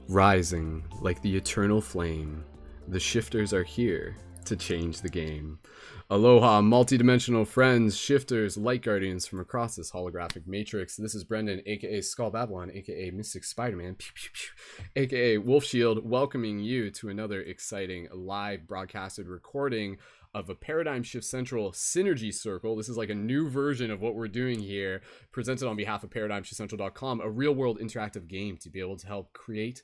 Rising like the eternal flame, the shifters are here to change the game. Aloha, multidimensional friends, shifters, light guardians from across this holographic matrix. This is Brendon, aka Skull Babylon, aka Mystic Spider-Man, aka Wolf Shield, welcoming you to another exciting live broadcasted recording of a Paradigm Shift Central Synergy Circle. This is like a new version of what we're doing here, presented on behalf of ParadigmShiftCentral.com, a real-world interactive game to be able to help create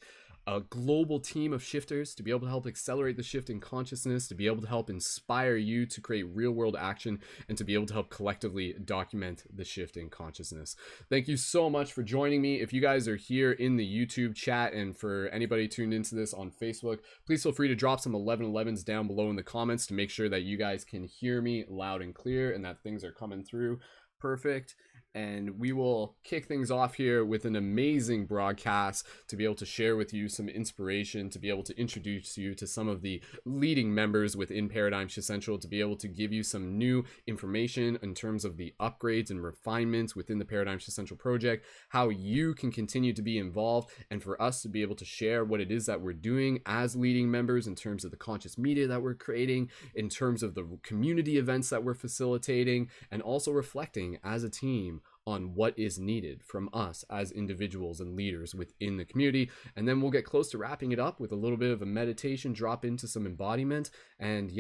a global team of shifters, to be able to help accelerate the shift in consciousness, to be able to help inspire you to create real-world action, and to be able to help collectively document the shift in consciousness. Thank you so much for joining me. If you guys are here in the YouTube chat, and for anybody tuned into this on Facebook, please feel free to drop some 1111s down below in the comments to make sure that you guys can hear me loud and clear and that things are coming through perfect. And we will kick things off here with an amazing broadcast to be able to share with you some inspiration, to be able to introduce you to some of the leading members within Paradigm Shift Central, to be able to give you some new information in terms of the upgrades and refinements within the Paradigm Shift Central project, how you can continue to be involved, and for us to be able to share what it is that we're doing as leading members in terms of the conscious media that we're creating, in terms of the community events that we're facilitating, and also reflecting as a team on what is needed from us as individuals and leaders within the community. And then we'll get close to wrapping it up with a little bit of a meditation, drop into some embodiment, and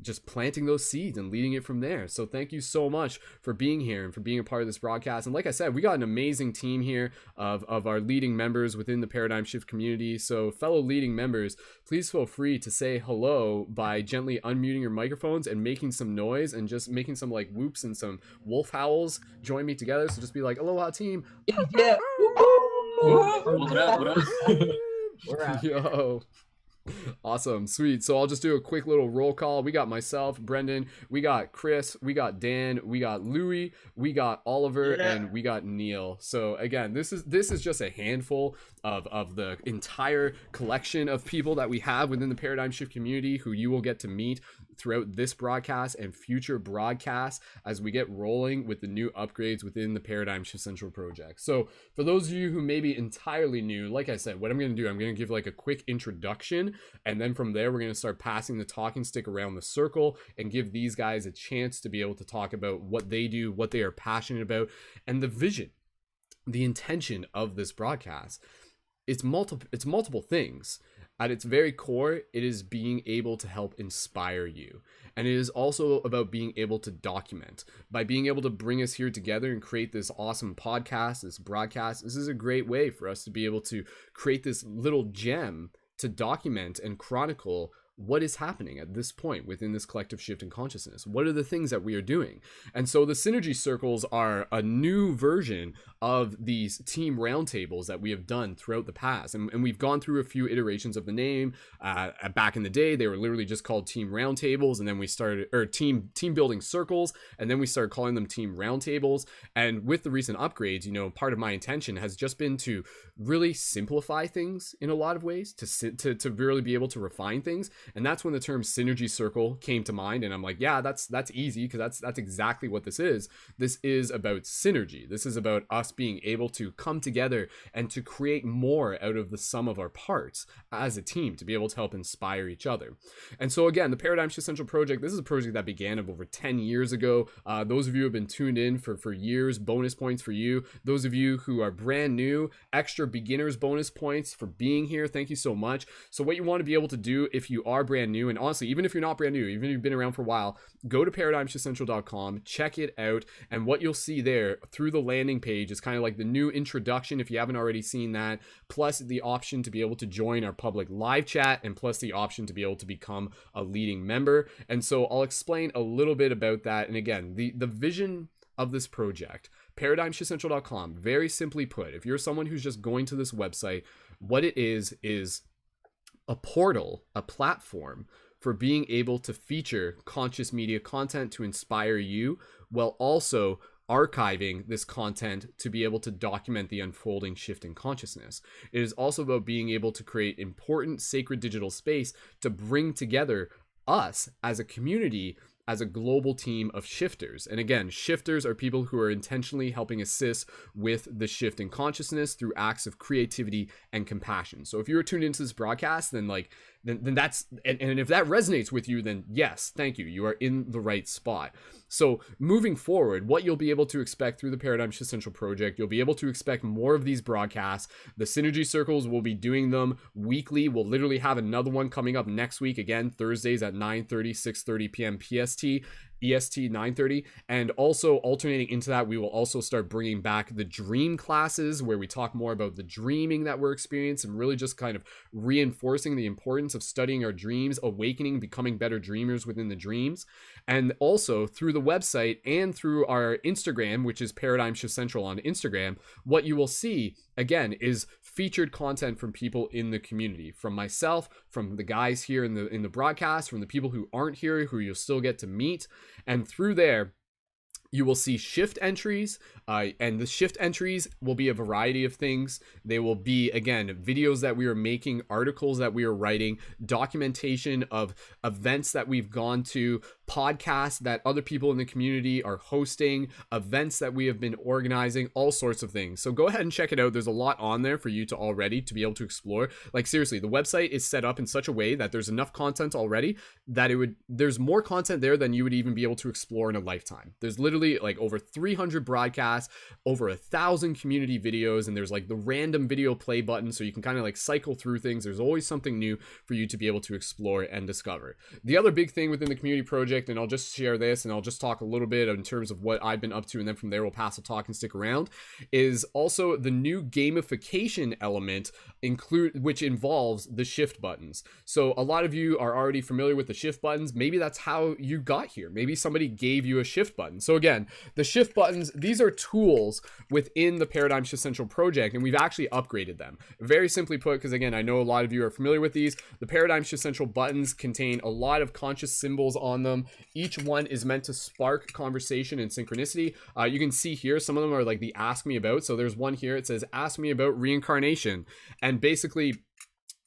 just planting those seeds and leading it from there. So thank you so much for being here and for being a part of this broadcast. And like I said, we got an amazing team here of our leading members within the Paradigm Shift community. So fellow leading members, please feel free to say hello by gently unmuting your microphones and making some noise and just making some like whoops and some wolf howls. Join me together. So just be like, aloha team. Yeah. What up? We're out. Yo. Awesome, sweet. So I'll just do a quick little roll call. We got myself, Brendon, we got Chris, we got Dan, we got Louie, we got Oliver, and we got Neil. So again, this is just a handful of the entire collection of people that we have within the Paradigm Shift community who you will get to meet throughout this broadcast and future broadcasts as we get rolling with the new upgrades within the Paradigm Shift Central project. So for those of you who may be entirely new, like I said, what I'm going to do, I'm going to give like a quick introduction, and then from there we're going to start passing the talking stick around the circle and give these guys a chance to be able to talk about what they do, what they are passionate about, and the vision, the intention of this broadcast. It's multiple things. At its very core, it is being able to help inspire you. And it is also about being able to document. By being able to bring us here together and create this awesome podcast, this broadcast, this is a great way for us to be able to create this little gem to document and chronicle what is happening at this point within this collective shift in consciousness. What are the things that we are doing? And so the synergy circles are a new version of these team roundtables that we have done throughout the past. And we've gone through a few iterations of the name. Back in the day, they were literally just called team roundtables. And then we started, or team building circles. And then we started calling them team roundtables. And with the recent upgrades, part of my intention has just been to really simplify things in a lot of ways, to really be able to refine things. And that's when the term synergy circle came to mind. And I'm like, yeah, that's easy, because that's exactly what this is. This is about synergy. This is about us being able to come together and to create more out of the sum of our parts as a team, to be able to help inspire each other. And so again, the Paradigm Shift Central project, this is a project that began over 10 years ago. Those of you who have been tuned in for years, bonus points for you. Those of you who are brand new, extra beginners bonus points for being here. Thank you so much. So what you want to be able to do if you are brand new, and honestly, even if you're not brand new, even if you've been around for a while, go to ParadigmShiftCentral.com, check it out, and what you'll see there through the landing page is kind of like the new introduction if you haven't already seen that, plus the option to be able to join our public live chat, and plus the option to be able to become a leading member. And so I'll explain a little bit about that. And again, the vision of this project, ParadigmShiftCentral.com, very simply put, if you're someone who's just going to this website, what it is a portal, a platform for being able to feature conscious media content to inspire you, while also archiving this content to be able to document the unfolding shift in consciousness. It is also about being able to create important sacred digital space to bring together us as a community as a global team of shifters. And again, shifters are people who are intentionally helping assist with the shift in consciousness through acts of creativity and compassion. So if you were tuned into this broadcast, then that's, and if that resonates with you, then yes, thank you. You are in the right spot. So moving forward, what you'll be able to expect through the Paradigm Shift Central project, you'll be able to expect more of these broadcasts. The Synergy Circles will be doing them weekly. We'll literally have another one coming up next week, again, Thursdays at 9:30, 6:30 p.m. PST. EST 9:30, and also alternating into that, we will also start bringing back the dream classes where we talk more about the dreaming that we're experiencing and really just kind of reinforcing the importance of studying our dreams, awakening, becoming better dreamers within the dreams. And also through the website and through our Instagram, which is Paradigm Shift Central on Instagram, what you will see again is featured content from people in the community, from myself, from the guys here in the broadcast, from the people who aren't here, who you'll still get to meet. And through there, you will see shift entries, and the shift entries will be a variety of things. They will be, again, videos that we are making, articles that we are writing, documentation of events that we've gone to, podcasts that other people in the community are hosting, events that we have been organizing, all sorts of things. So go ahead and check it out. There's a lot on there for you to already to be able to explore. Like seriously, the website is set up in such a way that there's enough content already that there's more content there than you would even be able to explore in a lifetime. There's literally like over 300 broadcasts, over 1,000 community videos, and there's like the random video play button, so you can kind of like cycle through things. There's always something new for you to be able to explore and discover. The other big thing within the community project, and I'll just share this and I'll just talk a little bit in terms of what I've been up to, and then from there we'll pass the talk and stick around, is also the new gamification element which involves the shift buttons. So a lot of you are already familiar with the shift buttons. Maybe that's how you got here. Maybe somebody gave you a shift button. So again, the shift buttons, these are tools within the Paradigm Shift Central project, and we've actually upgraded them. Very simply put, because again, I know a lot of you are familiar with these, the Paradigm Shift Central buttons contain a lot of conscious symbols on them. Each one is meant to spark conversation and synchronicity. You can see here, some of them are like the ask me about. So there's one here, it says ask me about reincarnation. And basically,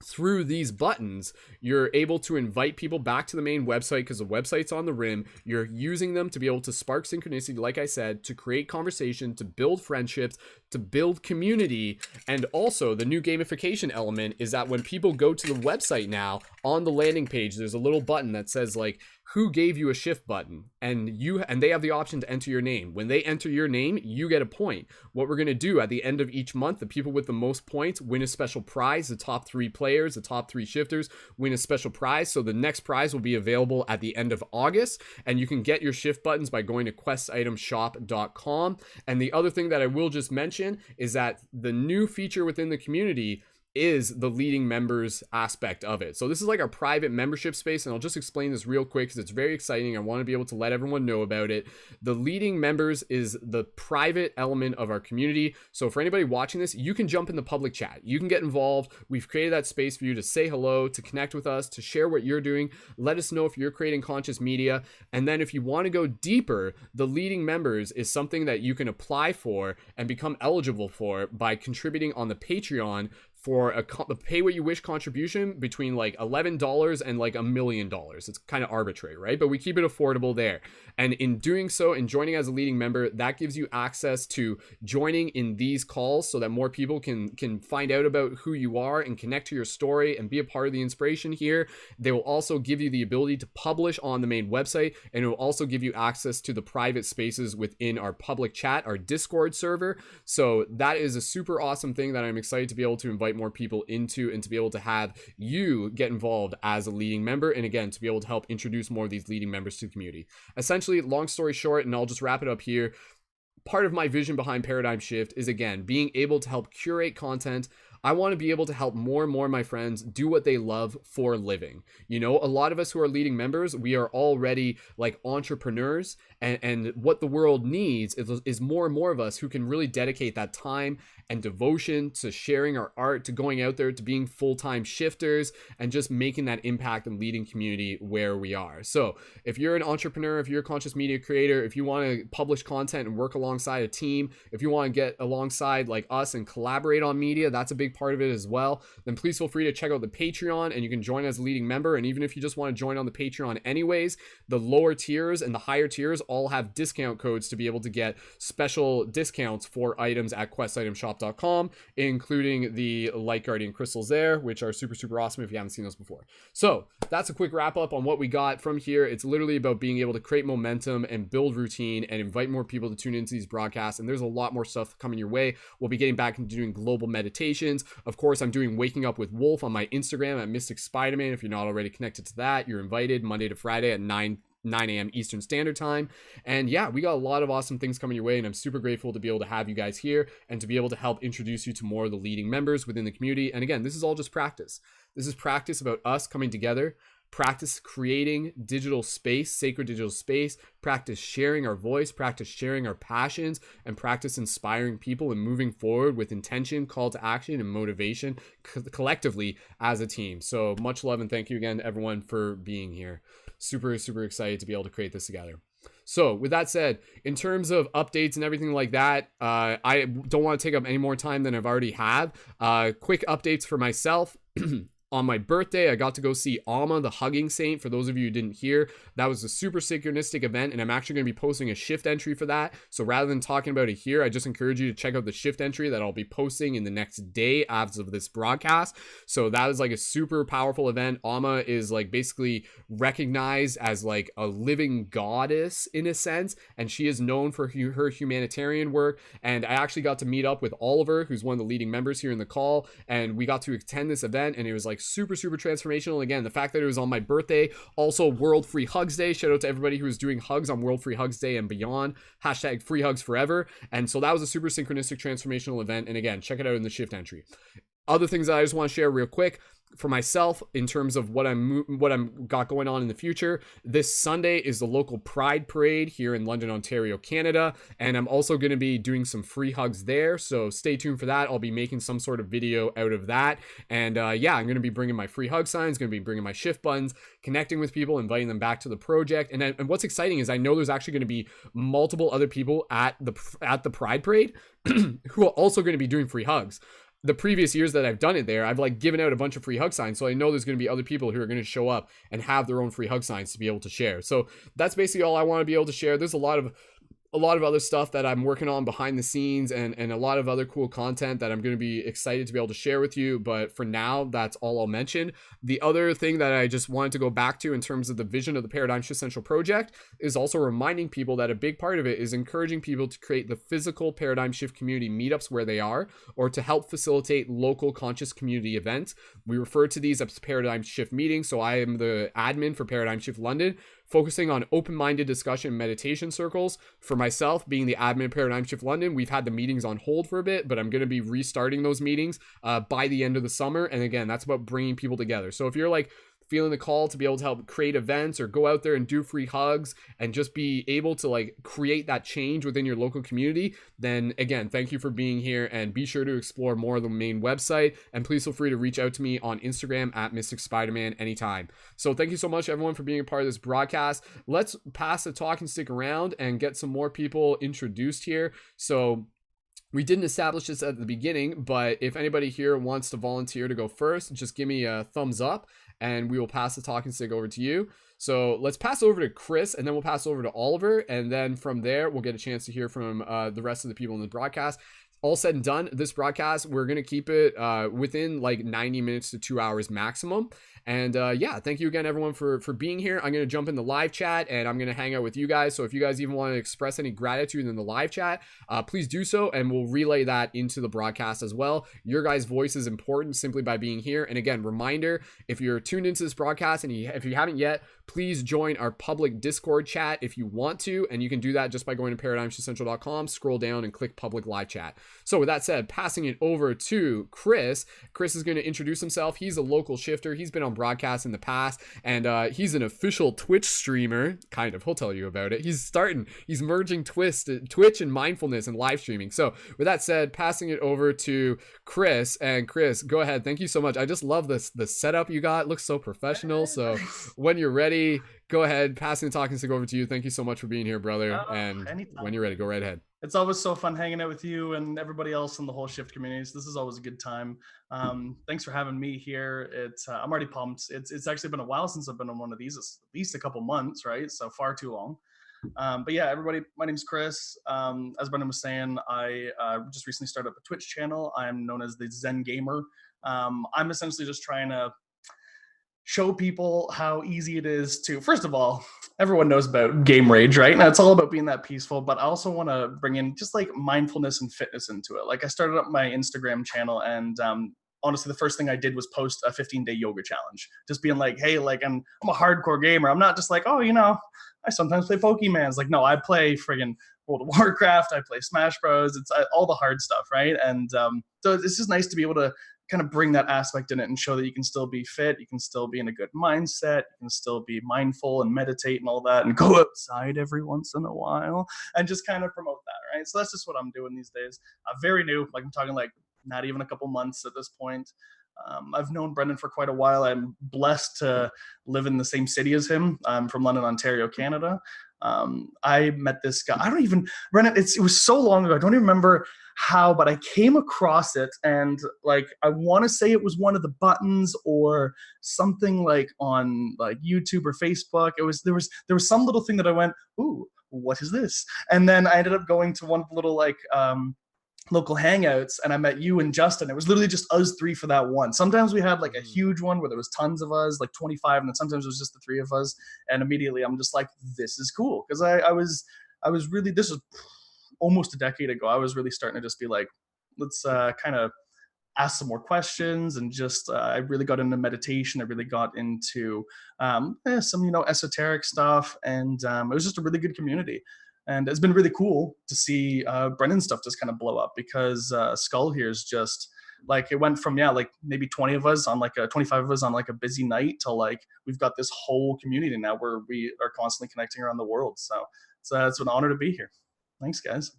through these buttons, you're able to invite people back to the main website because the website's on the rim. You're using them to be able to spark synchronicity, like I said, to create conversation, to build friendships, to build community. And also the new gamification element is that when people go to the website now, on the landing page, there's a little button that says like, who gave you a shift button, and they have the option to enter your name. When they enter your name, you get a point. What we're going to do at the end of each month, the people with the most points win a special prize. The top 3 players, the top 3 shifters win a special prize. So the next prize will be available at the end of August, and you can get your shift buttons by going to questitemshop.com. And the other thing that I will just mention is that the new feature within the community is the leading members aspect of it. So this is like our private membership space, and I'll just explain this real quick because it's very exciting. I want to be able to let everyone know about it. The leading members is the private element of our community. So for anybody watching this, you can jump in the public chat. You can get involved. We've created that space for you to say hello, to connect with us, to share what you're doing. Let us know if you're creating conscious media. And then if you want to go deeper, the leading members is something that you can apply for and become eligible for by contributing on the Patreon for a pay what you wish contribution between like $11 and like $1 million. It's kind of arbitrary, right? But we keep it affordable there. And in doing so and joining as a leading member, that gives you access to joining in these calls so that more people can find out about who you are and connect to your story and be a part of the inspiration here. They will also give you the ability to publish on the main website, and it will also give you access to the private spaces within our public chat, our Discord server. So that is a super awesome thing that I'm excited to be able to invite more people into, and to be able to have you get involved as a leading member, and again to be able to help introduce more of these leading members to the community. Essentially, long story short, and I'll just wrap it up here, part of my vision behind Paradigm Shift is again being able to help curate content. I want to be able to help more and more of my friends do what they love for a living. You know, a lot of us who are leading members, we are already like entrepreneurs, And what the world needs is more and more of us who can really dedicate that time and devotion to sharing our art, to going out there, to being full-time shifters, and just making that impact and leading community where we are. So if you're an entrepreneur, if you're a conscious media creator, if you want to publish content and work alongside a team, if you want to get alongside like us and collaborate on media, that's a big part of it as well, then please feel free to check out the Patreon, and you can join as a leading member. And even if you just want to join on the Patreon anyways, the lower tiers and the higher tiers all have discount codes to be able to get special discounts for items at questitemshop.com, including the Light Guardian crystals there, which are super, super awesome if you haven't seen those before. So that's a quick wrap up on what we got from here. It's literally about being able to create momentum and build routine and invite more people to tune into these broadcasts. And there's a lot more stuff coming your way. We'll be getting back into doing global meditations. Of course, I'm doing Waking Up with Wolf on my Instagram at Mystic Spider-Man. If you're not already connected to that, you're invited Monday to Friday at 9 a.m. Eastern Standard Time. And yeah, we got a lot of awesome things coming your way, and I'm super grateful to be able to have you guys here and to be able to help introduce you to more of the leading members within the community. And again, this is all just practice. This is practice about us coming together, practice creating digital space, sacred digital space, practice sharing our voice, practice sharing our passions, and practice inspiring people and moving forward with intention, call to action, and motivation collectively as a team. So much love and thank you again to everyone for being here. Super, super excited to be able to create this together. So with that said, in terms of updates and everything like that, I don't want to take up any more time than I've already have. Quick updates for myself. On my birthday, I got to go see Alma, the Hugging Saint. For those of you who didn't hear, that was a super synchronistic event, and I'm actually going to be posting a shift entry for that. So rather than talking about it here, I just encourage you to check out the shift entry that I'll be posting in the next day as of this broadcast. So that is like a super powerful event. Alma is like basically recognized as like a living goddess in a sense, and she is known for her humanitarian work. And I actually got to meet up with Olivier, who's one of the leading members here in the call, and we got to attend this event, and it was like super, super transformational. Again, the fact that it was on my birthday, also World Free Hugs Day. Shout out to everybody who was doing hugs on World Free Hugs Day and beyond. Hashtag free hugs forever. And so that was a super synchronistic transformational event. And again, check it out in the shift entry. Other things that I just want to share real quick for myself in terms of what I'm got going on in the future. This Sunday is the local Pride Parade here in London, Ontario, Canada, and I'm also going to be doing some free hugs there, so stay tuned for that. I'll be making some sort of video out of that, and yeah, I'm going to be bringing my free hug signs, going to be bringing my shift buttons, connecting with people, inviting them back to the project. And what's exciting is I know there's actually going to be multiple other people at the Pride Parade who are also going to be doing free hugs. The previous years that I've done it there, I've like given out a bunch of free hug signs. So I know there's going to be other people who are going to show up and have their own free hug signs to be able to share. So that's basically all I want to be able to share. There's a lot of other stuff that I'm working on behind the scenes and a lot of other cool content that I'm going to be excited to be able to share with you. But for now, that's all I'll mention. The other thing that I just wanted to go back to in terms of the vision of the Paradigm Shift Central project is also reminding people that a big part of it is encouraging people to create the physical Paradigm Shift community meetups where they are, or to help facilitate local conscious community events. We refer to these as Paradigm Shift meetings. So I am the admin for Paradigm Shift London, focusing on open-minded discussion and meditation circles. For myself, being the admin of Paradigm Shift London, we've had the meetings on hold for a bit, but I'm going to be restarting those meetings by the end of the summer. And again, that's about bringing people together. So if you're like feeling the call to be able to help create events or go out there and do free hugs and just be able to like create that change within your local community, then again, thank you for being here, and be sure to explore more of the main website, and please feel free to reach out to me on Instagram at Mystic Spider-Man anytime. So thank you so much everyone for being a part of this broadcast. Let's pass the talking stick around and get some more people introduced here. So we didn't establish this at the beginning, but if anybody here wants to volunteer to go first, just give me a thumbs up and we will pass the talking stick over to you. So let's pass over to Chris, and then we'll pass over to Oliver, and then from there we'll get a chance to hear from the rest of the people in the broadcast. All said and done, this broadcast, we're going to keep it within like 90 minutes to 2 hours maximum. And yeah, thank you again, everyone, for being here. I'm going to jump in the live chat and I'm going to hang out with you guys. So if you guys even want to express any gratitude in the live chat, please do so. And we'll relay that into the broadcast as well. Your guys' voice is important simply by being here. And again, reminder, if you're tuned into this broadcast and if you haven't yet, please join our public Discord chat if you want to. And you can do that just by going to paradigmshiftcentral.com, scroll down and click public live chat. So with that said, passing it over to Chris. Chris is going to introduce himself. He's a local shifter. He's been on broadcast in the past, and he's an official Twitch streamer. Kind of. He'll tell you about it. He's merging Twitch and mindfulness and live streaming. So with that said, passing it over to Chris. And Chris, go ahead. Thank you so much. I just love the setup you got. It looks so professional. So when you're ready, go ahead. Passing the talking stick over to you. Thank you so much for being here, brother. And anytime. When you're ready, go right ahead. It's always so fun hanging out with you and everybody else in the whole shift community. So this is always a good time. Thanks for having me here. I'm already pumped. It's actually been a while since I've been on one of these, at least a couple months, right? So far too long. But yeah, everybody, my name's Chris. As Brendon was saying, I just recently started up a Twitch channel. I'm known as the Zen Gamer. I'm essentially just trying to show people how easy it is to, first of all, everyone knows about game rage, right? Now it's all about being that peaceful, but I also want to bring in just like mindfulness and fitness into it. Like I started up my Instagram channel, and honestly, the first thing I did was post a 15-day yoga challenge. Just being like, hey, like I'm a hardcore gamer. I'm not just like, oh, I sometimes play Pokemon. It's like, no, I play friggin' World of Warcraft. I play Smash Bros. It's all the hard stuff, right? And so it's just nice to be able to kind of bring that aspect in it and show that you can still be fit, you can still be in a good mindset, you can still be mindful and meditate and all that, and go outside every once in a while and just kind of promote that, right? So that's just what I'm doing these days. Very new, like I'm talking like not even a couple months at this point. I've known Brendon for quite a while. I'm blessed to live in the same city as him. I'm from London, Ontario, Canada. I met this guy. Brendon, it was so long ago. I don't even remember how, but I came across it, and like I want to say it was one of the buttons or something like on like YouTube or Facebook. There was some little thing that I went, ooh, what is this? And then I ended up going to one of the little like local hangouts, and I met you and Justin. It was literally just us three for that one. Sometimes we had like a huge one where there was tons of us, like 25, and then sometimes it was just the three of us. And immediately I'm just like, this is cool, because I was really, this was almost a decade ago. I was really starting to just be like, let's kind of ask some more questions, and just I really got into meditation. I really got into some esoteric stuff, and it was just a really good community. And it's been really cool to see Brendon's stuff just kind of blow up, because Skull here is just like, it went from like maybe 20 of us on like 25 of us on like a busy night to like we've got this whole community now where we are constantly connecting around the world. So it's an honor to be here. Thanks, guys.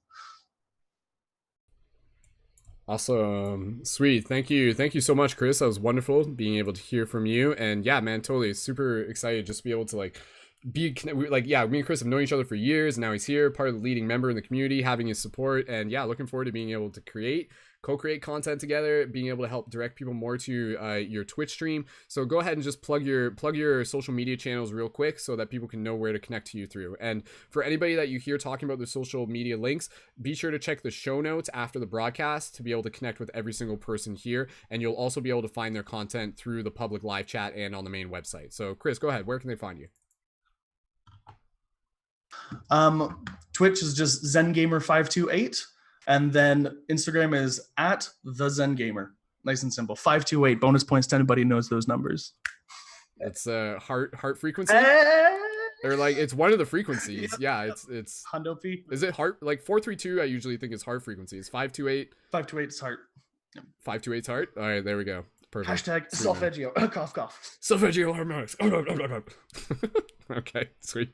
Awesome. Sweet. Thank you so much, Chris. That was wonderful being able to hear from you. And yeah, man, totally super excited just to be able to like me and Chris have known each other for years, and now he's here, part of the leading member in the community, having his support. And yeah, looking forward to being able to co-create content together, being able to help direct people more to your Twitch stream. So go ahead and just plug your social media channels real quick so that people can know where to connect to you through. And for anybody that you hear talking about the social media links, be sure to check the show notes after the broadcast to be able to connect with every single person here. And you'll also be able to find their content through the public live chat and on the main website. So Chris, go ahead. Where can they find you? Twitch is just ZenGamer528, and then Instagram is at the ZenGamer. Nice and simple. 528. Bonus points to anybody who knows those numbers. It's a heart frequency. Or like it's one of the frequencies. Yep. Yeah, it's Hundo P. Is it heart? Like 432? I usually think is heart frequency. It's 528. 528 is heart. Yep. 528 is heart. All right, there we go. Perfect. Hashtag solfeggio. Cough, cough. Solfeggio harmonics. Okay, sweet.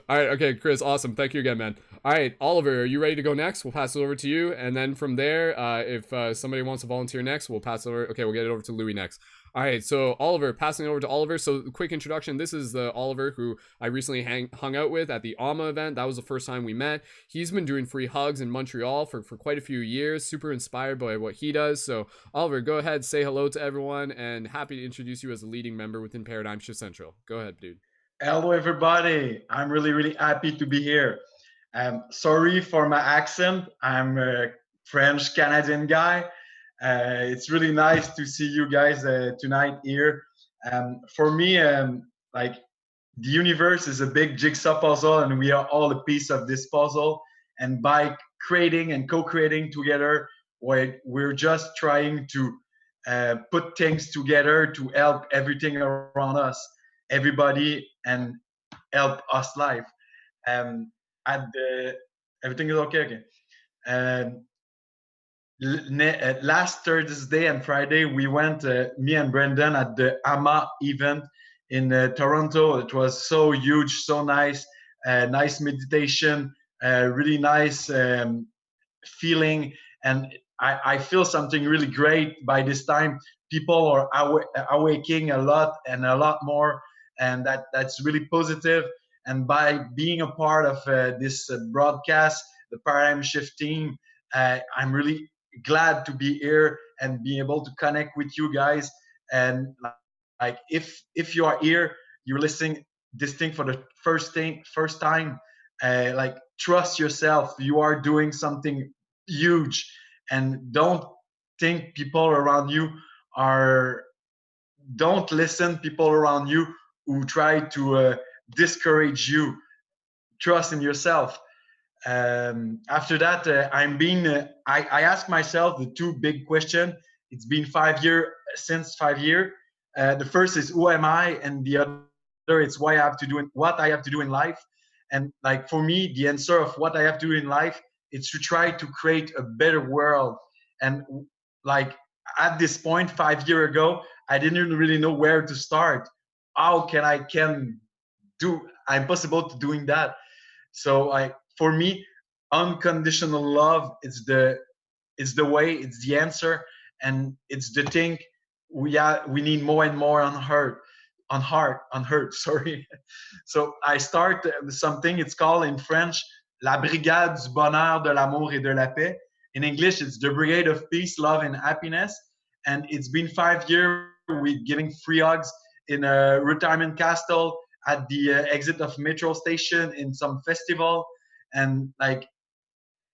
All right, okay, Chris, awesome. Thank you again, man. All right, Oliver, are you ready to go next? We'll pass it over to you, and then from there, if somebody wants to volunteer next, we'll pass it over. Okay, we'll get it over to Louis next. All right, so Oliver, passing it over to Oliver. So quick introduction. This is the Oliver who I recently hung out with at the AMA event. That was the first time we met. He's been doing free hugs in Montreal for quite a few years. Super inspired by what he does. So Oliver, go ahead, say hello to everyone, and happy to introduce you as a leading member within Paradigm Shift Central. Go ahead, dude. Hello, everybody. I'm really, really happy to be here. Sorry for my accent. I'm a French-Canadian guy. It's really nice to see you guys tonight here. For me, like the universe is a big jigsaw puzzle, and we are all a piece of this puzzle. And by creating and co-creating together, we're just trying to put things together to help everything around us, everybody, and help us live. Everything is okay. last Thursday and Friday, we went, me and Brendon, at the AMA event in Toronto. It was so huge, so nice, nice meditation, really nice feeling. And I feel something really great by this time. People are awaking a lot and a lot more, and that's really positive. And by being a part of this broadcast, the paradigm shift team, I'm really glad to be here and be able to connect with you guys. And like if you are here, you're listening this thing for the first time, like trust yourself. You are doing something huge, and don't think people around you are, don't listen people around you who try to discourage you. Trust in yourself. After that, I ask myself the two big questions. It's been 5 years since 5 years. The first is who am I, and the other it's why I have to do what I have to do in life. And like for me, the answer of what I have to do in life is to try to create a better world. And like at this point, 5 years ago, I didn't really know where to start. How can do? I'm possible to doing that. So like for me, unconditional love is the way, it's the answer, and it's the thing we need more and more on hurt. Sorry. So I start something. It's called in French La Brigade du Bonheur, de l'Amour et de la Paix. In English, it's the Brigade of Peace, Love, and Happiness. And it's been 5 years. We're giving free hugs in a retirement castle, at the exit of metro station, in some festival. And like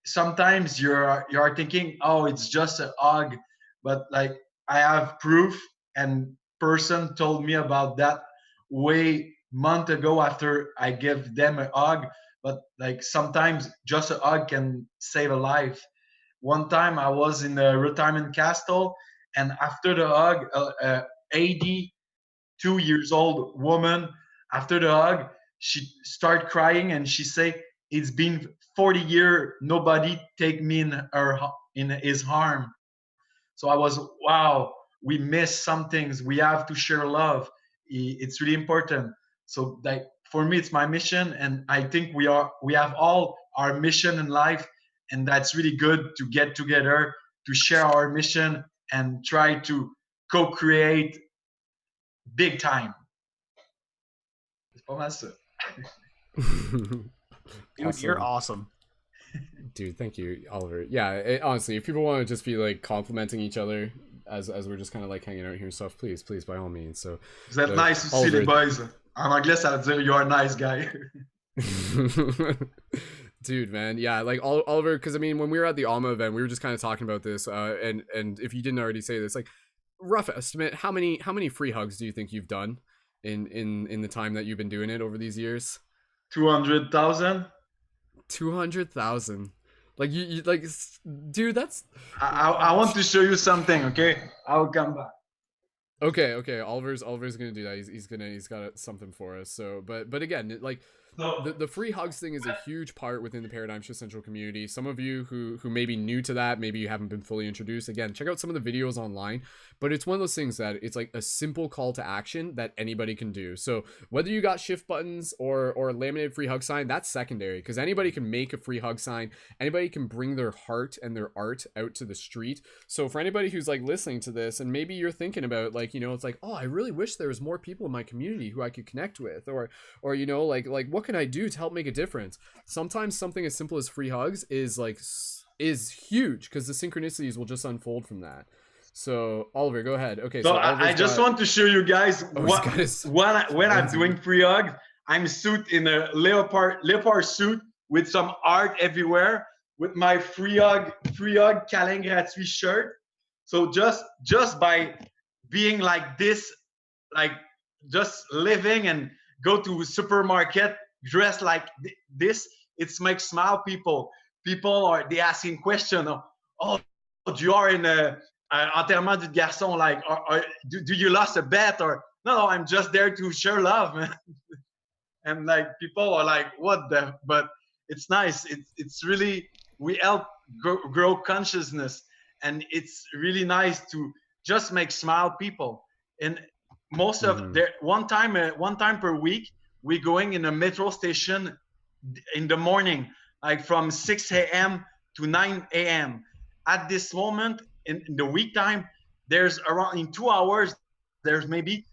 sometimes you're thinking, oh, it's just a hug, but like I have proof, and person told me about that way month ago after I give them a hug. But like sometimes just a hug can save a life. One time I was in a retirement castle, and after the hug, 82 years old woman, after the hug, she started crying, and she say, it's been 40 years, nobody take me in his arm. So I was, wow, we miss some things. We have to share love. It's really important. So like for me, it's my mission, and I think we have all our mission in life, and that's really good to get together to share our mission and try to co-create big time. C'est pas mal ça. Dude, you're awesome. Dude, thank you, Oliver. Yeah, honestly, if people want to just be like complimenting each other as we're just kind of like hanging out here and stuff, please, by all means. So vous êtes nice aussi, les boys. En anglais, ça veut dire you're a nice guy. Dude, man, yeah, like Oliver, because I mean, when we were at the Alma event, we were just kind of talking about this, and if you didn't already say this, like rough estimate, how many free hugs do you think you've done in the time that you've been doing it over these years? 200,000. 200,000. Like you like, dude, that's. I want to show you something. Okay, I'll come back. Okay. Oliver's gonna do that. He's got something for us. So, but again, like. The free hugs thing is a huge part within the Paradigm Shift Central community. Some of you who may be new to that, maybe you haven't been fully introduced, again, check out some of the videos online. But it's one of those things that it's like a simple call to action that anybody can do. So whether you got shift buttons or a laminated free hug sign, that's secondary, because anybody can make a free hug sign. Anybody can bring their heart and their art out to the street. So for anybody who's like listening to this, and maybe you're thinking about like, you know, it's like, oh, I really wish there was more people in my community who I could connect with, or you know, like what can I do to help make a difference? Sometimes something as simple as free hugs is huge, because the synchronicities will just unfold from that. So Oliver, go ahead. Okay, so I just want to show you guys when I'm doing free hugs. I'm suit in a leopard suit with some art everywhere, with my free hug câlin gratuit shirt. So just by being like this, like just living and go to a supermarket dressed like this, it makes smile people. They asking question. Oh, you are in a enterrement du garçon, like do you lost a bet, or no, I'm just there to share love, man. And like people are like, what the, but it's nice. It's really, we help grow consciousness, and it's really nice to just make smile people. And most of their one time per week, we're going in a metro station in the morning, like from 6 a.m. to 9 a.m. At this moment in the week time, there's around in 2 hours, there's maybe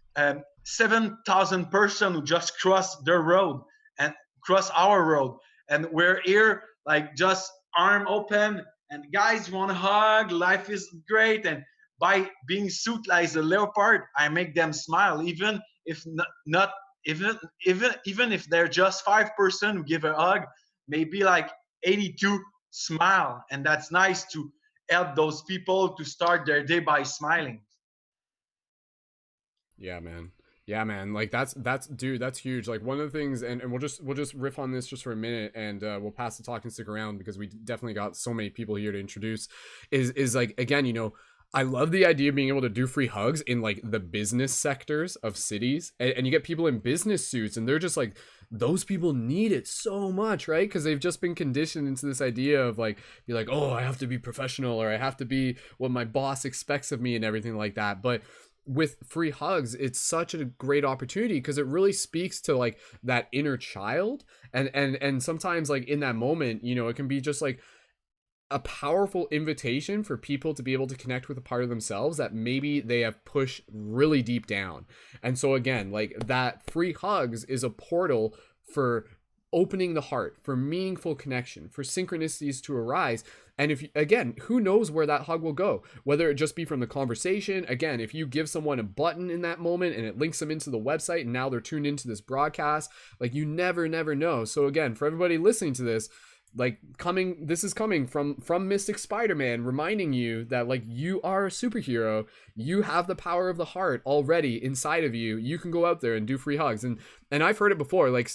7,000 person who just cross their road and cross our road, and we're here like just arm open and guys want to hug. Life is great, and by being suit like a leopard, I make them smile, even if not even if they're just 5% who give a hug, maybe like 82 smile, and that's nice to help those people to start their day by smiling. Yeah, man. Yeah, man. Like that's dude, that's huge. Like one of the things, and we'll just riff on this just for a minute, and we'll pass the talking stick around because we definitely got so many people here to introduce. Is like, again, you know, I love the idea of being able to do free hugs in like the business sectors of cities, and you get people in business suits, and they're just like, those people need it so much, right? Because they've just been conditioned into this idea of like, be like, oh, I have to be professional, or I have to be what my boss expects of me and everything like that. But with free hugs, it's such a great opportunity because it really speaks to like that inner child, and sometimes like in that moment, you know, it can be just like a powerful invitation for people to be able to connect with a part of themselves that maybe they have pushed really deep down. And so again, like that free hugs is a portal for opening the heart, for meaningful connection, for synchronicities to arise. And if, again, who knows where that hug will go, whether it just be from the conversation. Again, if you give someone a button in that moment and it links them into the website and now they're tuned into this broadcast, like you never know. So again, for everybody listening to this, like this is coming from Mystic Spider-Man, reminding you that like you are a superhero. You have the power of the heart already inside of you. You can go out there and do free hugs. And I've heard it before, like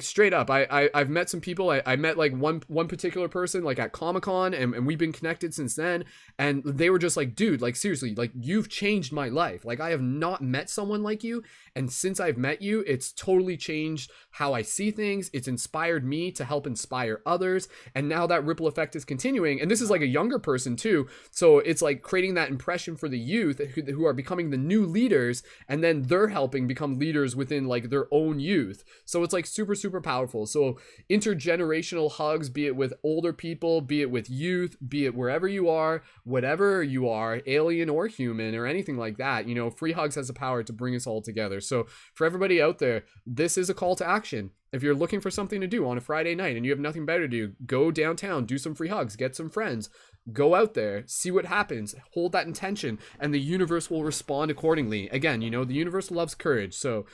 straight up, I've met some people. I met like one particular person like at Comic-Con, and we've been connected since then, and they were just like, dude, like seriously, like you've changed my life. Like I have not met someone like you, and since I've met you, it's totally changed how I see things. It's inspired me to help inspire others, and now that ripple effect is continuing. And this is like a younger person too, so it's like creating that impression for the youth who are becoming the new leaders, and then they're helping become leaders within like their own youth. So it's like super powerful. So intergenerational hugs, be it with older people, be it with youth, be it wherever you are, whatever you are, alien or human or anything like that, you know, free hugs has the power to bring us all together. So for everybody out there, this is a call to action. If you're looking for something to do on a Friday night and you have nothing better to do, go downtown, do some free hugs, get some friends, go out there, see what happens, hold that intention, and the universe will respond accordingly. Again, you know, the universe loves courage. So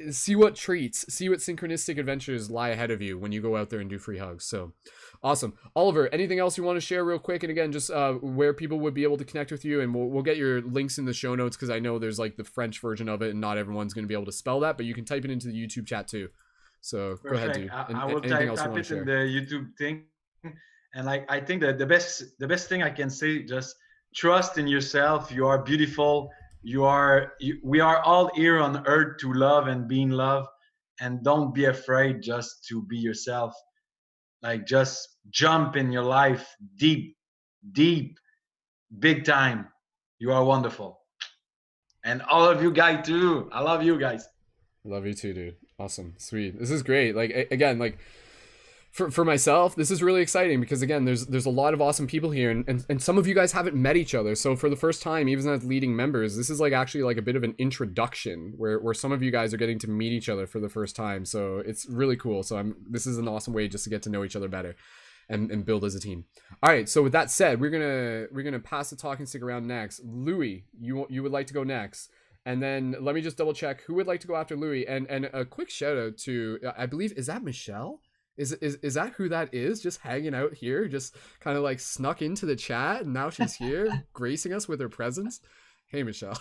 see what treats, see what synchronistic adventures lie ahead of you when you go out there and do free hugs. So awesome. Oliver, anything else you want to share real quick? And again, just where people would be able to connect with you, and we'll get your links in the show notes because I know there's like the French version of it and not everyone's going to be able to spell that, but you can type it into the YouTube chat too. So Perfect. Go ahead, dude. I will type it in the YouTube thing. And like, I think that the best thing I can say, just trust in yourself. You are beautiful. We are all here on earth to love and be in love. And don't be afraid just to be yourself. Like just jump in your life deep, big time. You are wonderful. And all of you guys too. I love you guys. Love you too, dude. Awesome. Sweet. This is great. Like, again, like for myself, this is really exciting because again, there's a lot of awesome people here, and some of you guys haven't met each other. So for the first time, even as leading members, this is like actually like a bit of an introduction where some of you guys are getting to meet each other for the first time. So it's really cool. So this is an awesome way just to get to know each other better and build as a team. All right. So with that said, we're gonna pass the talking stick around next. Louis, you would like to go next. And then let me just double check who would like to go after Louis. And a quick shout out to, I believe, is that Michelle? Is that who that is? Just hanging out here, just kind of like snuck into the chat, and now she's here, gracing us with her presence. Hey, Michelle.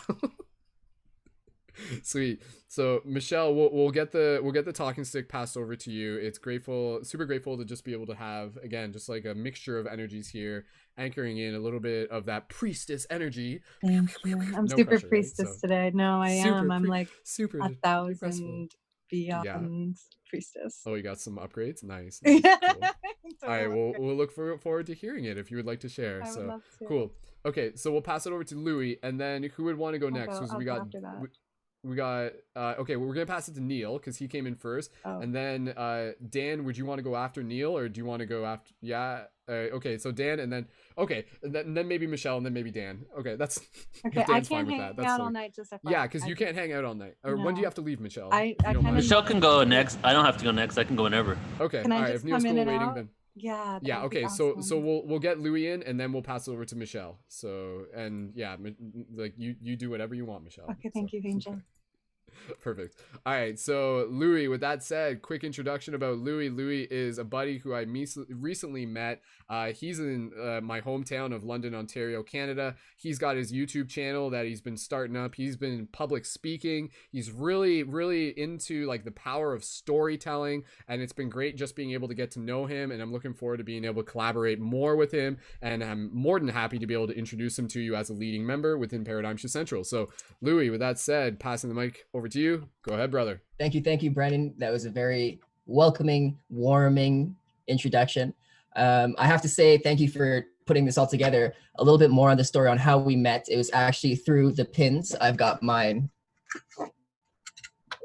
Sweet. So Michelle, we'll get the talking stick passed over to you. It's super grateful to just be able to have, again, just like a mixture of energies here, anchoring in a little bit of that priestess energy. I'm No super pressure, priestess right? So, today. No, I am. I'm like super 1,000 beyond priestess. Oh, you got some upgrades? Nice. Yeah. Cool. All right, we'll look forward to hearing it if you would like to share. I would So love to. cool. Okay, so we'll pass it over to Louis, and then who would want to go next? Because I'll we go got after that. we got okay, well, we're gonna pass it to Neil because he came in first, and then Dan, would you want to go after Neil, or do you want to go after? Yeah. Okay, so Dan, and then and then maybe Michelle, and then maybe Dan. Okay, that's okay. I can't hang out all night. Just yeah, because you can't hang out all night. Or when do you have to leave, Michelle? Michelle can go next. I don't have to go next. I can go whenever. Okay. Can I all right. just If Neil's come in still and waiting, out? then yeah. Yeah. Okay. Awesome. So we'll get Louis in, and then we'll pass it over to Michelle. So and yeah, like you do whatever you want, Michelle. Okay. Thank you, Angel. Perfect. All right, so Louis, with that said, quick introduction about Louis. Louis is a buddy who I recently met. He's in my hometown of London, Ontario, Canada. He's got his YouTube channel that he's been starting up. He's been public speaking. He's really, really into like the power of storytelling, and it's been great just being able to get to know him, and I'm looking forward to being able to collaborate more with him, and I'm more than happy to be able to introduce him to you as a leading member within Paradigm Shift Central. So Louis, with that said, passing the mic over to you. Go ahead, brother. Thank you, Brendon. That was a very welcoming, warming introduction. I have to say thank you for putting this all together. A little bit more on the story on how we met. It was actually through the pins. I've got mine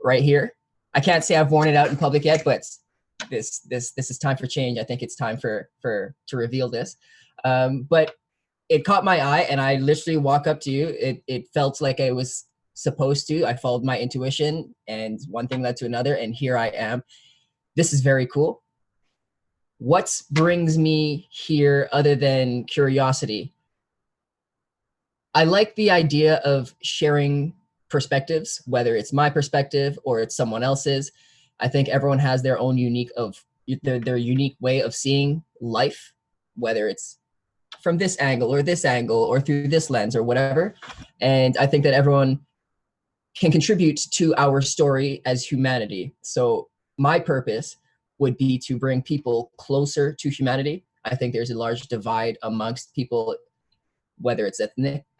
right here. I can't say I've worn it out in public yet, but this is time for change. I think it's time to reveal this. But it caught my eye, and I literally walk up to you. It felt like I was supposed to. I followed my intuition, and one thing led to another, and here I am. This is very cool. What brings me here other than curiosity? I like the idea of sharing perspectives, whether it's my perspective or it's someone else's. I think everyone has their own unique way of seeing life, whether it's from this angle or through this lens or whatever. And I think that everyone can contribute to our story as humanity. So my purpose would be to bring people closer to humanity. I think there's a large divide amongst people, whether it's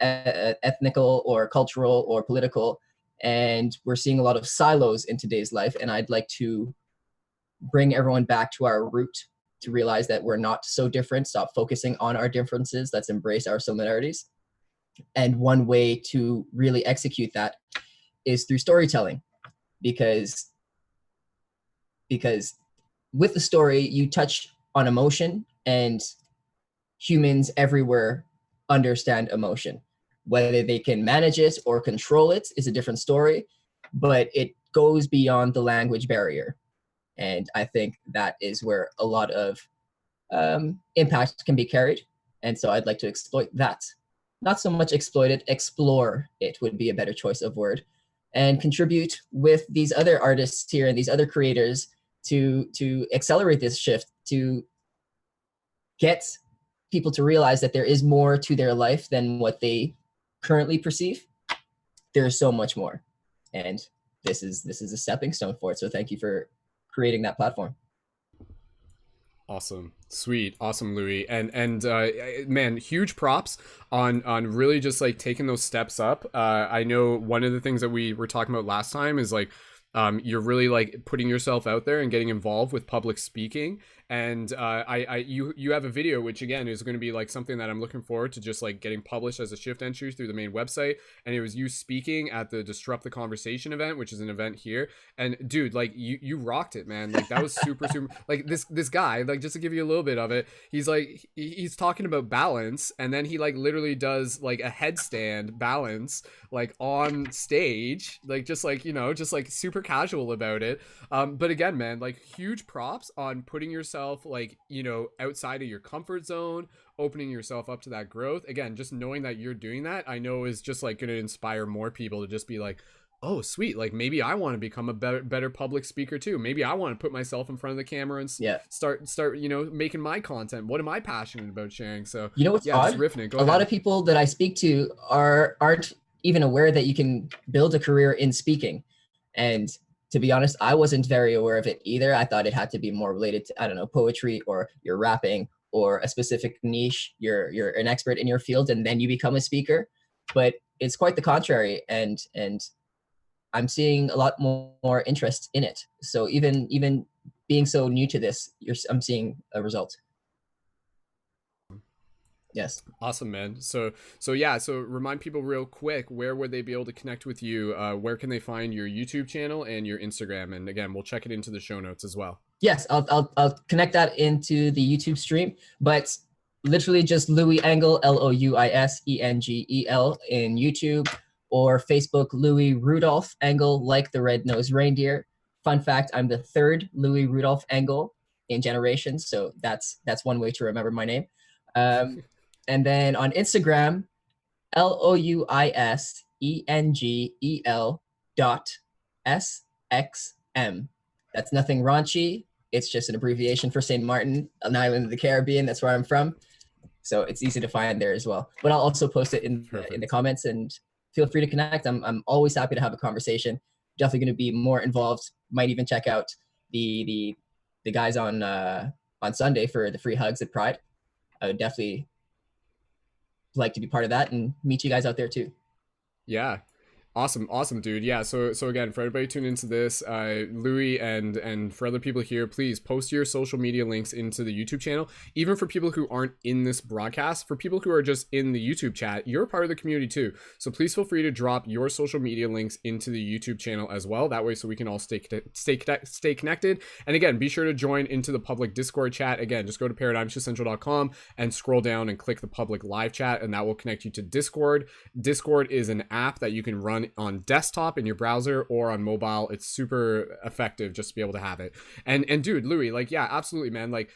ethnical or cultural or political, and we're seeing a lot of silos in today's life. And I'd like to bring everyone back to our root, to realize that we're not so different, stop focusing on our differences, let's embrace our similarities. And one way to really execute that is through storytelling, because with the story, you touch on emotion, and humans everywhere understand emotion. Whether they can manage it or control it is a different story, but it goes beyond the language barrier. And I think that is where a lot of impact can be carried. And so I'd like to exploit that. Not so much exploit it, explore it would be a better choice of word. And contribute with these other artists here and these other creators to accelerate this shift, to get people to realize that there is more to their life than what they currently perceive. There's so much more. And this is a stepping stone for it. So thank you for creating that platform. Awesome. Sweet. Awesome, Louis. And man, huge props on really just like taking those steps up. I know one of the things that we were talking about last time is like you're really like putting yourself out there and getting involved with public speaking. And you have a video, which again is going to be like something that I'm looking forward to just like getting published as a shift entry through the main website. And it was you speaking at the Disrupt the Conversation event, which is an event here. And dude, like you rocked it, man. Like that was super like this guy, like just to give you a little bit of it, he's talking about balance, and then he like literally does like a headstand balance like on stage, like just like, you know, just like super casual about it. But again, man, like huge props on putting yourself like, you know, outside of your comfort zone, opening yourself up to that growth. Again, just knowing that you're doing that, I know is just like going to inspire more people to just be like, oh sweet, like maybe I want to become a better public speaker too. Maybe I want to put myself in front of the camera and start you know, making my content. What am I passionate about sharing? So you know what's odd? Just riffing it. Go a ahead. lot of people that I speak to aren't even aware that you can build a career in speaking. And to be honest, I wasn't very aware of it either. I thought it had to be more related to, I don't know, poetry, or you're rapping, or a specific niche. You're an expert in your field, and then you become a speaker. But it's quite the contrary. And I'm seeing a lot more interest in it. So even being so new to this, I'm seeing a result. Yes. Awesome, man. So yeah, so remind people real quick, where would they be able to connect with you? Where can they find your YouTube channel and your Instagram? And again, we'll check it into the show notes as well. Yes, I'll connect that into the YouTube stream, but literally just Louis Engel, LOUISENGEL in YouTube, or Facebook, Louis Rudolph Engel, like the red-nosed reindeer. Fun fact, I'm the third Louis Rudolph Engel in generations, so that's one way to remember my name. And then on Instagram, LOUISENGEL.SXM. That's nothing raunchy. It's just an abbreviation for St. Martin, an island of the Caribbean. That's where I'm from. So it's easy to find there as well. But I'll also post it in the comments, and feel free to connect. I'm always happy to have a conversation. Definitely going to be more involved. Might even check out the guys on Sunday for the free hugs at Pride. I would definitely like to be part of that and meet you guys out there too. Yeah. Awesome, dude. Yeah, so again, for everybody tuning into this, Louis and for other people here, please post your social media links into the YouTube channel. Even for people who aren't in this broadcast, for people who are just in the YouTube chat, you're a part of the community too. So please feel free to drop your social media links into the YouTube channel as well. That way, so we can all stay connected. And again, be sure to join into the public Discord chat. Again, just go to paradigmshiftcentral.com and scroll down and click the public live chat, and that will connect you to Discord. Discord is an app that you can run on desktop in your browser or on mobile. It's super effective just to be able to have it. And dude, Louis, like, yeah, absolutely, man. Like,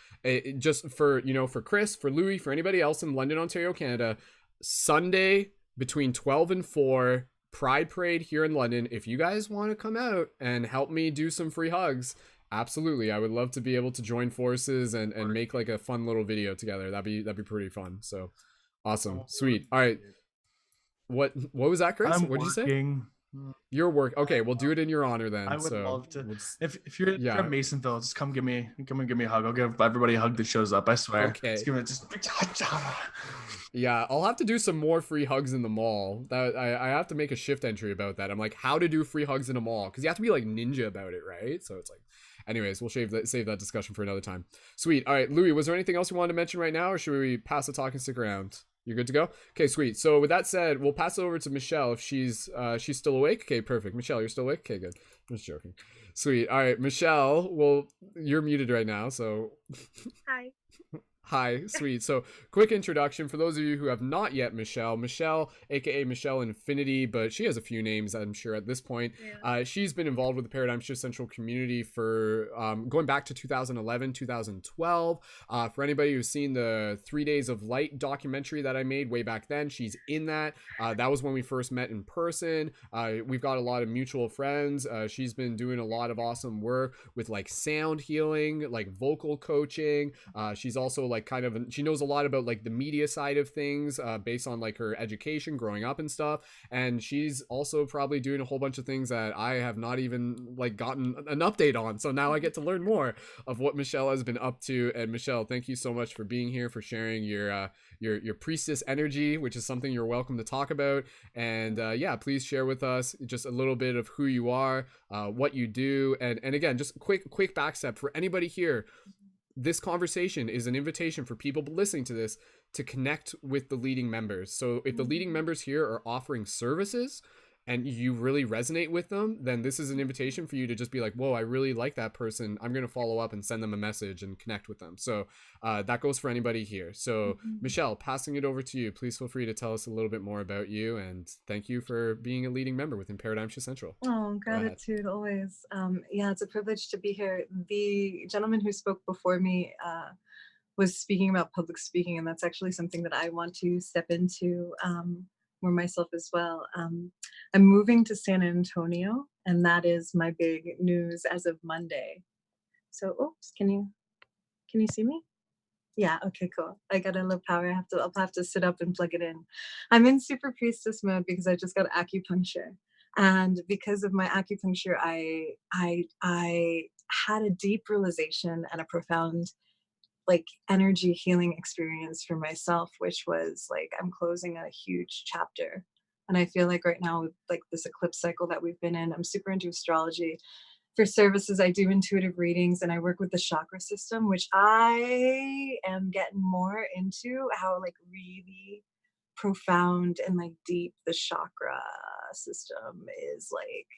just for, for Chris, for Louis, for anybody else in London, Ontario, Canada, Sunday between 12 and 4, Pride Parade here in London. If you guys want to come out and help me do some free hugs, absolutely, I would love to be able to join forces and make like a fun little video together. That'd be pretty fun. So awesome. Sweet. All right. What was that, Chris? What did you say? Your work. Okay, we'll do it in your honor then. I would love to. We'll if you're at Masonville, just come give me a hug. I'll give everybody a hug that shows up. I swear. Okay. Just give it Yeah, I'll have to do some more free hugs in the mall. That I have to make a shift entry about that. I'm like, how to do free hugs in a mall, because you have to be like ninja about it, right? So it's like, anyways, we'll save that discussion for another time. Sweet. All right, Louis, was there anything else you wanted to mention right now, or should we pass the talk and stick around? You're good to go? Okay, sweet. So with that said, we'll pass it over to Michelle if she's still awake. Okay, perfect. Michelle, you're still awake? Okay, good. I'm just joking. Sweet. All right, Michelle, well, you're muted right now, so Hi. Hi, sweet. So, quick introduction for those of you who have not yet Michelle, aka Michelle Infinity, but she has a few names, I'm sure, at this point. Yeah. She's been involved with the Paradigm Shift Central community for going back to 2011, 2012. For anybody who's seen the 3 Days of Light documentary that I made way back then, she's in that. That was when we first met in person. We've got a lot of mutual friends. She's been doing a lot of awesome work with like sound healing, like vocal coaching. She's also like she knows a lot about like the media side of things based on like her education growing up and stuff, and she's also probably doing a whole bunch of things that I have not even like gotten an update on, so now I get to learn more of what Michelle has been up to. And Michelle, thank you so much for being here, for sharing your priestess energy, which is something you're welcome to talk about. And yeah, please share with us just a little bit of who you are, what you do, and again, just quick backstep for anybody here. This conversation is an invitation for people listening to this to connect with the leading members. So if the leading members here are offering services and you really resonate with them, then this is an invitation for you to just be like, whoa, I really like that person. I'm going to follow up and send them a message and connect with them. So that goes for anybody here. So Michelle, passing it over to you, please feel free to tell us a little bit more about you, and thank you for being a leading member within Paradigm Shift Central. Oh, gratitude always. Yeah, it's a privilege to be here. The gentleman who spoke before me was speaking about public speaking, and that's actually something that I want to step into more myself as well. I'm moving to San Antonio, and that is my big news as of Monday. So, oops, can you see me? Yeah, okay, cool. I got a little power. I'll have to sit up and plug it in. I'm in super priestess mode because I just got acupuncture. And because of my acupuncture, I had a deep realization and a profound like energy healing experience for myself, which was like I'm closing a huge chapter And I feel like right now, with like this eclipse cycle that we've been in, I'm super into astrology. For services, I do intuitive readings and I work with the chakra system, which I am getting more into, how like really profound and like deep the chakra system is, like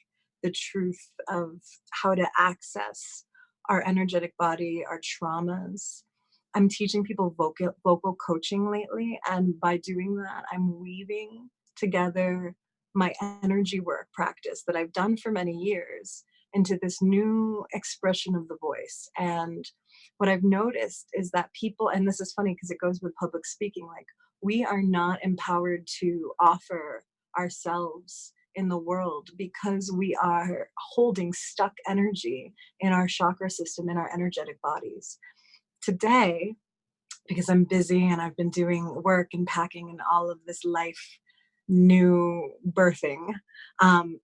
the truth of how to access our energetic body, our traumas. I'm teaching people vocal coaching lately, and by doing that, I'm weaving together my energy work practice that I've done for many years into this new expression of the voice. And what I've noticed is that people, and this is funny because it goes with public speaking, like we are not empowered to offer ourselves in the world because we are holding stuck energy in our chakra system, in our energetic bodies. Today, because I'm busy and I've been doing work and packing and all of this life new birthing.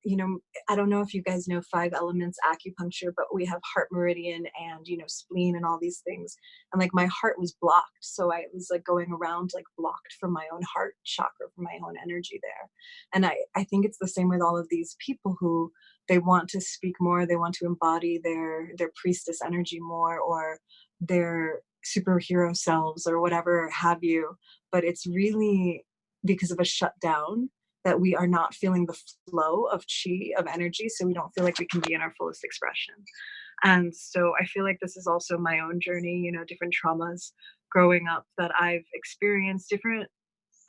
You know, I don't know if you guys know 5 elements acupuncture, but we have heart meridian and, you know, spleen and all these things. And like my heart was blocked. So I was like going around like blocked from my own heart chakra, from my own energy there. And I think it's the same with all of these people who they want to speak more, they want to embody their priestess energy more, or their superhero selves or whatever have you. But it's really because of a shutdown that we are not feeling the flow of chi, of energy, so we don't feel like we can be in our fullest expression. And so I feel like this is also my own journey, you know, different traumas growing up that I've experienced. Different,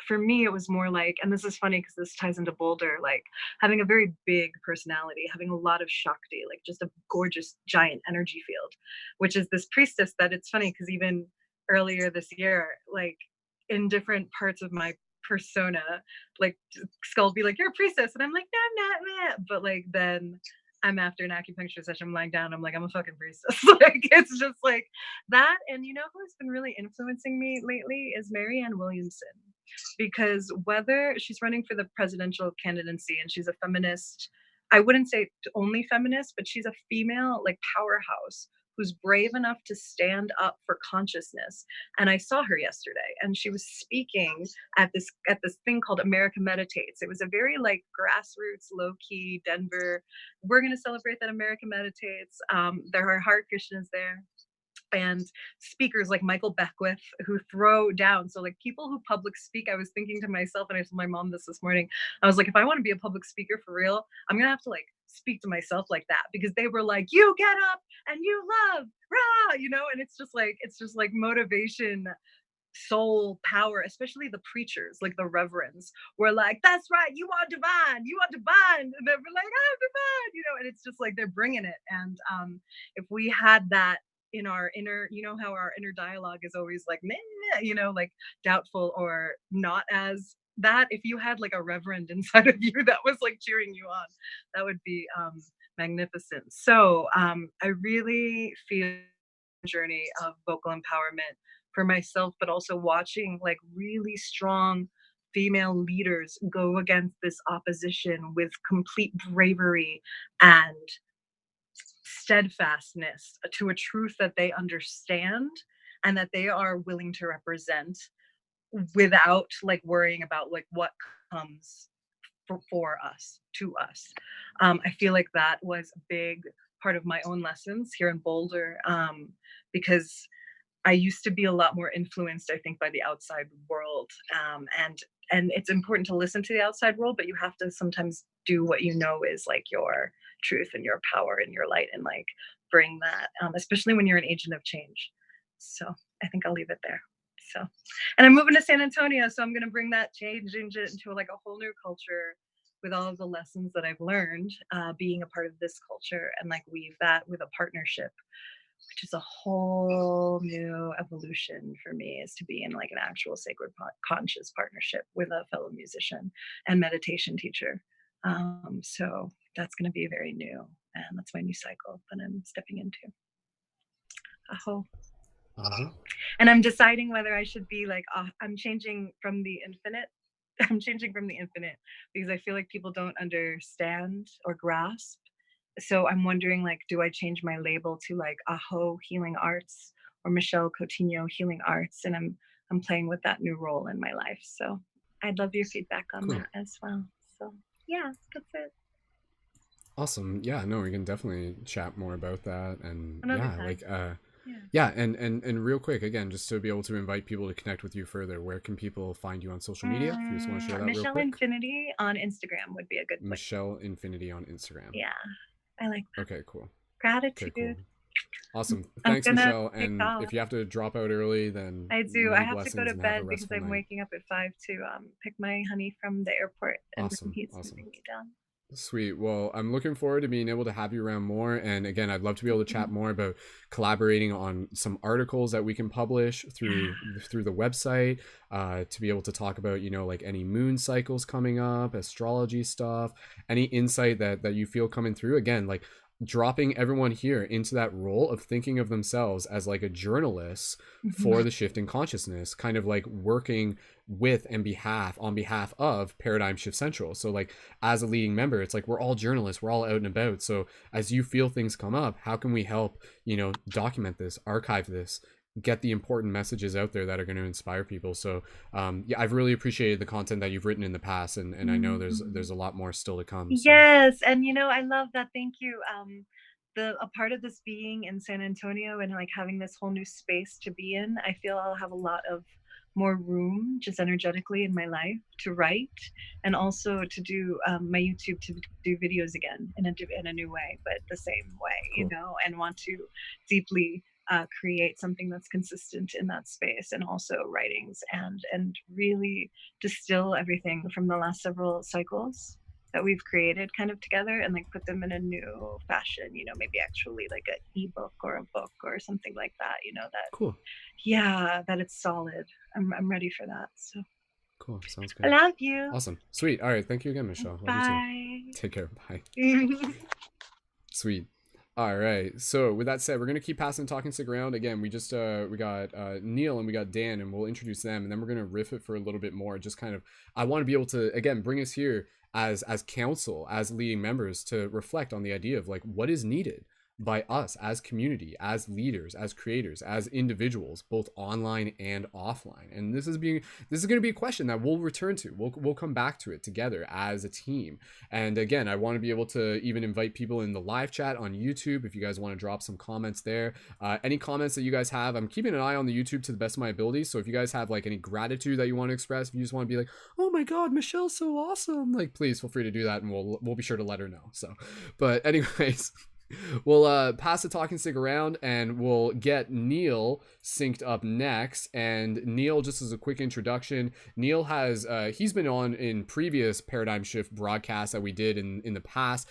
for me it was more like, and this is funny because this ties into Boulder, like having a very big personality, having a lot of shakti, like just a gorgeous giant energy field, which is this priestess that, it's funny because even earlier this year, like in different parts of my persona, like Skull be like, you're a priestess, and I'm like, no, I'm not. But like then I'm after an acupuncture session, I'm lying down, I'm like, I'm a fucking priestess. Like it's just like that. And you know who's been really influencing me lately is Marianne Williamson, because whether she's running for the presidential candidacy and she's a feminist, I wouldn't say only feminist, but she's a female like powerhouse who's brave enough to stand up for consciousness. And I saw her yesterday and she was speaking at this thing called America Meditates. It was a very like grassroots, low-key Denver. We're going to celebrate that America Meditates. There are Hare Krishnas there, and speakers like Michael Beckwith who throw down. So like people who public speak, I was thinking to myself, and I told my mom this morning, I was like, if I want to be a public speaker for real, I'm gonna have to like speak to myself like that, because they were like, you get up and you love, rah, you know. And it's just like motivation, soul power, especially the preachers, like the reverends were like, that's right, you are divine, and they were like, I'm divine, you know. And it's just like they're bringing it. And if we had that in our inner, you know how our inner dialogue is always like meh, you know, like doubtful or not as that, if you had like a reverend inside of you that was like cheering you on, that would be magnificent. So I really feel the journey of vocal empowerment for myself, but also watching like really strong female leaders go against this opposition with complete bravery and steadfastness to a truth that they understand and that they are willing to represent without like worrying about like what comes for us, to us. I feel like that was a big part of my own lessons here in Boulder, because I used to be a lot more influenced, I think, by the outside world. And it's important to listen to the outside world, but you have to sometimes do what you know is like your truth and your power and your light, and like bring that, especially when you're an agent of change. So I think I'll leave it there. So, and I'm moving to San Antonio, so I'm going to bring that change into like a whole new culture with all of the lessons that I've learned being a part of this culture, and like weave that with a partnership, which is a whole new evolution for me, is to be in like an actual sacred conscious partnership with a fellow musician and meditation teacher. So that's going to be very new, and that's my new cycle that I'm stepping into. Aho. And I'm deciding whether I should be like, I'm changing from the infinite. I'm changing from the infinite because I feel like people don't understand or grasp. So I'm wondering, like, do I change my label to like Aho Healing Arts or Michelle Coutinho Healing Arts? And I'm playing with that new role in my life. So I'd love your feedback on that as well. So yeah, that's it. Awesome. Yeah, no, we can definitely chat more about that. And Another yeah, time. like Yeah. yeah, and real quick again, just to be able to invite people to connect with you further, where can people find you on social media? If you just want to share that real Michelle quick. Infinity on Instagram would be a good place. Michelle Infinity on Instagram. Yeah, I like that. Okay, cool. Gratitude. Okay, cool. Awesome. I'm Thanks, gonna Michelle. take And off. if you have to drop out early, then I do. many I have to go blessings to and have a bed because restful I'm night. waking up at 5 to pick my honey from the airport, and then Awesome. he's Awesome. moving me down. Sweet. Well, I'm looking forward to being able to have you around more. And again, I'd love to be able to chat more about collaborating on some articles that we can publish through the website, to be able to talk about, you know, like any moon cycles coming up, astrology stuff, any insight that you feel coming through. Again, like dropping everyone here into that role of thinking of themselves as like a journalist for the shift in consciousness, kind of like working with and on behalf of Paradigm Shift Central. So like as a leading member, it's like we're all journalists, we're all out and about. So as you feel things come up, how can we help, you know, document this, archive this, get the important messages out there that are going to inspire people? So yeah, I've really appreciated the content that you've written in the past, and I know there's a lot more still to come. So. Yes, and you know, I love that. Thank you. A part of this being in San Antonio and like having this whole new space to be in, I feel I'll have a lot of more room just energetically in my life to write, and also to do my YouTube, to do videos again in a new way, but the same way, Cool. you know, and want to deeply create something that's consistent in that space, and also writings, and really distill everything from the last several cycles that we've created kind of together, and like put them in a new fashion, you know, maybe actually like an ebook or a book or something like that, you know, that Cool. yeah, that it's solid. I'm ready for that. So Cool. Sounds I good. love you. Awesome. Sweet. All right. Thank you again, Michelle. Love you Bye. too. Take care. Bye. Sweet. All right. So with that said, we're gonna keep passing talking stick around. Again, we just we got Neil and we got Dan, and we'll introduce them, and then we're gonna riff it for a little bit more. Just kind of, I want to be able to again bring us here as council, as leading members, to reflect on the idea of like what is needed by us as community, as leaders, as creators, as individuals, both online and offline. And this is going to be a question that we'll return to. We'll come back to it together as a team. And again, I want to be able to even invite people in the live chat on YouTube if you guys want to drop some comments there. Any comments that you guys have, I'm keeping an eye on the YouTube to the best of my ability. So if you guys have like any gratitude that you want to express, if you just want to be like, oh my God, Michelle's so awesome, like please feel free to do that, and we'll be sure to let her know. So, but anyways. We'll pass the talking stick around, and we'll get Neil synced up next. And Neil, just as a quick introduction, Neil has he's been on in previous Paradigm Shift broadcasts that we did in the past.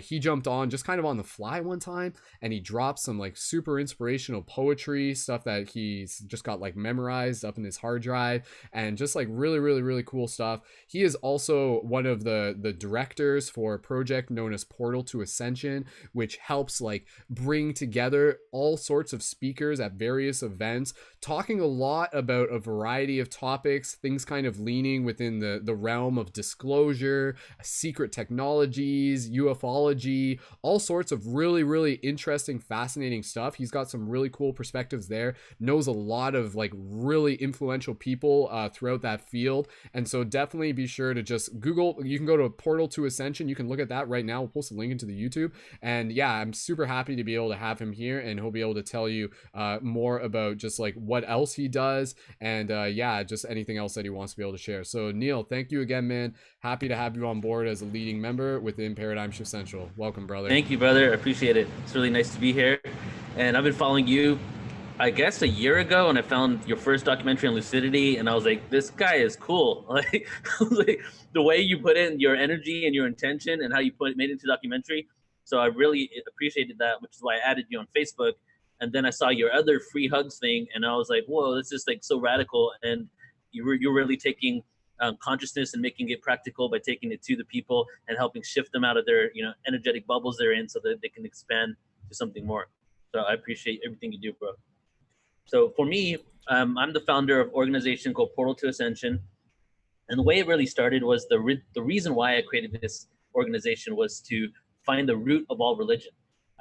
He jumped on just kind of on the fly one time, and he dropped some like super inspirational poetry stuff that he's just got like memorized up in his hard drive, and just like really cool stuff. He is also one of the directors for a project known as Portal to Ascension, which helps like bring together all sorts of speakers at various events, talking a lot about a variety of topics, things kind of leaning within the realm of disclosure, secret technologies, ufology, all sorts of really interesting, fascinating stuff. He's got some really cool perspectives there, knows a lot of like really influential people throughout that field. And so definitely be sure to just Google, you can go to Portal to Ascension, you can look at that right now. We'll post a link into the YouTube. And yeah, I'm super happy to be able to have him here, and he'll be able to tell you more about just like what else he does, and yeah, just anything else that he wants to be able to share. So Neil, thank you again, man. Happy to have you on board as a leading member within Paradigm Shift Central. Welcome, brother. Thank you, brother. I appreciate it. It's really nice to be here. And I've been following you, I guess, a year ago, and I found your first documentary on lucidity, and I was like, this guy is cool. Like, I was like, the way you put in your energy and your intention and how you made it into documentary. So I really appreciated that, which is why I added you on Facebook. And then I saw your other free hugs thing, and I was like, whoa, this is like so radical. And you're really taking consciousness and making it practical by taking it to the people and helping shift them out of their energetic bubbles they're in, so that they can expand to something more. So I appreciate everything you do, bro. So for me, I'm the founder of an organization called Portal to Ascension. And the way it really started was the reason why I created this organization was to find the root of all religion.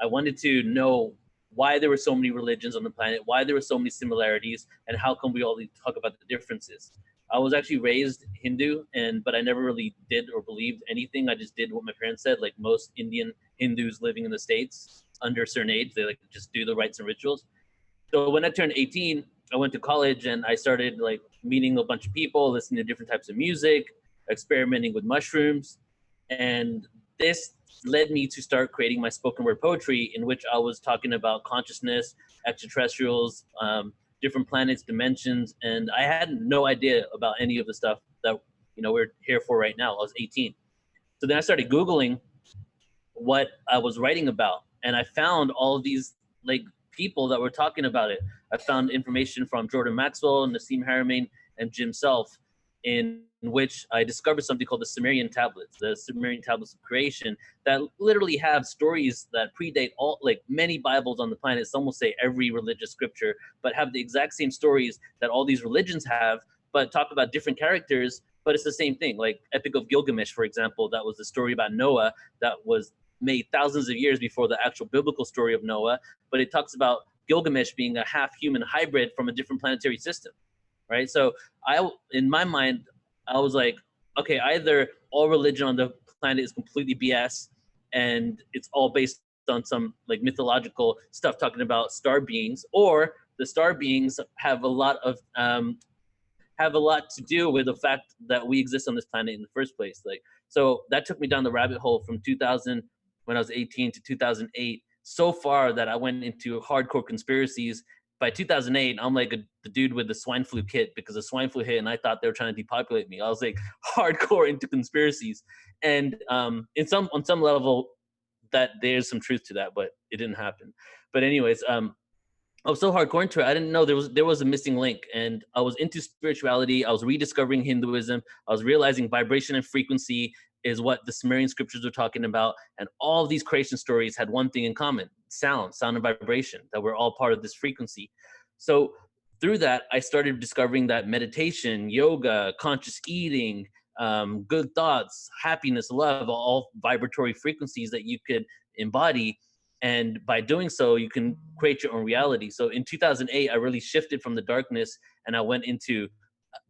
I wanted to know why there were so many religions on the planet, why there were so many similarities, and how come we all talk about the differences. I was actually raised Hindu, but I never really did or believed anything. I just did what my parents said, like most Indian Hindus living in the States under a certain age, they like just do the rites and rituals. So when I turned 18, I went to college and I started like meeting a bunch of people, listening to different types of music, experimenting with mushrooms. And this led me to start creating my spoken word poetry, in which I was talking about consciousness, extraterrestrials, different planets, dimensions. And I had no idea about any of the stuff that, we're here for right now. I was 18. So then I started Googling what I was writing about. And I found all of these like people that were talking about it. I found information from Jordan Maxwell, Nassim Haramein, and Jim Self, in which I discovered something called the Sumerian tablets, the Sumerian tablets of creation, that literally have stories that predate all, like many Bibles on the planet. Some will say every religious scripture, but have the exact same stories that all these religions have, but talk about different characters, but it's the same thing. Like Epic of Gilgamesh, for example, that was the story about Noah that was made thousands of years before the actual biblical story of Noah, but it talks about Gilgamesh being a half human hybrid from a different planetary system, right? So in my mind, I was like, okay, either all religion on the planet is completely BS and it's all based on some like mythological stuff talking about star beings, or the star beings have a lot to do with the fact that we exist on this planet in the first place. Like, so that took me down the rabbit hole from 2000, when I was 18, to 2008, so far that I went into hardcore conspiracies. By 2008, I'm like the dude with the swine flu kit, because the swine flu hit and I thought they were trying to depopulate me. I was like hardcore into conspiracies. And on some level, that there's some truth to that, but it didn't happen. But anyways, I was so hardcore into it. I didn't know there was a missing link, and I was into spirituality. I was rediscovering Hinduism. I was realizing vibration and frequency is what the Sumerian scriptures were talking about, and all of these creation stories had one thing in common: sound and vibration. That we're all part of this frequency. So through that, I started discovering that meditation, yoga, conscious eating, good thoughts, happiness, love, all vibratory frequencies that you could embody. And by doing so, you can create your own reality. So in 2008, I really shifted from the darkness and I went into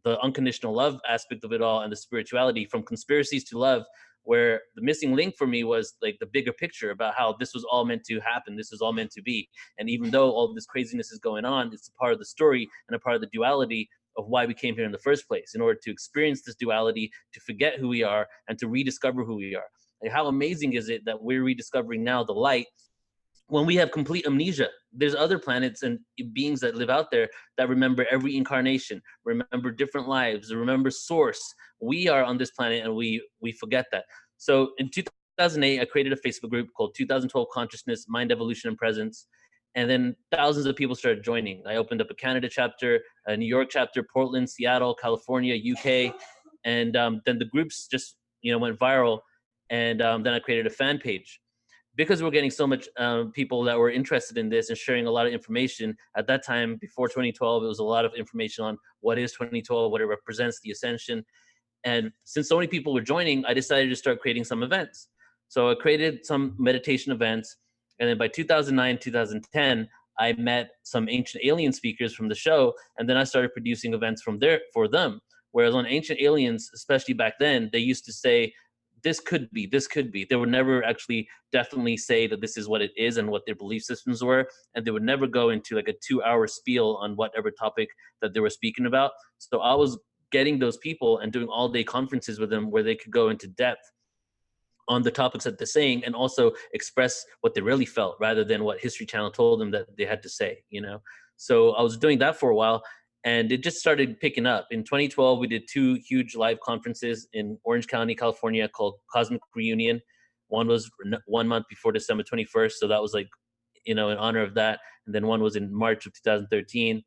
the unconditional love aspect of it all and the spirituality, from conspiracies to love, where the missing link for me was like the bigger picture about how this was all meant to happen. This was all meant to be. And even though all this craziness is going on, it's a part of the story and a part of the duality of why we came here in the first place, in order to experience this duality, to forget who we are and to rediscover who we are. Like, how amazing is it that we're rediscovering now the light when we have complete amnesia? There's other planets and beings that live out there that remember every incarnation, remember different lives, remember source. We are on this planet and we forget that. So in 2008, I created a Facebook group called 2012 Consciousness, Mind, Evolution, and Presence. And then thousands of people started joining. I opened up a Canada chapter, a New York chapter, Portland, Seattle, California, UK. And then the groups just went viral. And then I created a fan page. Because we're getting so much people that were interested in this and sharing a lot of information. At that time, before 2012, it was a lot of information on what is 2012, what it represents, the ascension. And since so many people were joining, I decided to start creating some events. So I created some meditation events. And then by 2009, 2010, I met some ancient alien speakers from the show. And then I started producing events for them. Whereas on Ancient Aliens, especially back then, they used to say, this could be. They would never actually definitely say that this is what it is and what their belief systems were. And they would never go into like a 2-hour spiel on whatever topic that they were speaking about. So I was getting those people and doing all-day conferences with them where they could go into depth on the topics that they're saying and also express what they really felt rather than what History Channel told them that they had to say, So I was doing that for a while. And it just started picking up. In 2012, we did 2 huge live conferences in Orange County, California, called Cosmic Reunion. One was 1 month before December 21st. So that was like, in honor of that. And then one was in March of 2013.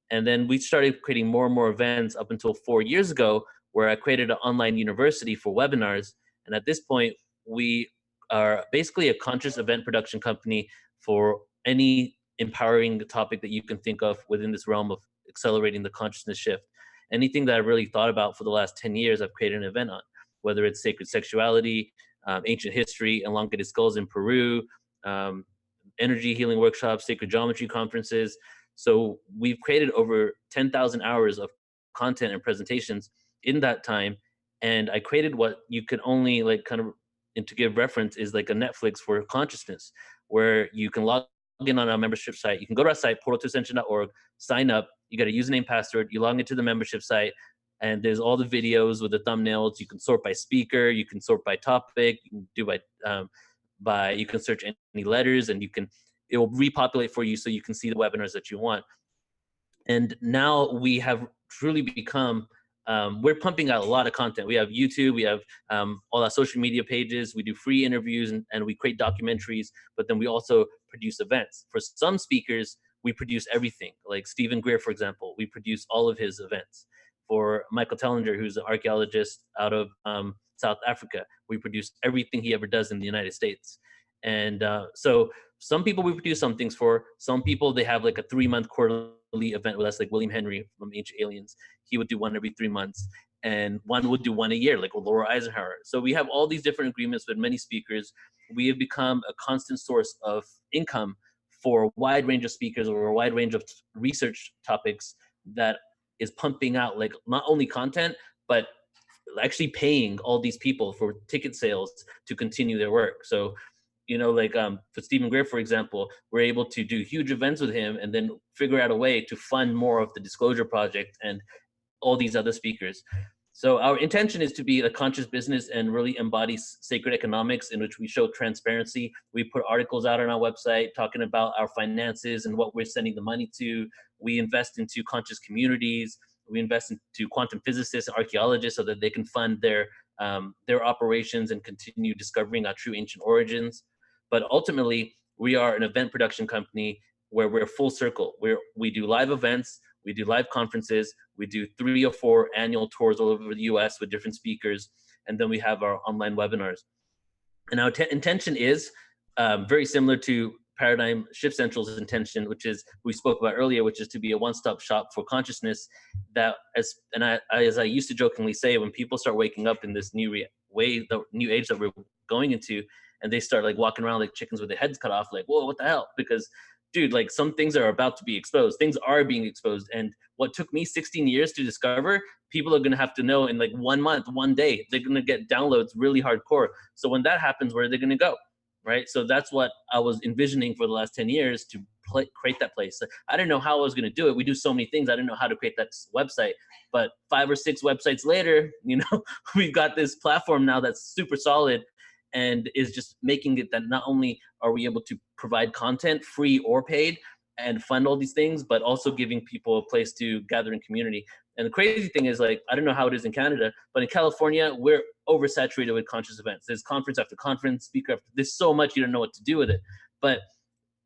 And then we started creating more and more events up until 4 years ago, where I created an online university for webinars. And at this point, we are basically a conscious event production company for any empowering topic that you can think of within this realm of accelerating the consciousness shift. Anything that I really thought about for the last 10 years, I've created an event on, whether it's sacred sexuality, ancient history, elongated skulls in Peru, energy healing workshops, sacred geometry conferences. So we've created over 10,000 hours of content and presentations in that time. And I created what you could only like kind of, and to give reference, is like a Netflix for consciousness, where you can log in on our membership site. You can go to our site, portaltoascension.org, sign up. You got a username, password. You log into the membership site, and there's all the videos with the thumbnails. You can sort by speaker. You can sort by topic. You can do by you can search any letters, and it will repopulate for you so you can see the webinars that you want. And now we have truly become, we're pumping out a lot of content. We have YouTube, we have all our social media pages, we do free interviews, and we create documentaries, but then we also produce events. For some speakers, we produce everything. Like Stephen Greer, for example, we produce all of his events. For Michael Tellinger, who's an archaeologist out of South Africa, we produce everything he ever does in the United States. And so some people we produce some things for. Some people, they have like a 3-month quarterly event with us, like William Henry from Ancient Aliens. He would do one every 3 months, and one would do one a year, like with Laura Eisenhower. So we have all these different agreements with many speakers. We have become a constant source of income for a wide range of speakers or a wide range of research topics that is pumping out like not only content, but actually paying all these people for ticket sales to continue their work. So, you know, like for Stephen Greer, for example, we're able to do huge events with him and then figure out a way to fund more of the Disclosure Project and all these other speakers. So our intention is to be a conscious business and really embody sacred economics, in which we show transparency. We put articles out on our website talking about our finances and what we're sending the money to. We invest into conscious communities. We invest into quantum physicists and archaeologists so that they can fund their operations and continue discovering our true ancient origins. But ultimately, we are an event production company where we're full circle. We do live events, we do live conferences, we do 3 or 4 annual tours all over the US with different speakers, and then we have our online webinars. And our intention is very similar to Paradigm Shift Central's intention, which is we spoke about earlier, which is to be a one-stop shop for consciousness. That as I used to jokingly say, when people start waking up in this new the new age that we're going into, and they start like walking around like chickens with their heads cut off, like, whoa, what the hell? Because dude, like some things are about to be exposed. Things are being exposed. And what took me 16 years to discover, people are going to have to know in like 1 month, 1 day. They're going to get downloads really hardcore. So when that happens, where are they going to go? Right? So that's what I was envisioning for the last 10 years to create that place. I didn't know how I was going to do it. We do so many things. I didn't know how to create that website. But 5 or 6 websites later, you know, we've got this platform now that's super solid and is just making it that not only are we able to provide content free or paid and fund all these things, but also giving people a place to gather in community. And the crazy thing is, like, I don't know how it is in Canada, but in California, we're oversaturated with conscious events. There's conference after conference, speaker after, there's so much you don't know what to do with it. But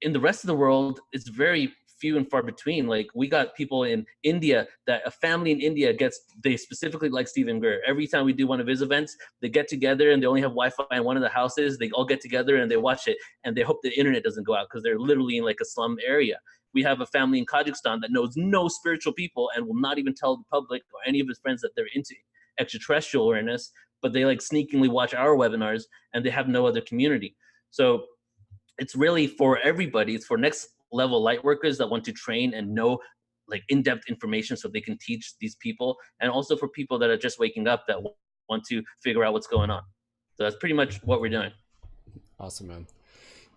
in the rest of the world, it's very few and far between. Like, we got people in India, that a family in India they specifically like Stephen Greer. Every time we do one of his events, they get together and they only have Wi-Fi in one of the houses. They all get together and they watch it, and they hope the internet doesn't go out because they're literally in like a slum area. We have a family in Kazakhstan that knows no spiritual people and will not even tell the public or any of his friends that they're into extraterrestrial awareness, but they like sneakingly watch our webinars and they have no other community. So it's really for everybody. It's for next level light workers that want to train and know like in-depth information so they can teach these people, and also for people that are just waking up that want to figure out what's going on. So that's pretty much what we're doing. Awesome, man.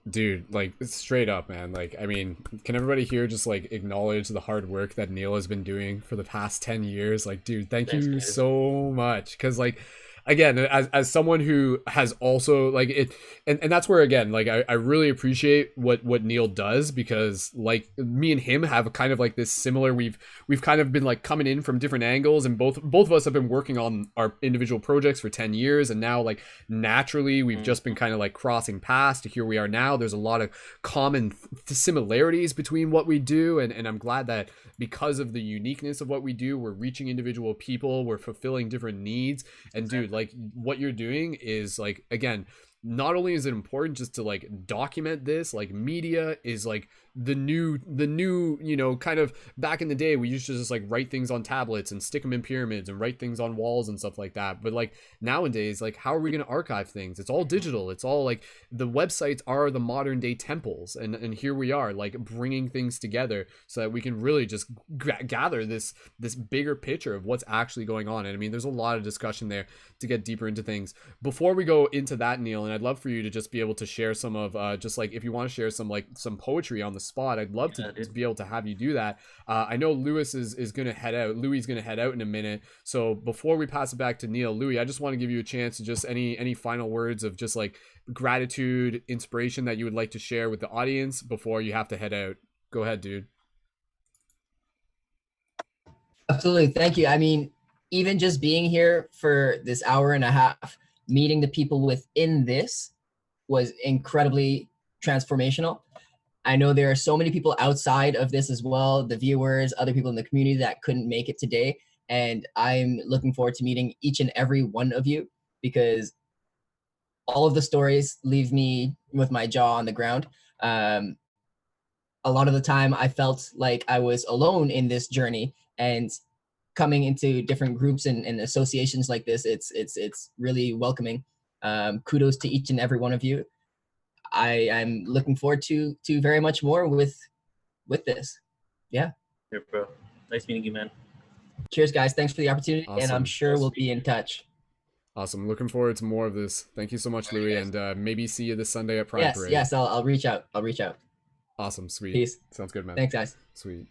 Dude, like, straight up, man. Like, I mean, can everybody here just like acknowledge the hard work that Neil has been doing for the past 10 years? Like, dude, thanks you guys so much. Because like, again, as someone who has also like it, and that's where, again, like I really appreciate what Neil does, because like me and him have kind of like this similar, we've kind of been like coming in from different angles, and both of us have been working on our individual projects for 10 years, and now like naturally we've just been kind of like crossing paths to here we are now. There's a lot of common similarities between what we do, and I'm glad that because of the uniqueness of what we do, we're reaching individual people, we're fulfilling different needs. And dude, like what you're doing is like, again, not only is it important just to like document this, like media is like the new, you know, kind of back in the day we used to just like write things on tablets and stick them in pyramids and write things on walls and stuff like that. But like nowadays, like how are we going to archive things? It's all digital. It's all like the websites are the modern day temples, and here we are like bringing things together so that we can really just gather this bigger picture of what's actually going on. And I mean, there's a lot of discussion there to get deeper into things. Before we go into that, Neil, and I'd love for you to just be able to share some of just like if you want to share some like some poetry on the spot, I'd love to be able to have you do that. I know Lewis is gonna head out. Louis is gonna head out in a minute. So before we pass it back to Neil, Louis, I just want to give you a chance to just any final words of just like gratitude, inspiration that you would like to share with the audience before you have to head out. Go ahead, dude. Absolutely. Thank you. I mean, even just being here for this hour and a half, meeting the people within this was incredibly transformational. I know there are so many people outside of this as well, the viewers, other people in the community that couldn't make it today. And I'm looking forward to meeting each and every one of you, because all of the stories leave me with my jaw on the ground. A lot of the time I felt like I was alone in this journey, and coming into different groups and associations like this, it's really welcoming. Kudos to each and every one of you. I'm looking forward to very much more with this. Yeah. Here, bro. Nice meeting you, man. Cheers, guys. Thanks for the opportunity, and I'm Awesome. sure we'll be in touch. Awesome. Looking forward to more of this. Thank you so much, Louis, and maybe see you this Sunday at Pride Parade. Yes, I'll reach out. Awesome. Sweet. Peace. Sounds good, man. Thanks, guys. Sweet.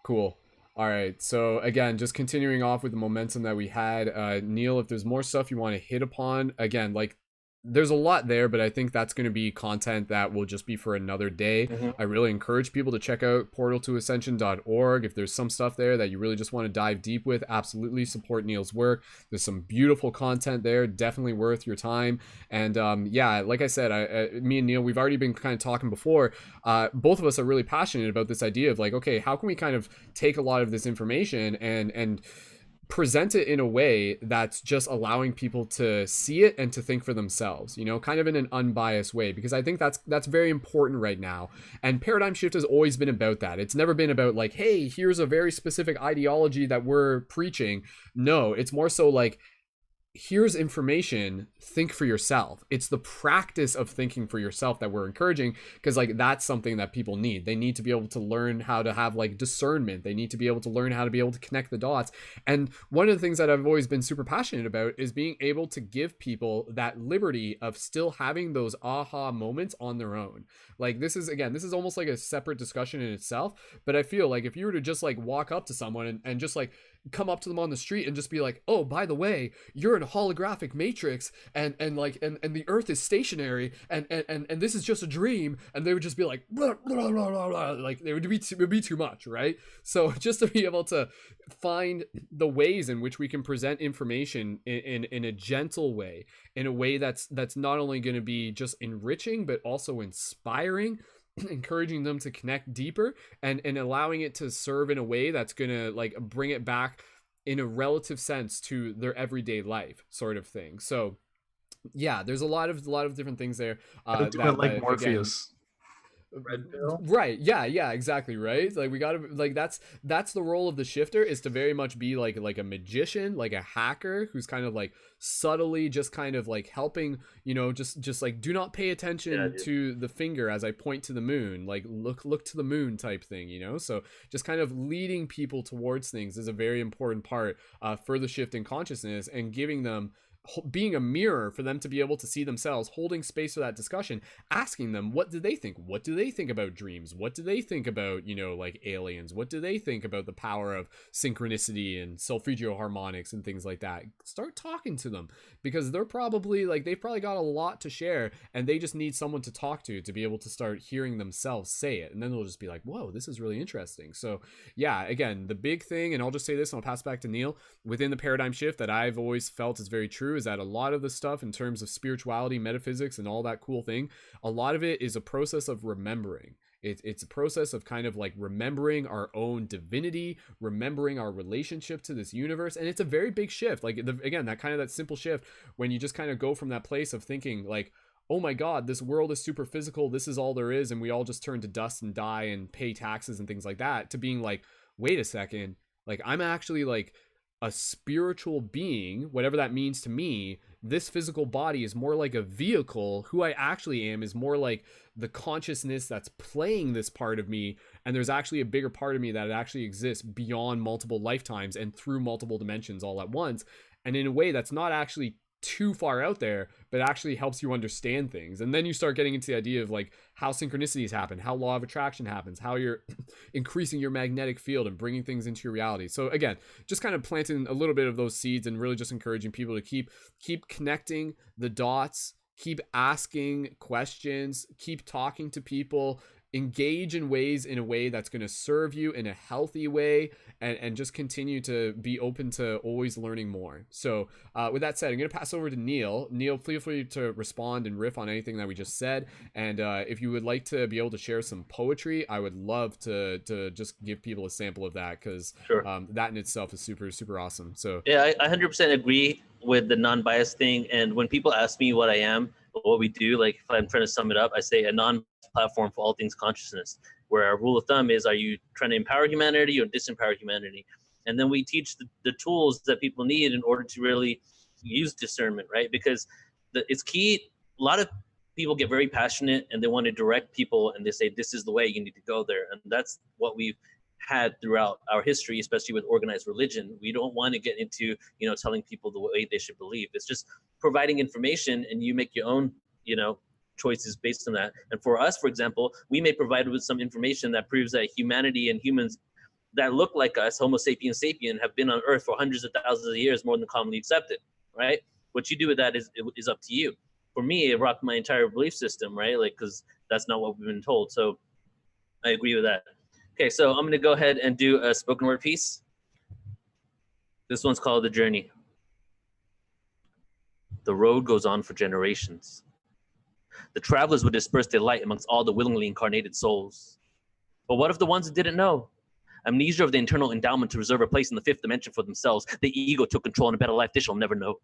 Cool. All right. So again, just continuing off with the momentum that we had, Neil, if there's more stuff you want to hit upon, again, like there's a lot there, but I think that's going to be content that will just be for another day. I really encourage people to check out portaltoascension.org. If there's some stuff there that you really just want to dive deep with, absolutely support Neil's work. There's some beautiful content there, definitely worth your time. And yeah, like I said, me and Neil, we've already been kind of talking before. Both of us are really passionate about this idea of like, okay, how can we kind of take a lot of this information and present it in a way that's just allowing people to see it and to think for themselves, you know, kind of in an unbiased way, because I think that's very important right now. And Paradigm Shift has always been about that. It's never been about like, hey, here's a very specific ideology that we're preaching. No, it's more so like, here's information, think for yourself. It's the practice of thinking for yourself that we're encouraging, because like that's something that people need. They need to be able to learn how to have like discernment. They need to be able to learn how to be able to connect the dots. And one of the things that I've always been super passionate about is being able to give people that liberty of still having those aha moments on their own. Like this is almost like a separate discussion in itself, but I feel like if you were to just like walk up to someone and just like come up to them on the street and just be like, oh, by the way, you're in a holographic matrix and the earth is stationary and this is just a dream, and they would just be like blah, blah, blah, blah, blah. Like it would be too much, right? So just to be able to find the ways in which we can present information in a gentle way, in a way that's not only going to be just enriching but also inspiring, encouraging them to connect deeper, and allowing it to serve in a way that's gonna like bring it back in a relative sense to their everyday life, sort of thing. So yeah, there's a lot of different things there. Like Morpheus. Red pill. Right. Yeah, exactly, right? Like we gotta like that's the role of the shifter, is to very much be like a magician, like a hacker who's kind of like subtly just kind of like helping, you know, just like do not pay attention to the finger as I point to the moon, like look to the moon type thing, you know. So just kind of leading people towards things is a very important part for the shift in consciousness, and giving them, being a mirror for them to be able to see themselves, holding space for that discussion, asking them, what do they think about dreams, what do they think about, you know, like aliens, what do they think about the power of synchronicity and solfeggio harmonics and things like that. Start talking to them, because they've probably got a lot to share, and they just need someone to talk to be able to start hearing themselves say it, and then they'll just be like, whoa, this is really interesting. So yeah, again, the big thing, and I'll just say this and I'll pass back to Neil, within the paradigm shift that I've always felt is very true, is that a lot of the stuff in terms of spirituality, metaphysics, and all that cool thing, a lot of it is a process of remembering. It's a process of kind of like remembering our own divinity, remembering our relationship to this universe. And it's a very big shift. Like again, that simple shift when you just kind of go from that place of thinking like, oh my God, this world is super physical, this is all there is, and we all just turn to dust and die and pay taxes and things like that, to being like, wait a second, like I'm actually like a spiritual being, whatever that means to me. This physical body is more like a vehicle. Who I actually am is more like the consciousness that's playing this part of me, and there's actually a bigger part of me that actually exists beyond multiple lifetimes and through multiple dimensions all at once, and in a way that's not actually too far out there, but actually helps you understand things. And then you start getting into the idea of like how synchronicities happen, how law of attraction happens, how you're increasing your magnetic field and bringing things into your reality. So again, just kind of planting a little bit of those seeds and really just encouraging people to keep connecting the dots, keep asking questions, keep talking to people, engage in a way that's going to serve you in a healthy way, and just continue to be open to always learning more. So with that said, I'm going to pass over to Neil. Neil, feel free to respond and riff on anything that we just said. And if you would like to be able to share some poetry, I would love to just give people a sample of that, because Sure. That in itself is super, super awesome. So Yeah, I 100% agree with the non-biased thing. And when people ask me what I am, what we do, like if I'm trying to sum it up, I say a non-platform for all things consciousness, where our rule of thumb is, are you trying to empower humanity or disempower humanity? And then we teach the tools that people need in order to really use discernment, right? Because it's key. A lot of people get very passionate and they want to direct people, and they say, this is the way, you need to go there. And that's what we've had throughout our history, especially with organized religion. We don't want to get into, telling people the way they should believe. It's just providing information, and you make your own, choices based on that. And for us, for example, we may provide with some information that proves that humanity and humans that look like us, Homo sapiens sapien, have been on Earth for hundreds of thousands of years, more than commonly accepted, right? What you do with that is up to you. For me, it rocked my entire belief system, right? Like, because that's not what we've been told. So I agree with that. Okay, so I'm going to go ahead and do a spoken word piece. This one's called The Journey. The road goes on for generations. The travelers would disperse their light amongst all the willingly incarnated souls. But what of the ones that didn't know? Amnesia of the internal endowment to reserve a place in the fifth dimension for themselves. The ego took control in a better life they shall never know.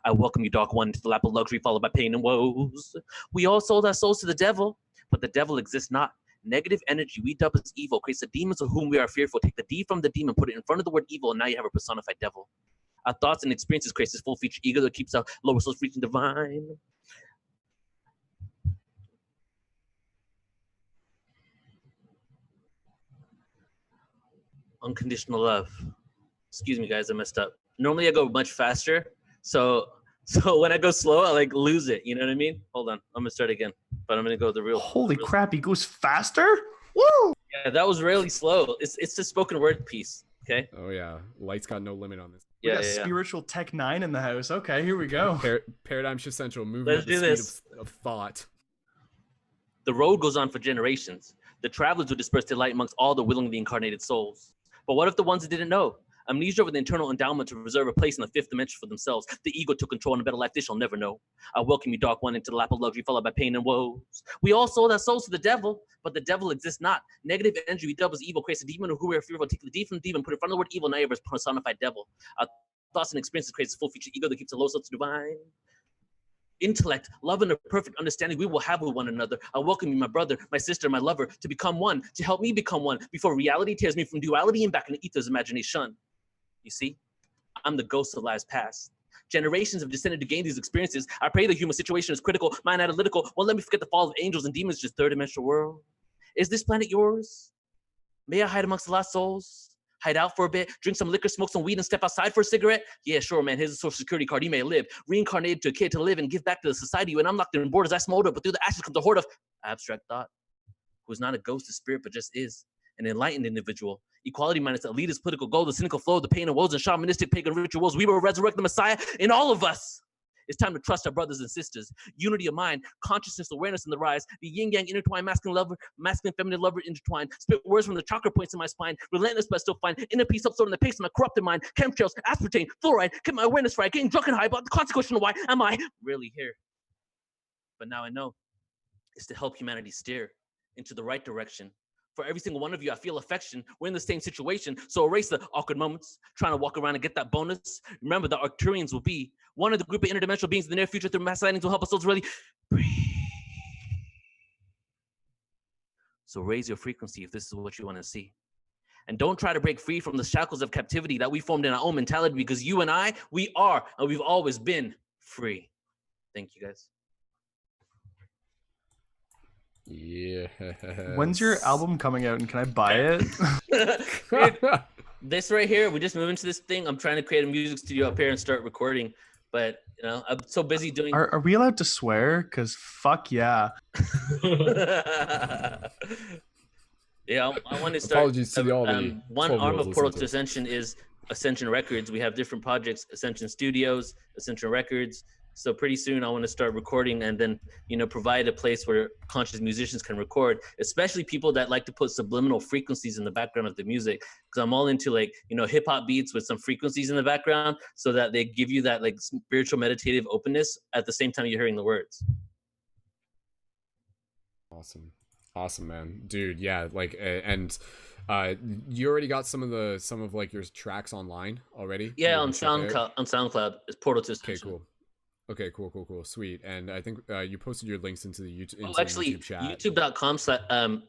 I welcome you, dark one, to the lap of luxury followed by pain and woes. We all sold our souls to the devil, but the devil exists not. Negative energy we dub as evil creates the demons of whom we are fearful. Take the D from the demon, put it in front of the word evil, and now you have a personified devil. Our thoughts and experiences create this full-featured ego that keeps our lower souls reaching divine. Unconditional love. Excuse me, guys, I messed up. Normally I go much faster, so when I go slow, I like lose it. You know what I mean? Hold on, I'm gonna start again, but I'm gonna go the real. Holy crap, he goes faster? Woo! Yeah, that was really slow. It's a spoken word piece. Okay. oh yeah, light's got no limit on this. We got Spiritual Tech 9 in the house. Okay, here we go. Paradigm Shift Central, moving Let's at the do speed this. of thought. The road goes on for generations. The travelers will disperse their light amongst all the willingly incarnated souls. But what if the ones that didn't know? Amnesia over the internal endowment to reserve a place in the fifth dimension for themselves. The ego took control in a better life they shall never know. I welcome you, dark one, into the lap of luxury followed by pain and woes. We all sold our souls to the devil, but the devil exists not. Negative energy we dub as evil creates a demon of who we are fearful. Take the D from the demon, put it in front of the word evil, now you have a personified devil. Our thoughts and experiences creates a full-featured ego that keeps the low souls divine. Intellect, love, and a perfect understanding we will have with one another. I welcome you, my brother, my sister, my lover, to become one, to help me become one, before reality tears me from duality and back into ether's imagination. You see, I'm the ghost of lives past. Generations have descended to gain these experiences. I pray the human situation is critical, mind analytical. Won't let me forget the fall of angels and demons, just third-dimensional world. Is this planet yours? May I hide amongst the lost souls? Hide out for a bit, drink some liquor, smoke some weed, and step outside for a cigarette? Yeah, sure, man. Here's a social security card. You may live. Reincarnated to a kid to live and give back to the society. When I'm locked in borders, I smolder, but through the ashes comes a horde of abstract thought, who is not a ghost of spirit, but just is an enlightened individual. Equality minus the elitist political goal, the cynical flow, the pain and woes, and shamanistic pagan rituals. We will resurrect the Messiah in all of us. It's time to trust our brothers and sisters. Unity of mind, consciousness, awareness in the rise. The yin-yang intertwined, masculine, feminine lover intertwined. Spit words from the chakra points in my spine. Relentless, but still fine. Inner peace upsword in the pace of my corrupted mind. Chemtrails, aspartame, fluoride. Keep my awareness right. Getting drunk and high, but the consequence of why am I really here? But now I know it's to help humanity steer into the right direction. For every single one of you, I feel affection. We're in the same situation, so erase the awkward moments, trying to walk around and get that bonus. Remember, the Arcturians will be one of the group of interdimensional beings in the near future through mass sightings will help us all to really breathe. So raise your frequency if this is what you want to see. And don't try to break free from the shackles of captivity that we formed in our own mentality, because you and I, we are, and we've always been free. Thank you, guys. Yeah. When's your album coming out, and can I buy it? Dude, this right here, we just moved into this thing. I'm trying to create a music studio up here and start recording, but you know, I'm so busy doing. Are we allowed to swear? Cause fuck yeah. Yeah, I want to start. Apologies to all the one 12-year-olds arm of Portal listening to to Ascension is Ascension Records. We have different projects: Ascension Studios, Ascension Records. So pretty soon, I want to start recording and then, you know, provide a place where conscious musicians can record, especially people that like to put subliminal frequencies in the background of the music. Because I'm all into, like, you know, hip hop beats with some frequencies in the background, so that they give you that like spiritual meditative openness at the same time you're hearing the words. Awesome, man, dude. Yeah, like, and you already got some of like your tracks online already? Yeah, on SoundCloud is Portal to Ascension. Okay, cool, sweet. And I think you posted your links into the YouTube. Oh, actually, YouTube.com/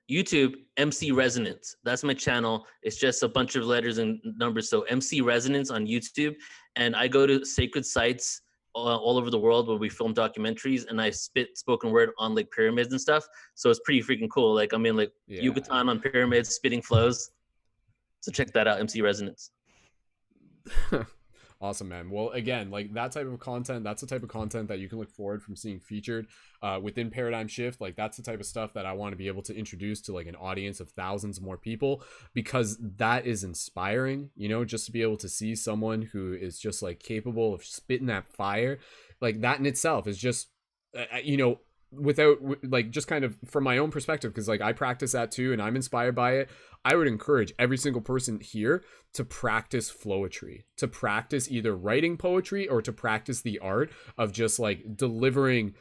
YouTube MC Resonance. That's my channel. It's just a bunch of letters and numbers. So MC Resonance on YouTube, and I go to sacred sites all over the world where we film documentaries, and I spit spoken word on like pyramids and stuff. So it's pretty freaking cool. Like I'm in like Yucatan on pyramids, spitting flows. So check that out, MC Resonance. Awesome, man. Well, again, like that type of content, that's the type of content that you can look forward from seeing featured within Paradigm Shift. Like that's the type of stuff that I want to be able to introduce to like an audience of thousands more people, because that is inspiring, you know, just to be able to see someone who is just like capable of spitting that fire. Like that in itself is just, you know, without like just kind of from my own perspective, because like I practice that too and I'm inspired by it. I would encourage every single person here to practice flowetry, to practice either writing poetry or to practice the art of just like delivering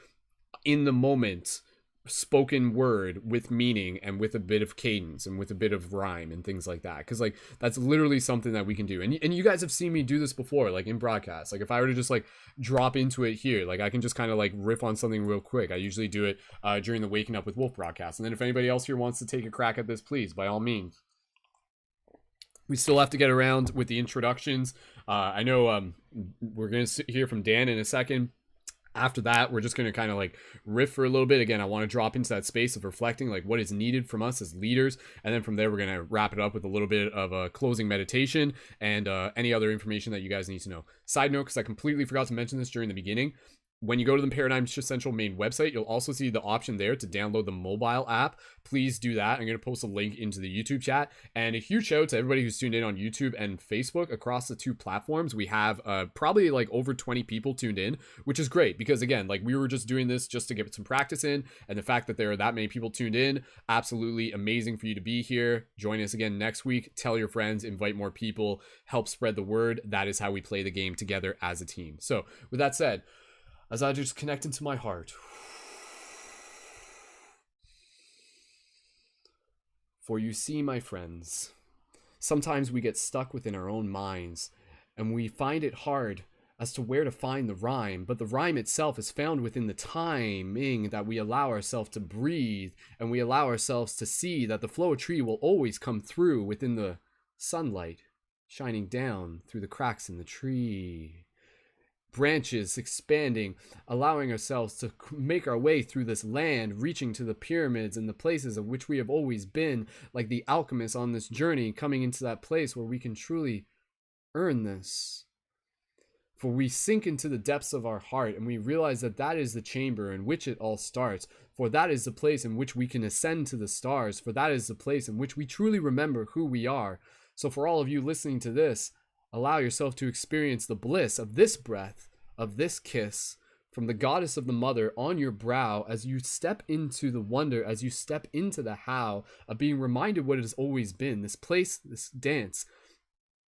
in the moment spoken word with meaning and with a bit of cadence and with a bit of rhyme and things like that, because like that's literally something that we can do. And you guys have seen me do this before, like in broadcasts. Like if I were to just like drop into it here, like I can just kind of like riff on something real quick. I usually do it during the Waking Up with Wolf broadcast. And then if anybody else here wants to take a crack at this, please, by all means. We still have to get around with the introductions. I know we're gonna hear from Dan in a second. After that, we're just going to kind of like riff for a little bit. Again, I want to drop into that space of reflecting like what is needed from us as leaders. And then from there, we're going to wrap it up with a little bit of a closing meditation and any other information that you guys need to know. Side note, because I completely forgot to mention this during the beginning. When you go to the Paradigm Shift Central main website, you'll also see the option there to download the mobile app. Please do that. I'm going to post a link into the YouTube chat. And a huge shout out to everybody who's tuned in on YouTube and Facebook across the two platforms. We have probably like over 20 people tuned in, which is great because again, like we were just doing this just to get some practice in. And the fact that there are that many people tuned in, absolutely amazing for you to be here. Join us again next week. Tell your friends, invite more people, help spread the word. That is how we play the game together as a team. So with that said, as I just connect into my heart. For you see, my friends, sometimes we get stuck within our own minds, and we find it hard as to where to find the rhyme, but the rhyme itself is found within the timing that we allow ourselves to breathe, and we allow ourselves to see that the flow of tree will always come through within the sunlight, shining down through the cracks in the tree. Branches expanding, allowing ourselves to make our way through this land, reaching to the pyramids and the places of which we have always been, like the alchemists on this journey, coming into that place where we can truly earn this. For we sink into the depths of our heart and we realize that that is the chamber in which it all starts. For that is the place in which we can ascend to the stars. For that is the place in which we truly remember who we are. So for all of you listening to this, allow yourself to experience the bliss of this breath, of this kiss from the goddess of the mother on your brow as you step into the wonder, as you step into the how of being reminded what it has always been, this place, this dance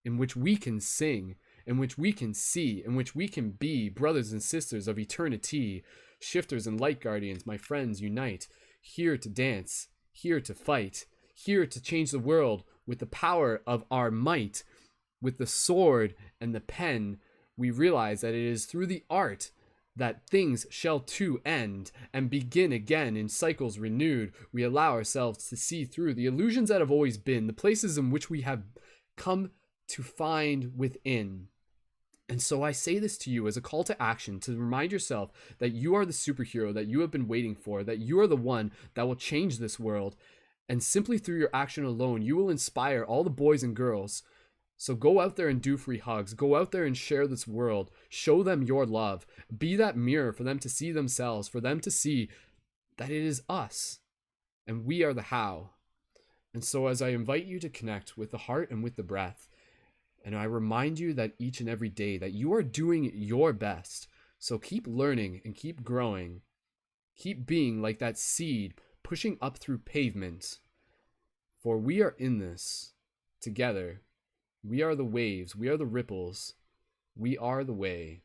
in which we can sing, in which we can see, in which we can be brothers and sisters of eternity, shifters and light guardians, my friends, unite, here to dance, here to fight, here to change the world with the power of our might. With the sword and the pen, we realize that it is through the art that things shall too end and begin again in cycles renewed, we allow ourselves to see through the illusions that have always been, the places in which we have come to find within. And so I say this to you as a call to action, to remind yourself that you are the superhero that you have been waiting for, that you are the one that will change this world. And simply through your action alone, you will inspire all the boys and girls. So go out there and do free hugs. Go out there and share this world. Show them your love. Be that mirror for them to see themselves, for them to see that it is us and we are the how. And so as I invite you to connect with the heart and with the breath, and I remind you that each and every day that you are doing your best. So keep learning and keep growing. Keep being like that seed pushing up through pavement. For we are in this together. We are the waves. We are the ripples. We are the way.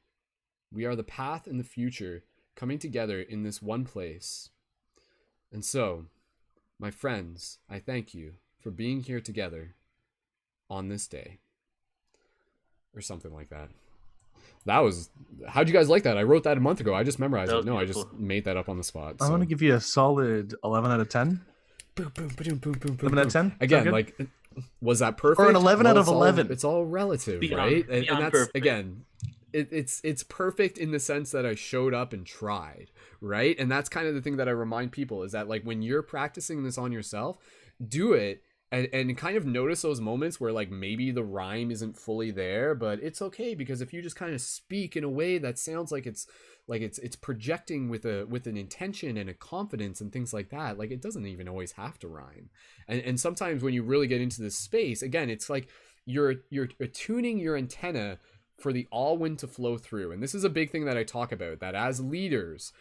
We are the path and the future coming together in this one place. And so, my friends, I thank you for being here together on this day. Or something like that. That was, how'd you guys like that? I wrote that a month ago. I just memorized it. No, beautiful. I just made that up on the spot. I'm going to give you a solid 11 out of 10. Boom, boom, boom, boom, boom, 11 out of 10? Again, like, was that perfect? Or an 11 out of 11. It's all relative, right? And that's, perfect. Again, it's perfect in the sense that I showed up and tried, right? And that's kind of the thing that I remind people is that, like, when you're practicing this on yourself, do it. And kind of notice those moments where, like, maybe the rhyme isn't fully there, but it's okay, because if you just kind of speak in a way that sounds like it's projecting with an intention and a confidence and things like that, like, it doesn't even always have to rhyme. And sometimes when you really get into this space, again, it's like you're tuning your antenna for the all wind to flow through. And this is a big thing that I talk about, that as leaders,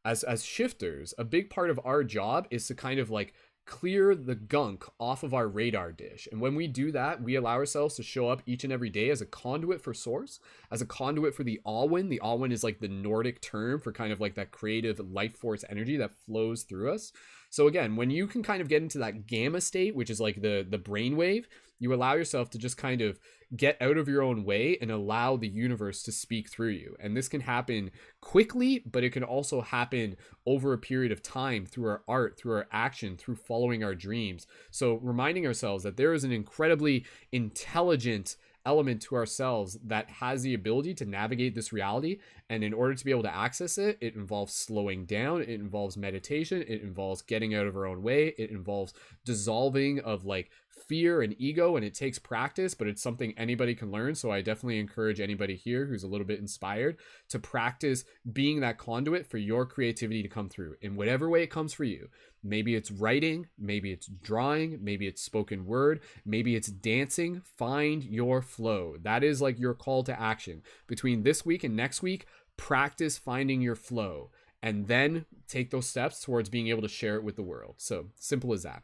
as shifters, a big part of our job is to kind of like clear the gunk off of our radar dish. And when we do that, we allow ourselves to show up each and every day as a conduit for source, as a conduit for the Allwind. The Allwind is like the Nordic term for kind of like that creative life force energy that flows through us. So again, when you can kind of get into that gamma state, which is like the brainwave, you allow yourself to just kind of get out of your own way and allow the universe to speak through you. And this can happen quickly, but it can also happen over a period of time through our art, through our action, through following our dreams. So reminding ourselves that there is an incredibly intelligent element to ourselves that has the ability to navigate this reality. And in order to be able to access it, it involves slowing down, it involves meditation, it involves getting out of our own way, it involves dissolving of like fear and ego, and it takes practice, but it's something anybody can learn. So I definitely encourage anybody here who's a little bit inspired to practice being that conduit for your creativity to come through in whatever way it comes for you. Maybe it's writing, maybe it's drawing, maybe it's spoken word, maybe it's dancing. Find your flow. That is like your call to action. Between this week and next week, practice finding your flow and then take those steps towards being able to share it with the world. So simple as that.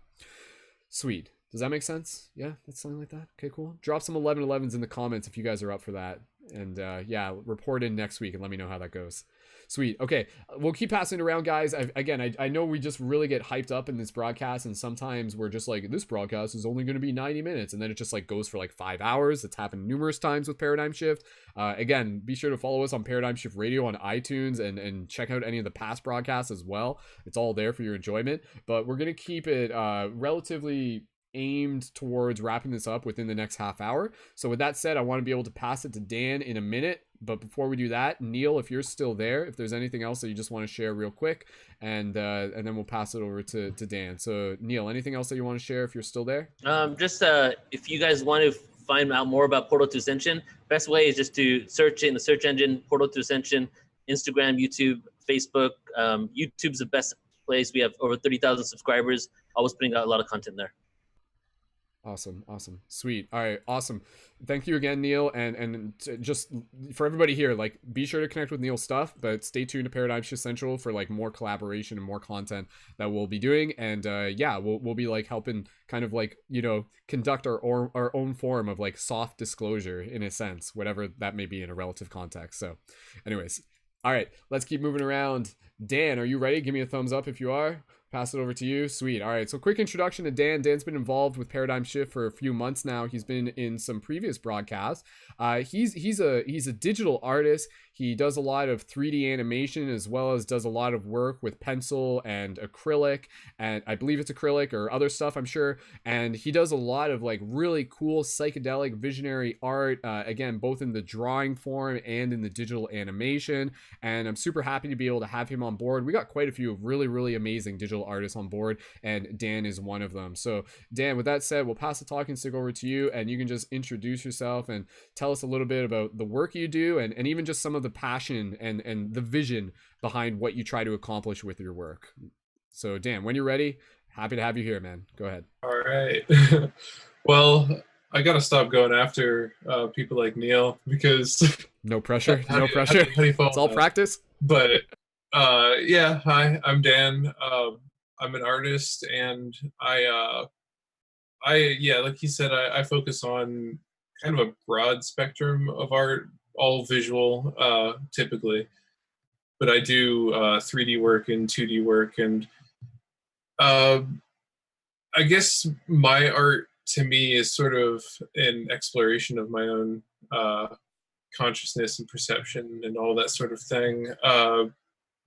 Sweet. Does that make sense? Yeah, that's something like that. Okay, cool. Drop some 11-11s in the comments if you guys are up for that. And yeah, report in next week and let me know how that goes. Sweet. Okay, we'll keep passing it around, guys. I know we just really get hyped up in this broadcast, and sometimes we're just like, this broadcast is only going to be 90 minutes, and then it just like goes for like 5 hours. It's happened numerous times with Paradigm Shift. Again, be sure to follow us on Paradigm Shift Radio on iTunes and check out any of the past broadcasts as well. It's all there for your enjoyment, but we're going to keep it relatively aimed towards wrapping this up within the next half hour. So with that said, I want to be able to pass it to Dan in a minute. But before we do that, Neil, if you're still there, if there's anything else that you just want to share real quick, and then we'll pass it over to Dan. So Neil, anything else that you want to share if you're still there? If you guys want to find out more about Portal to Ascension, best way is just to search in the search engine, Portal to Ascension, Instagram, YouTube, Facebook. YouTube's the best place. We have over 30,000 subscribers, always putting out a lot of content there. Awesome. Sweet. All right. Awesome. Thank you again, Neil. And just for everybody here, like, be sure to connect with Neil's stuff, but stay tuned to Paradigm Shift Central for like more collaboration and more content that we'll be doing. And yeah, we'll be like helping kind of like, you know, conduct our own form of like soft disclosure in a sense, whatever that may be in a relative context. So anyways, all right, let's keep moving around. Dan, are you ready? Give me a thumbs up if you are. Pass it over to you. Sweet. All right. So quick introduction to Dan. Dan's been involved with Paradigm Shift for a few months now. He's been in some previous broadcasts. He's a digital artist. He does a lot of 3D animation, as well as does a lot of work with pencil and acrylic, and I believe it's acrylic or other stuff, I'm sure. And he does a lot of like really cool psychedelic visionary art, again, both in the drawing form and in the digital animation. And I'm super happy to be able to have him on board. We got quite a few really, really amazing digital artists on board, and Dan is one of them. So Dan, with that said, we'll pass the talking stick over to you, and you can just introduce yourself and tell us a little bit about the work you do, and even just some of the passion and the vision behind what you try to accomplish with your work. So Dan, when you're ready, happy to have you here, man. Go ahead. All right. Well, I gotta stop going after people like Neil, because no pressure. how No do pressure. you follow It's all that? practice. But yeah, hi, I'm Dan. I'm an artist, and I yeah, like he said, I focus on kind of a broad spectrum of art, all visual, typically. But I do 3D work and 2D work, and I guess my art to me is sort of an exploration of my own consciousness and perception and all that sort of thing,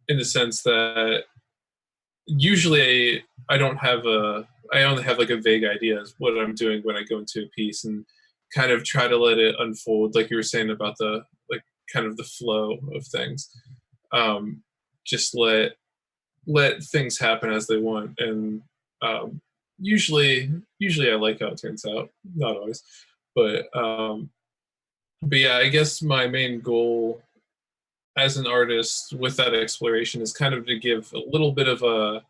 in the sense that usually I only have like a vague idea of what I'm doing when I go into a piece, and kind of try to let it unfold, like you were saying about the like kind of the flow of things. Just let things happen as they want, and usually I like how it turns out. Not always, but yeah, I guess my main goal as an artist with that exploration is kind of to give a little bit of a,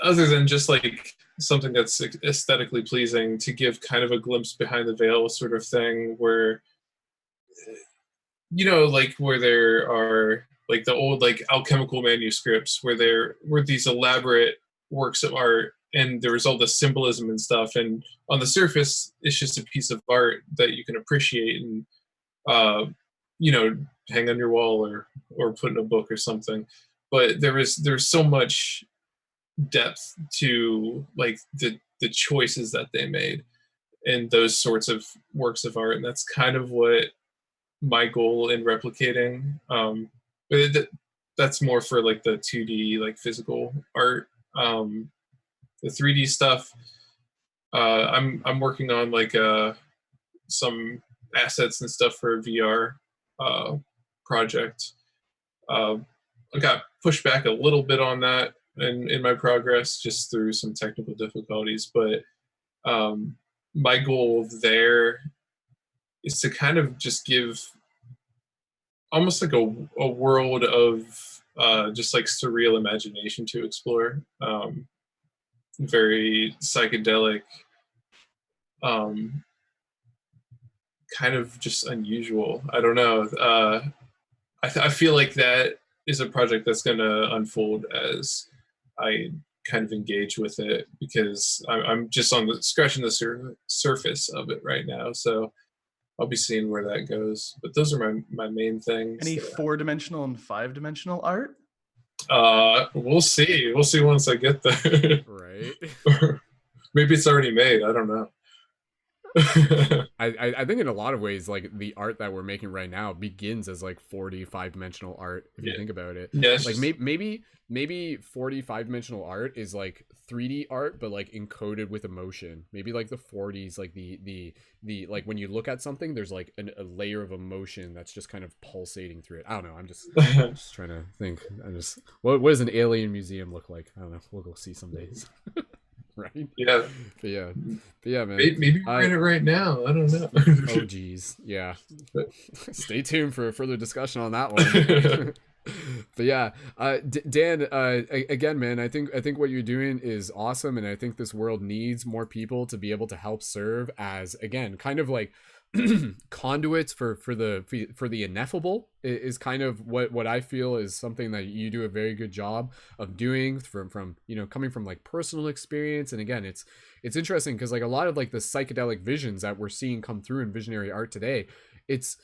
other than just like something that's aesthetically pleasing, to give kind of a glimpse behind the veil sort of thing, where, you know, like where there are like the old like alchemical manuscripts where there were these elaborate works of art, and there was all the symbolism and stuff, and on the surface it's just a piece of art that you can appreciate and you know, hang on your wall or put in a book or something. But there's so much depth to like the choices that they made in those sorts of works of art, and that's kind of what my goal in replicating. But that's more for like the 2D like physical art. The 3D stuff, I'm working on like some assets and stuff for a VR project. I got pushed back a little bit on that in my progress, just through some technical difficulties. But my goal there is to kind of just give almost like a world of just like surreal imagination to explore. Very psychedelic, kind of just unusual. I don't know. I feel like that is a project that's going to unfold as I kind of engage with it, because I'm just on the scratching the surface of it right now. So I'll be seeing where that goes. But those are my main things. Any 4-dimensional and 5-dimensional art? We'll see. We'll see once I get there. Right. Maybe it's already made. I don't know. I think in a lot of ways, like the art that we're making right now begins as like 4D 5-dimensional art, if you think about it. Yes. Like maybe 4D 5-dimensional art is like 3D art, but like encoded with emotion. Maybe like the 4Ds, like the like when you look at something, there's like a layer of emotion that's just kind of pulsating through it. I don't know. I'm just trying to think. What does an alien museum look like? I don't know. We'll go see some days. Right. Yeah. But yeah, man. Maybe we're in it right now. I don't know. Oh geez. Yeah. Stay tuned for further discussion on that one. But yeah, Dan, again, man, I think what you're doing is awesome, and I think this world needs more people to be able to help serve as, again, kind of like conduits for the ineffable is kind of what I feel is something that you do a very good job of doing from you know, coming from like personal experience. And again, it's interesting because like a lot of like the psychedelic visions that we're seeing come through in visionary art today, it's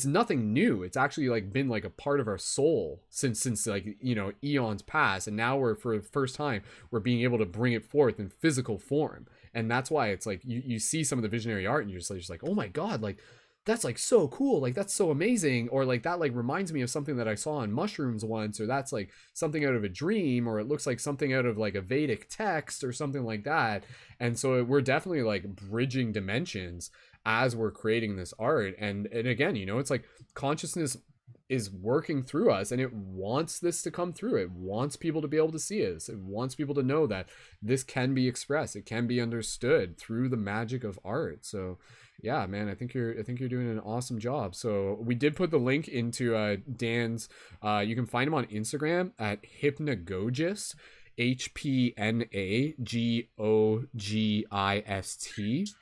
nothing new. It's actually like been like a part of our soul since like, you know, eons past, and now we're, for the first time, we're being able to bring it forth in physical form. And that's why it's like you see some of the visionary art and you're just like, oh my god, like that's like so cool, like that's so amazing, or like that like reminds me of something that I saw on mushrooms once, or that's like something out of a dream, or it looks like something out of like a Vedic text or something like that. And so we're definitely like bridging dimensions as we're creating this art. And again, you know, it's like consciousness is working through us, and it wants this to come through. It wants people to be able to see this. It wants people to know that this can be expressed, it can be understood through the magic of art. So yeah, man, I think you're doing an awesome job. So we did put the link into Dan's, you can find him on Instagram at hypnagogist, HPNAGOGIST.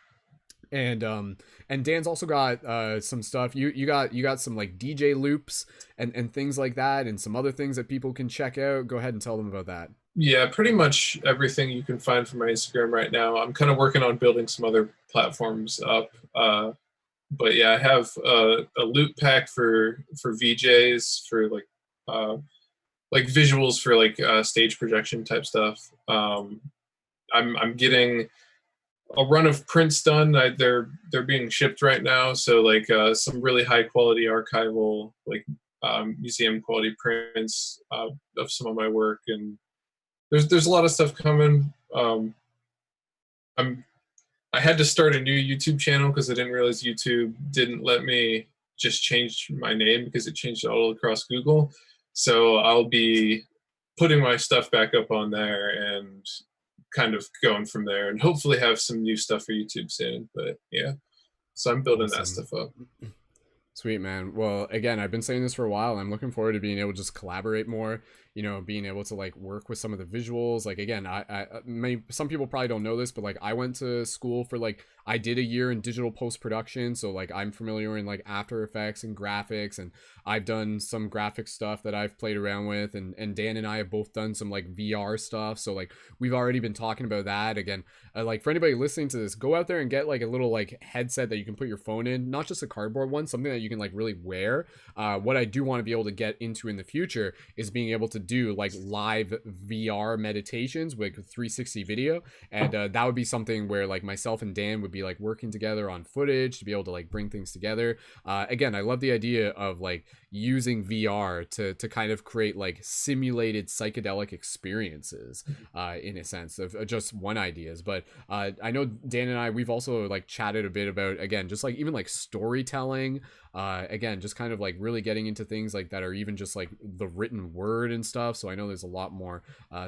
And Dan's also got some stuff. You got some like DJ loops and things like that, and some other things that people can check out. Go ahead and tell them about that. Yeah, pretty much everything you can find from my Instagram right now. I'm kind of working on building some other platforms up. But yeah, I have a loop pack for VJs, for like visuals for like stage projection type stuff. I'm getting a run of prints done. They're being shipped right now, so like some really high quality archival, like museum quality prints of some of my work, and there's a lot of stuff coming. I had to start a new YouTube channel because I didn't realize YouTube didn't let me just change my name, because it changed it all across Google. So I'll be putting my stuff back up on there and kind of going from there, and hopefully have some new stuff for YouTube soon. But yeah, so I'm building that stuff up. Sweet, man. Well, again, I've been saying this for a while. I'm looking forward to being able to just collaborate more, you know, being able to like work with some of the visuals. Like, again, some people probably don't know this, but like I went to school for like, I did a year in digital post-production. So like I'm familiar in like After Effects and graphics, and I've done some graphic stuff that I've played around with, and Dan and I have both done some like VR stuff. So like we've already been talking about that. Again, like for anybody listening to this, go out there and get like a little like headset that you can put your phone in, not just a cardboard one, something that you can like really wear. What I do want to be able to get into in the future is being able to do like live VR meditations with 360 video, and that would be something where like myself and Dan would be like working together on footage to be able to like bring things together. Again, I love the idea of like using VR to kind of create like simulated psychedelic experiences, in a sense of just one ideas. But I know Dan and I, we've also like chatted a bit about, again, just like even like storytelling, again, just kind of like really getting into things like that are even just like the written word and stuff. So I know there's a lot more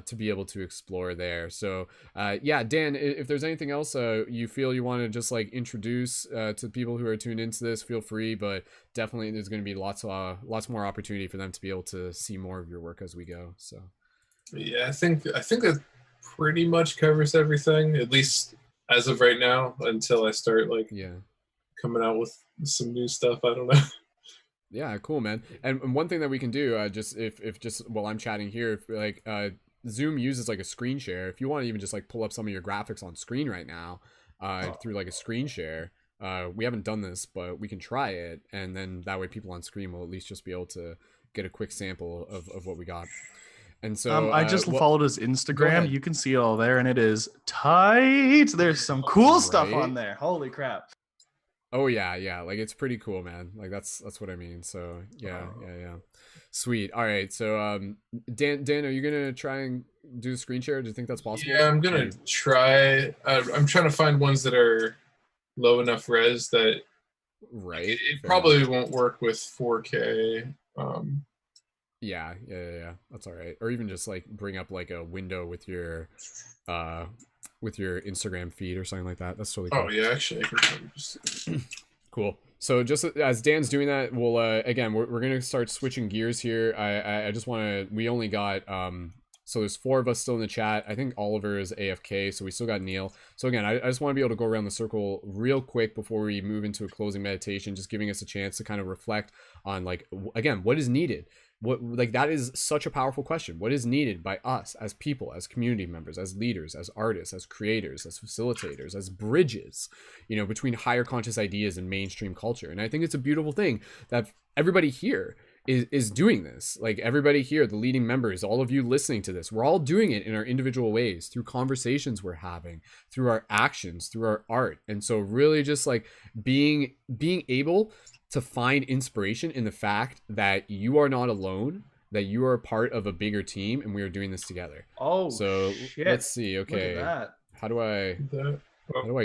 to be able to explore there. So yeah, Dan, if there's anything else you feel you want to just like introduce to people who are tuned into this, feel free. But definitely there's going to be lots more opportunity for them to be able to see more of your work as we go. So yeah, I think that pretty much covers everything, at least as of right now, until I start like coming out with some new stuff. I don't know. Yeah, cool, man. And one thing that we can do, just if just while I'm chatting here, if like Zoom uses like a screen share, if you want to even just like pull up some of your graphics on screen right now through like a screen share. We haven't done this, but we can try it, and then that way people on screen will at least just be able to get a quick sample of what we got. And so I just followed his Instagram. You can see it all there, and it is tight. There's some cool stuff on there. Holy crap. Oh yeah, like it's pretty cool, man. Like that's what I mean. So yeah. Sweet. All right. So Dan, are you gonna try and do the screen share? Do you think that's possible? Yeah, I'm gonna try. I'm trying to find ones that are low enough res that it probably won't work with 4K. Yeah, that's all right. Or even just like bring up like a window with your Instagram feed or something like that. That's totally cool. Oh yeah, actually I can probably just cool. So just as Dan's doing that, we'll again we're gonna start switching gears here. I just want to, we only got so there's 4 of us still in the chat. I think Oliver is AFK, so we still got Neil. So again, I just want to be able to go around the circle real quick before we move into a closing meditation, just giving us a chance to kind of reflect on like, again, what is needed. What, like, that is such a powerful question. What is needed by us as people, as community members, as leaders, as artists, as creators, as facilitators, as bridges, you know, between higher conscious ideas and mainstream culture. And I think it's a beautiful thing that everybody here is doing this. Like everybody here, the leading members, all of you listening to this, we're all doing it in our individual ways through conversations we're having, through our actions, through our art. And so really just like being able to find inspiration in the fact that you are not alone, that you are a part of a bigger team, and we are doing this together. Oh, so shit. let's see. Okay, Look at that. how do I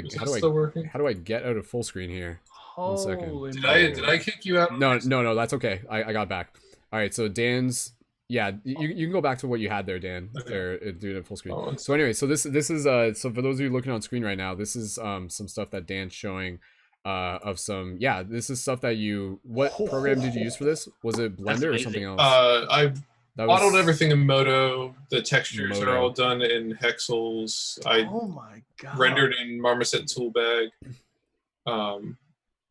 Still working? how do I get out of full screen here? 1 second. Holy Did moly. I kick you out? No, that's okay. I got back. All right, so Dan's, yeah, you can go back to what you had there, Dan. Okay. There, do it at full screen. Oh, So anyway, so this is so for those of you looking on screen right now, this is some stuff that Dan's showing of some, yeah, this is stuff that what program did you use for this? Was it Blender or something else? I That was modeled everything in Modo. The textures Modo. are all done in Hexels. I Oh my god. rendered in Marmoset Toolbag.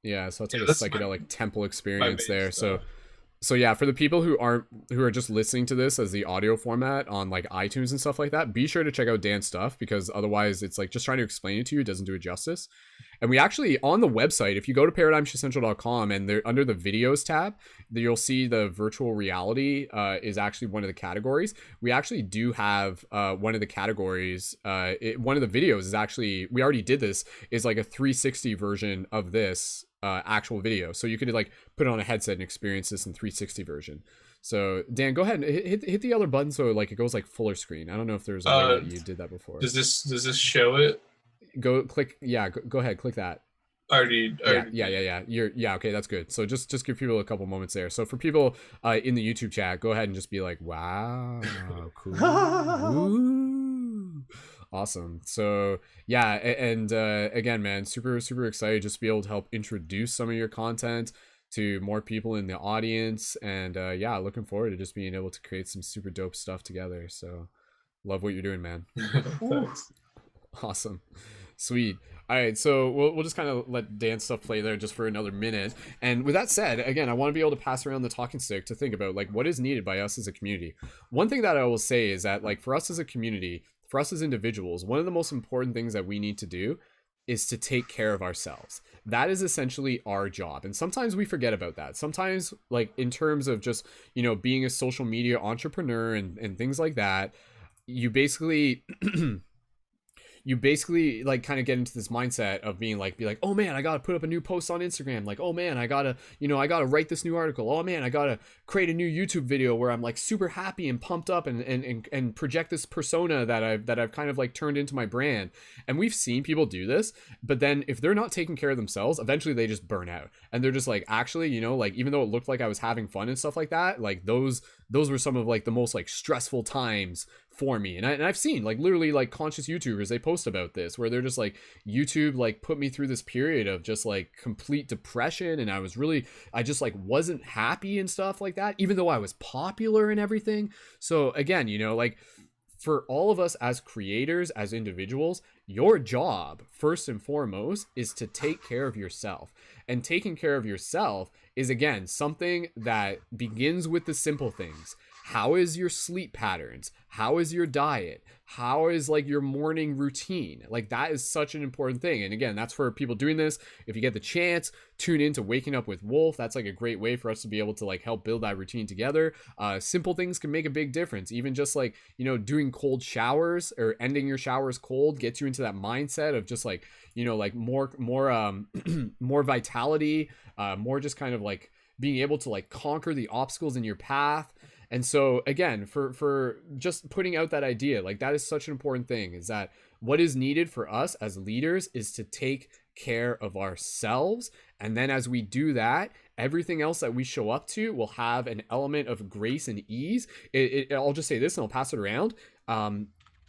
Yeah, so it's Yeah, like a that's psychedelic temple experience main there. So stuff. so yeah, for the people who are just listening to this as the audio format on like iTunes and stuff like that, be sure to check out Dan's stuff, because otherwise it's like just trying to explain it to you doesn't do it justice. And we actually, on the website, if you go to paradigmshiftcentral.com and there under the videos tab, you'll see the virtual reality is actually one of the categories. We actually do have one of the categories. One of the videos is actually, we already did this, is like a 360 version of this actual video. So you could like put it on a headset and experience this in 360 version. So Dan, go ahead and hit the other button so like it goes like fuller screen. I don't know if there's a way that you did that before. Does this show it? Go click, yeah, go ahead, click that. Already. Yeah. Okay, that's good. So just give people a couple moments there. So for people in the YouTube chat, go ahead and just be like, wow, cool. Woo. Awesome. So yeah, and again, man, super excited just to be able to help introduce some of your content to more people in the audience, and yeah, looking forward to just being able to create some super dope stuff together. So love what you're doing, man. Thanks. Awesome. Sweet. All right, so we'll just kind of let Dan's stuff play there just for another minute. And with that said, again, I want to be able to pass around the talking stick to think about like what is needed by us as a community. One thing that I will say is that like for us as a community, for us as individuals, one of the most important things that we need to do is to take care of ourselves. That is essentially our job. And sometimes we forget about that. Sometimes like in terms of just, being a social media entrepreneur and things like that, you basically like kind of get into this mindset of be like, oh man, I gotta put up a new post on Instagram. Like, oh man, I gotta write this new article. Oh man, I gotta create a new YouTube video where I'm like super happy and pumped up and project this persona that I've kind of like turned into my brand. And we've seen people do this, but then if they're not taking care of themselves, eventually they just burn out. And they're just like, actually, like even though it looked like I was having fun and stuff like that, like those were some of like the most like stressful times for me. And I've seen like literally like conscious YouTubers, they post about this where they're just like, YouTube like put me through this period of just like complete depression, and I just like wasn't happy and stuff like that, even though I was popular and everything. So again, like for all of us as creators, as individuals, your job first and foremost is to take care of yourself. And taking care of yourself is, again, something that begins with the simple things. How is your sleep patterns? How is your diet? How is like your morning routine? Like that is such an important thing. And again, that's for people doing this. If you get the chance, tune into Waking Up with Wolf. That's like a great way for us to be able to like help build that routine together. Simple things can make a big difference. Even just like, doing cold showers or ending your showers cold gets you into that mindset of just like, like more more vitality, more just kind of like being able to like conquer the obstacles in your path. And so again, for just putting out that idea, like that is such an important thing, is that what is needed for us as leaders is to take care of ourselves. And then as we do that, everything else that we show up to will have an element of grace and ease. I'll just say this and I'll pass it around.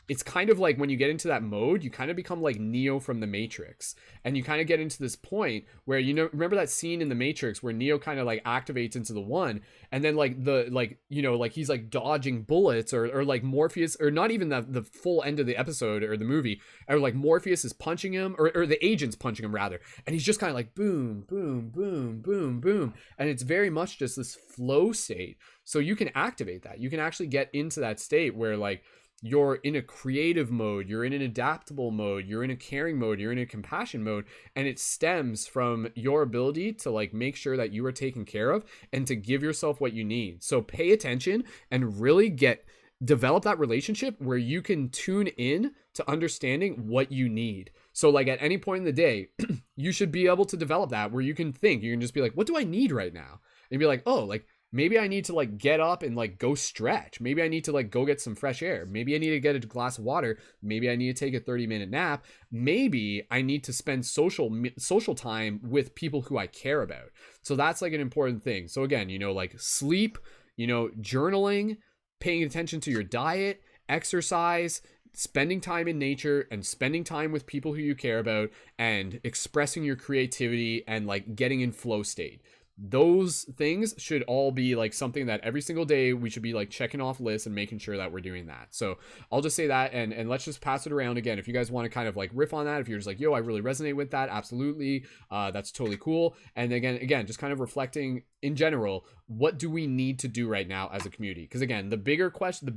It's kind of like when you get into that mode, you kind of become like Neo from the Matrix, and you kind of get into this point where, remember that scene in the Matrix where Neo kind of like activates into the one, and then like like he's like dodging bullets or like Morpheus, or not even the full end of the episode or the movie, or like Morpheus is punching him, or the agent's punching him rather, and he's just kind of like boom, boom, boom, boom, boom. And it's very much just this flow state. So you can activate that. You can actually get into that state where like, you're in a creative mode, you're in an adaptable mode, you're in a caring mode, you're in a compassion mode, and it stems from your ability to like make sure that you are taken care of and to give yourself what you need. So pay attention and really develop that relationship where you can tune in to understanding what you need. So like at any point in the day, you should be able to develop that where you can think, you can just be like, what do I need right now? And be like, oh, like maybe I need to like get up and like go stretch. Maybe I need to like go get some fresh air. Maybe I need to get a glass of water. Maybe I need to take a 30-minute nap. Maybe I need to spend social time with people who I care about. So that's like an important thing. So again, you know, like sleep, you know, journaling, paying attention to your diet, exercise, spending time in nature, and spending time with people who you care about, and expressing your creativity and like getting in flow state. Those things should all be like something that every single day we should be like checking off lists and making sure that we're doing that. So I'll just say that, and let's just pass it around again. If you guys want to kind of like riff on that, if you're just like, yo, I really resonate with that, absolutely, that's totally cool. And again, just kind of reflecting in general, what do we need to do right now as a community? Because again, the bigger question,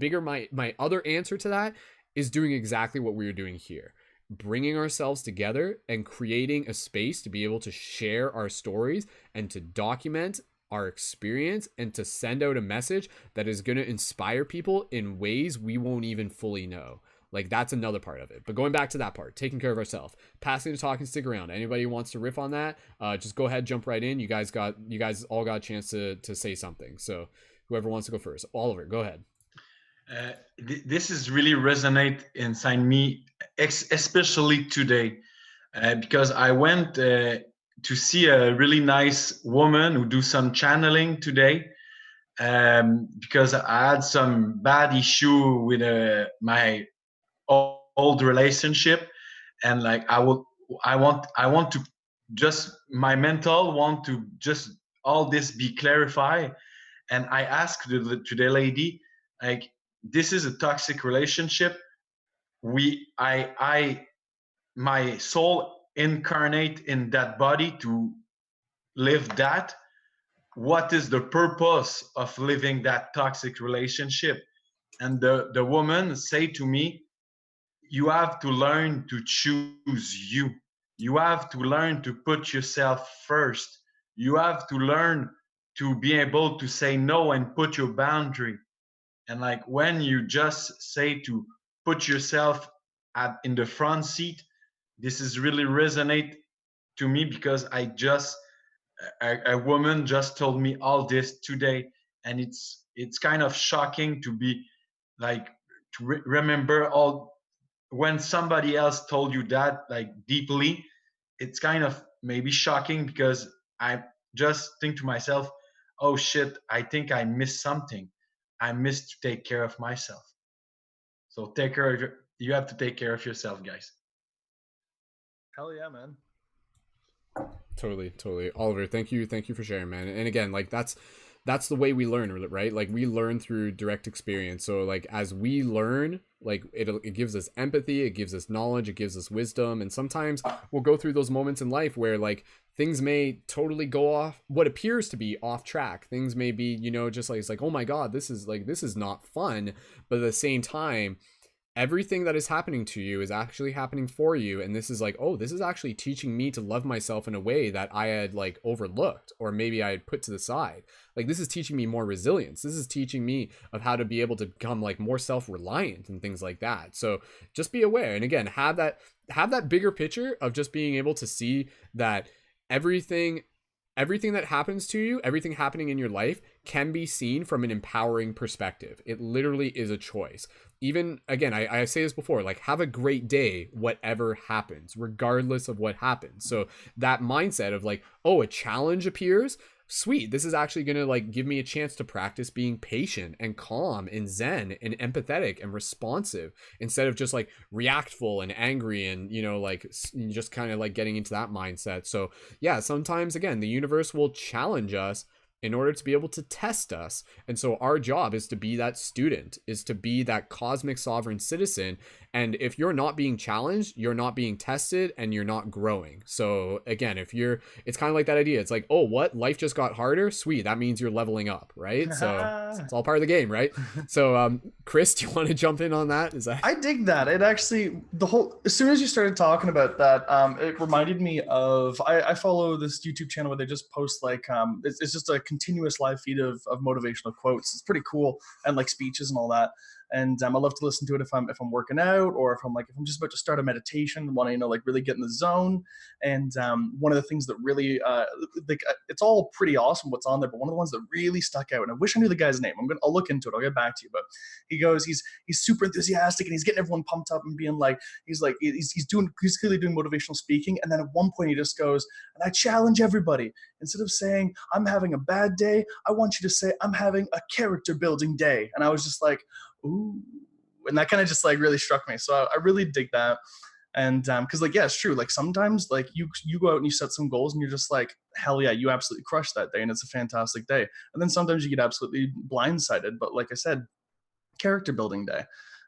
my other answer to that is doing exactly what we are doing here. Bringing ourselves together and creating a space to be able to share our stories and to document our experience and to send out a message that is going to inspire people in ways we won't even fully know. Like that's another part of it. But going back to that part, taking care of ourselves, passing the talk and stick around. Anybody who wants to riff on that, just go ahead, jump right in. You guys all got a chance to say something. So whoever wants to go first, Oliver, go ahead. This is really resonate inside me, especially today, because I went to see a really nice woman who do some channeling today, because I had some bad issue with my old relationship, and like I want to just my mental want to just all this be clarified, and I asked to the lady, like, this is a toxic relationship. My soul incarnate in that body to live that. What is the purpose of living that toxic relationship? And the woman say to me, you have to learn to choose you. You have to learn to put yourself first. You have to learn to be able to say no and put your boundary. And like when you just say to put yourself in the front seat, this is really resonate to me, because a woman just told me all this today, and it's kind of shocking to be like to remember all when somebody else told you that like deeply. It's kind of maybe shocking, because I just think to myself, oh shit, I think I missed something. I missed to take care of myself. So you have to take care of yourself, guys. Hell yeah, man. Totally. Oliver, thank you for sharing, man. And again, like that's the way we learn, right? Like we learn through direct experience. So like as we learn, like it gives us empathy, it gives us knowledge, it gives us wisdom. And sometimes we'll go through those moments in life where like things may totally go off what appears to be off track. Things may be, you know, just like, it's like, oh my God, this is not fun. But at the same time, everything that is happening to you is actually happening for you. And this is like, oh, this is actually teaching me to love myself in a way that I had like overlooked, or maybe I had put to the side. Like this is teaching me more resilience. This is teaching me of how to be able to become like more self-reliant and things like that. So just be aware. And again, have that bigger picture of just being able to see that everything that happens to you, everything happening in your life can be seen from an empowering perspective. It literally is a choice. Even, again, I say this before, like have a great day, whatever happens, regardless of what happens. So that mindset of like, oh, a challenge appears, sweet, this is actually going to like give me a chance to practice being patient and calm and zen and empathetic and responsive, instead of just like reactful and angry and, you know, like just kind of like getting into that mindset. So yeah, sometimes again, the universe will challenge us in order to be able to test us. And so our job is to be that student, is to be that cosmic sovereign citizen. And if you're not being challenged, you're not being tested, and you're not growing. So again, it's kind of like that idea. It's like, oh, what? Life just got harder? Sweet. That means you're leveling up, right? So it's all part of the game, right? So Chris, do you want to jump in on that? I dig that. It actually, as soon as you started talking about that, it reminded me of, I follow this YouTube channel where they just post like, it's just a continuous live feed of motivational quotes. It's pretty cool, and like speeches and all that. And I love to listen to it if I'm working out, or if I'm just about to start a meditation, want to like really get in the zone. And one of the things that really it's all pretty awesome what's on there, but one of the ones that really stuck out, and I wish I knew the guy's name. I'll look into it. I'll get back to you. But he goes, he's super enthusiastic, and he's getting everyone pumped up and being like, he's clearly doing motivational speaking. And then at one point he just goes, and I challenge everybody, instead of saying I'm having a bad day, I want you to say I'm having a character building day. And I was just like, ooh, and that kind of just like really struck me. So I really dig that. And because like, yeah, it's true. Like sometimes like you go out and you set some goals and you're just like, hell yeah, you absolutely crushed that day and it's a fantastic day. And then sometimes you get absolutely blindsided. But like I said, character building day.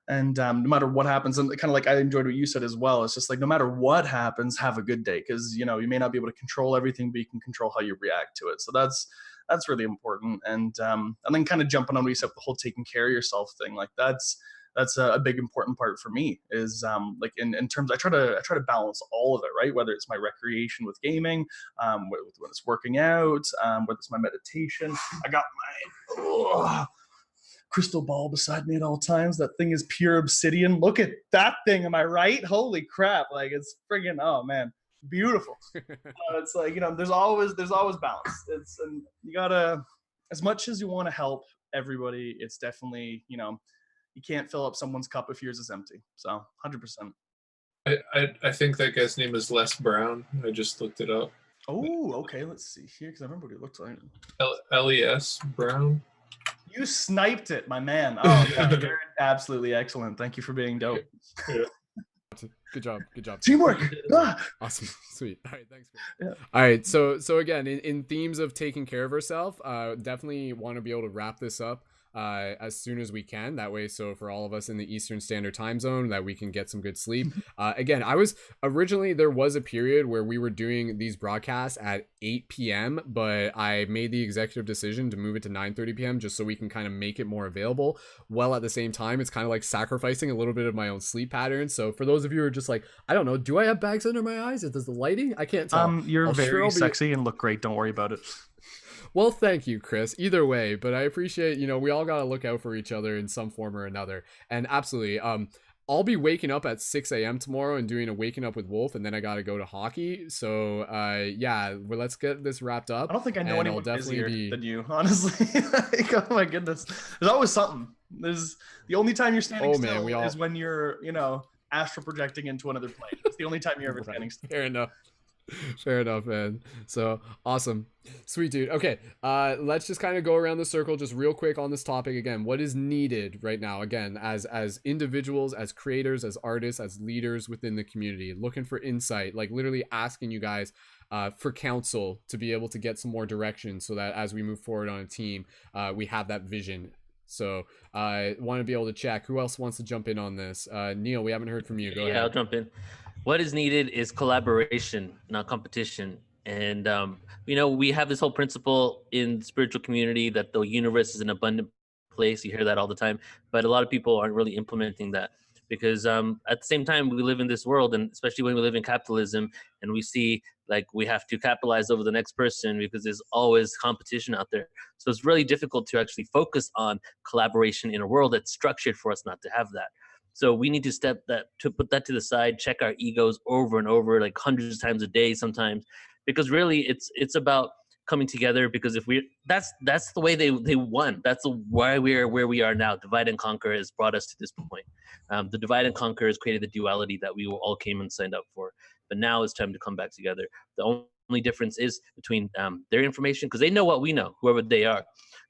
And no matter what happens, and kind of like I enjoyed what you said as well, it's just like no matter what happens, have a good day, because you know you may not be able to control everything, but you can control how you react to it. So that's really important. And then kind of jumping on what you said, the whole taking care of yourself thing, like that's a big important part for me. Is like in terms, I try to balance all of it, right? Whether it's my recreation with gaming, when it's working out, whether it's my meditation. I got my crystal ball beside me at all times. That thing is pure obsidian. Look at that thing. Am I right? Holy crap. Like it's friggin', oh man, beautiful. It's like, you know, there's always balance. And you gotta, as much as you want to help everybody, it's definitely, you know, you can't fill up someone's cup if yours is empty. So 100%. I think that guy's name is Les Brown. I just looked it up. Oh, okay. Let's see here, because I remember what he looked like. Les Brown. You sniped it, my man. Oh, yeah, you're absolutely excellent. Thank you for being dope. Yeah. Good job. Teamwork. Awesome. Sweet. All right. Thanks. Yeah. All right. So again, in themes of taking care of ourselves, definitely want to be able to wrap this up as soon as we can. That way, so for all of us in the Eastern Standard Time Zone, that we can get some good sleep. Again, there was a period where we were doing these broadcasts at 8 p.m., but I made the executive decision to move it to 9:30 p.m. just so we can kind of make it more available. While at the same time, it's kind of like sacrificing a little bit of my own sleep patterns. So for those of you who are just like, I don't know, do I have bags under my eyes? Does the lighting? I can't tell. You're very sexy and look great. Don't worry about it. Well, thank you, Chris. Either way, but I appreciate, you know, we all got to look out for each other in some form or another. And absolutely, I'll be waking up at 6 a.m. tomorrow and doing a Waking Up with Wolf, and then I got to go to hockey. So, yeah, well, let's get this wrapped up. I don't think I know anyone busier than you, honestly. Like, oh my goodness. There's always something. There's the only time you're standing still is when you're, you know, astral projecting into another plane. It's the only time you're ever standing still. Fair enough, man. So awesome. Sweet, dude. Okay, let's just kind of go around the circle just real quick on this topic again. What is needed right now, again, as individuals, as creators, as artists, as leaders within the community, looking for insight, like literally asking you guys for counsel to be able to get some more direction so that as we move forward on a team, we have that vision. So I want to be able to check. Who else wants to jump in on this? Neil, we haven't heard from you. Go ahead. Yeah, I'll jump in. What is needed is collaboration, not competition. And, you know, we have this whole principle in the spiritual community that the universe is an abundant place. You hear that all the time, but a lot of people aren't really implementing that because at the same time, we live in this world, and especially when we live in capitalism and we see like we have to capitalize over the next person because there's always competition out there. So it's really difficult to actually focus on collaboration in a world that's structured for us not to have that. So we need to put that to the side, check our egos over and over, like hundreds of times a day sometimes, because really it's about coming together. Because if that's the way they won. That's why we're where we are now. Divide and conquer has brought us to this point. The divide and conquer has created the duality that we all came and signed up for. But now it's time to come back together. The only difference is between their information, because they know what we know, whoever they are,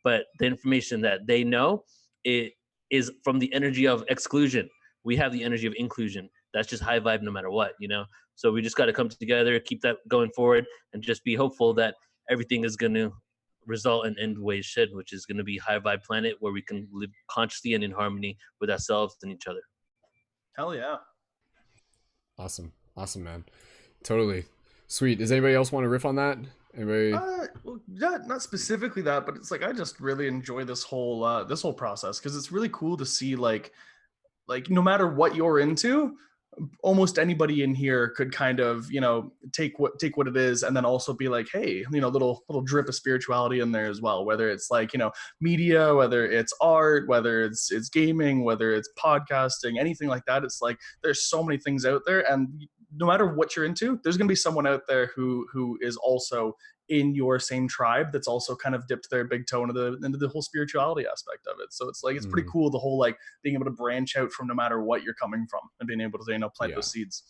but the information that they know it is from the energy of exclusion. We have the energy of inclusion. That's just high vibe no matter what, you know? So we just got to come together, keep that going forward, and just be hopeful that everything is going to result and end ways should, which is going to be high vibe planet where we can live consciously and in harmony with ourselves and each other. Hell yeah. Awesome, man. Totally sweet. Does anybody else want to riff on that? Anybody? Well, yeah, not specifically that, but it's like I just really enjoy this whole process because it's really cool to see like no matter what you're into, almost anybody in here could kind of, you know, take what it is and then also be like, hey, you know, little drip of spirituality in there as well, whether it's like, you know, media, whether it's art, whether it's gaming, whether it's podcasting, anything like that. It's like there's so many things out there, and no matter what you're into, there's going to be someone out there who is also in your same tribe that's also kind of dipped their big toe into the whole spirituality aspect of it. So it's like, it's pretty cool, the whole like being able to branch out from no matter what you're coming from and being able to, you know, plant those seeds.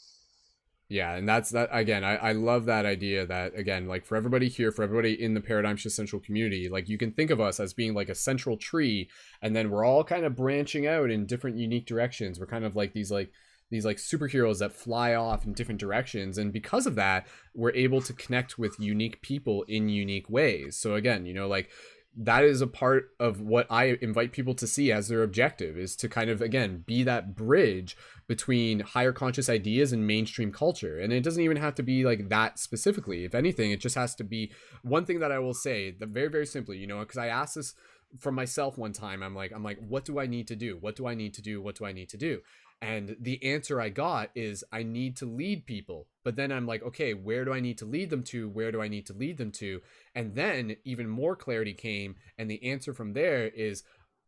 Yeah, and that's that again. I love that idea that, again, like for everybody here, for everybody in the Paradigm Shift Central community, like you can think of us as being like a central tree, and then we're all kind of branching out in different unique directions. We're kind of like these superheroes that fly off in different directions, and because of that, we're able to connect with unique people in unique ways. So again, you know, like that is a part of what I invite people to see as their objective, is to kind of, again, be that bridge between higher conscious ideas and mainstream culture. And it doesn't even have to be like that specifically. If anything, it just has to be one thing that I will say that very, very simply, you know, because I asked this for myself one time. I'm like, what do I need to do? What do I need to do? What do I need to do? And the answer I got is I need to lead people. But then I'm like, okay, where do I need to lead them to? Where do I need to lead them to? And then even more clarity came. And the answer from there is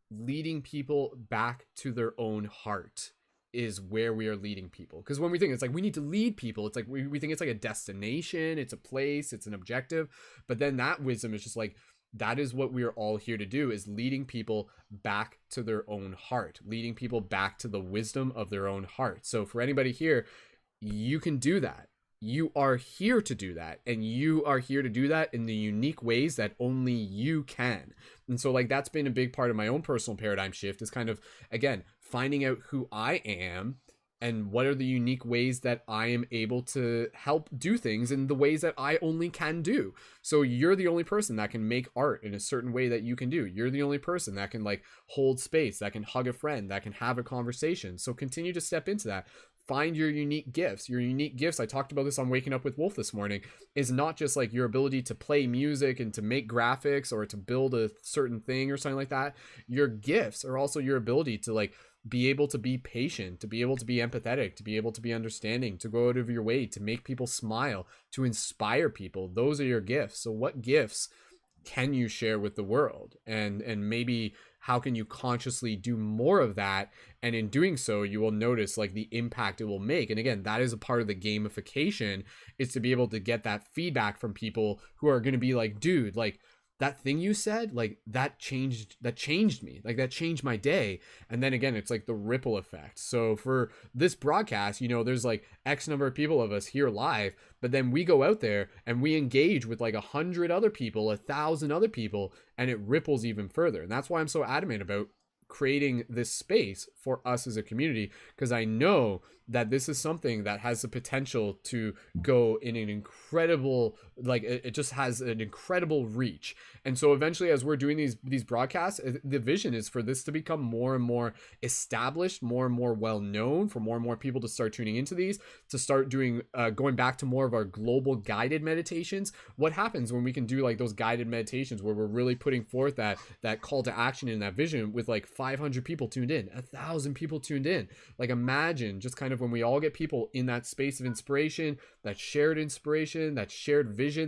leading people back to their own heart is where we are leading people. Because when we think it's like we need to lead people, it's like we think it's like a destination, it's a place, it's an objective. But then that wisdom is just like, that is what we are all here to do, is leading people back to their own heart, leading people back to the wisdom of their own heart. So for anybody here, you can do that. You are here to do that, and you are here to do that in the unique ways that only you can. And so like that's been a big part of my own personal paradigm shift, is kind of, again, finding out who I am and what are the unique ways that I am able to help do things in the ways that I only can do. So you're the only person that can make art in a certain way that you can do. You're the only person that can like hold space, that can hug a friend, that can have a conversation. So continue to step into that. Find your unique gifts. Your unique gifts, I talked about this on Waking Up with Wolf this morning, is not just like your ability to play music and to make graphics or to build a certain thing or something like that. Your gifts are also your ability to like be able to be patient, to be able to be empathetic, to be able to be understanding, to go out of your way, to make people smile, to inspire people. Those are your gifts. So what gifts can you share with the world? And maybe how can you consciously do more of that? And in doing so, you will notice like the impact it will make. And again, that is a part of the gamification, is to be able to get that feedback from people who are going to be like, dude, like that thing you said, like that changed me, like that changed my day. And then again, it's like the ripple effect. So for this broadcast, you know, there's like X number of people of us here live, but then we go out there and we engage with like 100 other people, 1,000 other people, and it ripples even further. And that's why I'm so adamant about creating this space for us as a community, because I know that this is something that has the potential to go in an incredible, like it just has an incredible reach. And so eventually, as we're doing these broadcasts, the vision is for this to become more and more established, more and more well known, for more and more people to start tuning into these, to start doing going back to more of our global guided meditations. What happens when we can do like those guided meditations where we're really putting forth that call to action in that vision with like 500 people tuned in, 1,000 people tuned in? Like imagine just kind of when we all get people in that space of inspiration, that shared vision,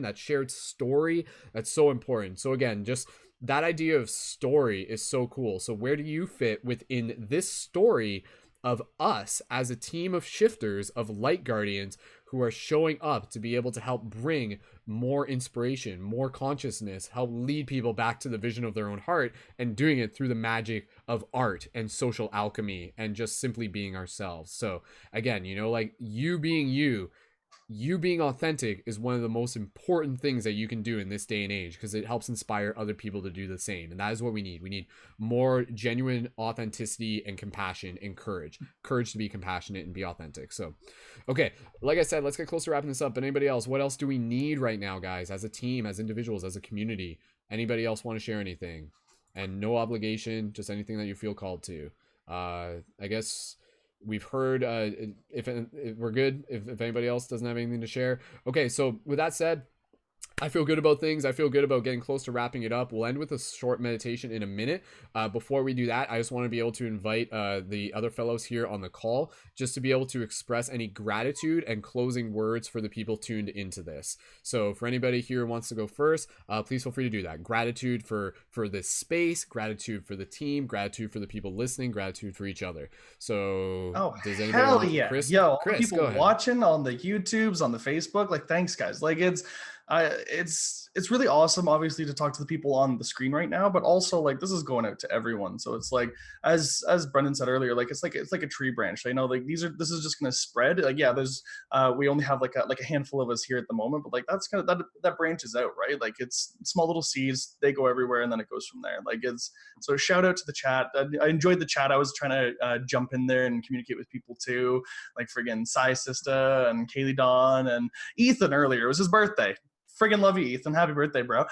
that shared story. That's so important. So again, just that idea of story is so cool. So where do you fit within this story of us as a team of shifters, of light guardians who are showing up to be able to help bring more inspiration, more consciousness, help lead people back to the vision of their own heart, and doing it through the magic of art and social alchemy and just simply being ourselves. So again, you know, like you being you being authentic is one of the most important things that you can do in this day and age, because it helps inspire other people to do the same. And that is what we need. We need more genuine authenticity and compassion and courage to be compassionate and be authentic. So, okay, like I said, let's get close to wrapping this up. But anybody else, what else do we need right now, guys, as a team, as individuals, as a community, Anybody else want to share anything? And no obligation, just anything that you feel called to. I guess we've heard. If we're good, if anybody else doesn't have anything to share, okay. So with that said, I feel good about things. I feel good about getting close to wrapping it up. We'll end with a short meditation in a minute. Before we do that, I just want to be able to invite the other fellows here on the call just to be able to express any gratitude and closing words for the people tuned into this. So for anybody here who wants to go first, please feel free to do that. Gratitude for this space, gratitude for the team, gratitude for the people listening, gratitude for each other. So does anybody want yeah. Chris? Yo, Chris, people watching on the YouTubes, on the Facebook, like thanks guys. Like it's really awesome obviously to talk to the people on the screen right now, but also like this is going out to everyone. So it's like as Brendon said earlier, like it's like a tree branch. You know, like this is just gonna spread. Like yeah, there's we only have like a handful of us here at the moment, but like that's kind of that branches out, right? Like it's small little seeds, they go everywhere and then it goes from there. Like it's so shout out to the chat. I enjoyed the chat. I was trying to jump in there and communicate with people too, like friggin' Sai Sista and Kaylee Dawn and Ethan earlier. It was his birthday. Friggin' love you, Ethan. Happy birthday, bro.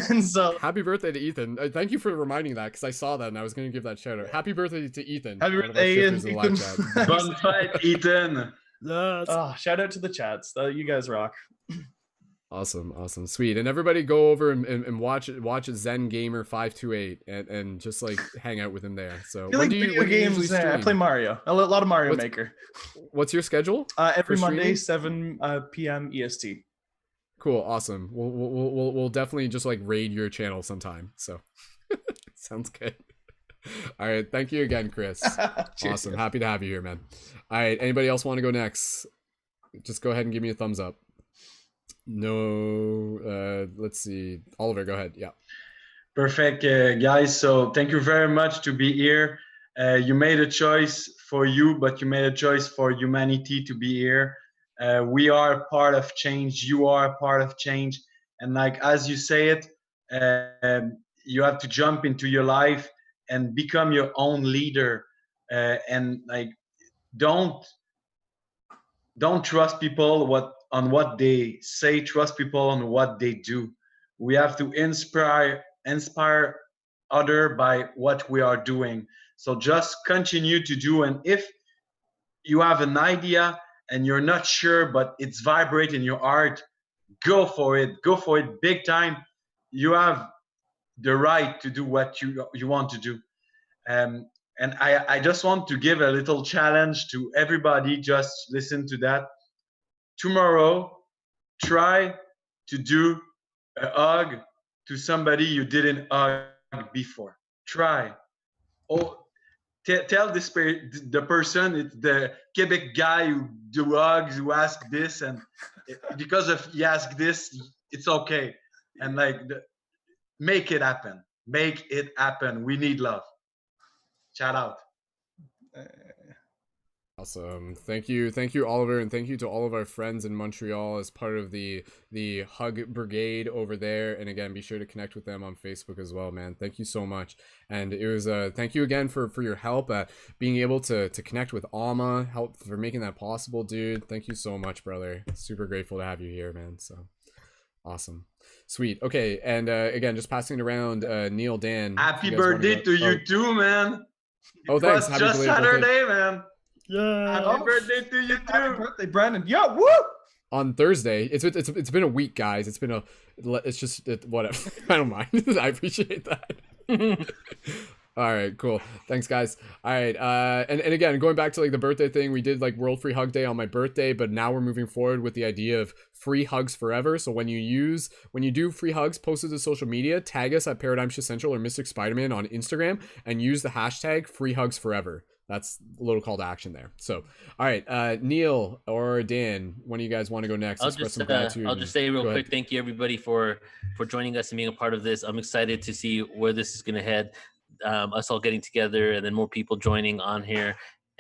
And so happy birthday to Ethan. Thank you for reminding that because I saw that and I was going to give that shout out. Happy birthday to Ethan. Happy birthday, Ethan. Fun fight, Ethan. Yes. Oh, shout out to the chats. You guys rock. Awesome, sweet. And everybody go over and watch Zen Gamer 528 and just like hang out with him there. So when do you usually stream? I play Mario. A lot of Mario Maker. What's your schedule? Every Monday, 7 p.m. EST. Cool, awesome. We'll definitely just like raid your channel sometime. So sounds good. All right, thank you again, Chris. Awesome, happy to have you here, man. All right, anybody else want to go next? Just go ahead and give me a thumbs up. No, let's see. Oliver, go ahead. Yeah. Perfect, guys. So thank you very much to be here. You made a choice for you, but you made a choice for humanity to be here. We are part of change. You are part of change. And like, as you say it, you have to jump into your life and become your own leader. And like, don't trust people on what they say, trust people on what they do. We have to inspire other by what we are doing. So just continue to do. And if you have an idea and you're not sure, but it's vibrating in your heart, go for it big time. You have the right to do what you want to do. And I just want to give a little challenge to everybody. Just listen to that. Tomorrow, try to do a hug to somebody you didn't hug before. Try. Tell the person, it's the Quebec guy who do hugs, who ask this, and because if he asked this, it's okay. And like, make it happen. Make it happen. We need love. Shout out. Awesome. Thank you, Oliver, and thank you to all of our friends in Montreal as part of the Hug Brigade over there. And again, be sure to connect with them on Facebook as well, man. Thank you so much. And it was thank you again for your help at being able to connect with Alma, help for making that possible, dude. Thank you so much, brother. Super grateful to have you here, man. So awesome. Sweet. Okay, and again, just passing it around, Neil, Dan. Happy birthday to you too, man. Oh, thanks. Happy just Saturday, man. Yeah. Happy birthday to you too. Happy birthday, Brendon. Yo, woo! On Thursday, it's been a week, guys. Whatever. I don't mind. I appreciate that. All right, cool. Thanks, guys. All right, and again, going back to like the birthday thing, we did like World Free Hug Day on my birthday, but now we're moving forward with the idea of free hugs forever. So when you do free hugs, post it to social media, tag us at Paradigm Shift Central or Mystic Spider-Man on Instagram, and use the hashtag free hugs forever. That's a little call to action there. So, all right, Neil or Dan, one of you guys want to go next? I'll just say real quick, thank you everybody for joining us and being a part of this. I'm excited to see where this is going to head. Us all getting together and then more people joining on here.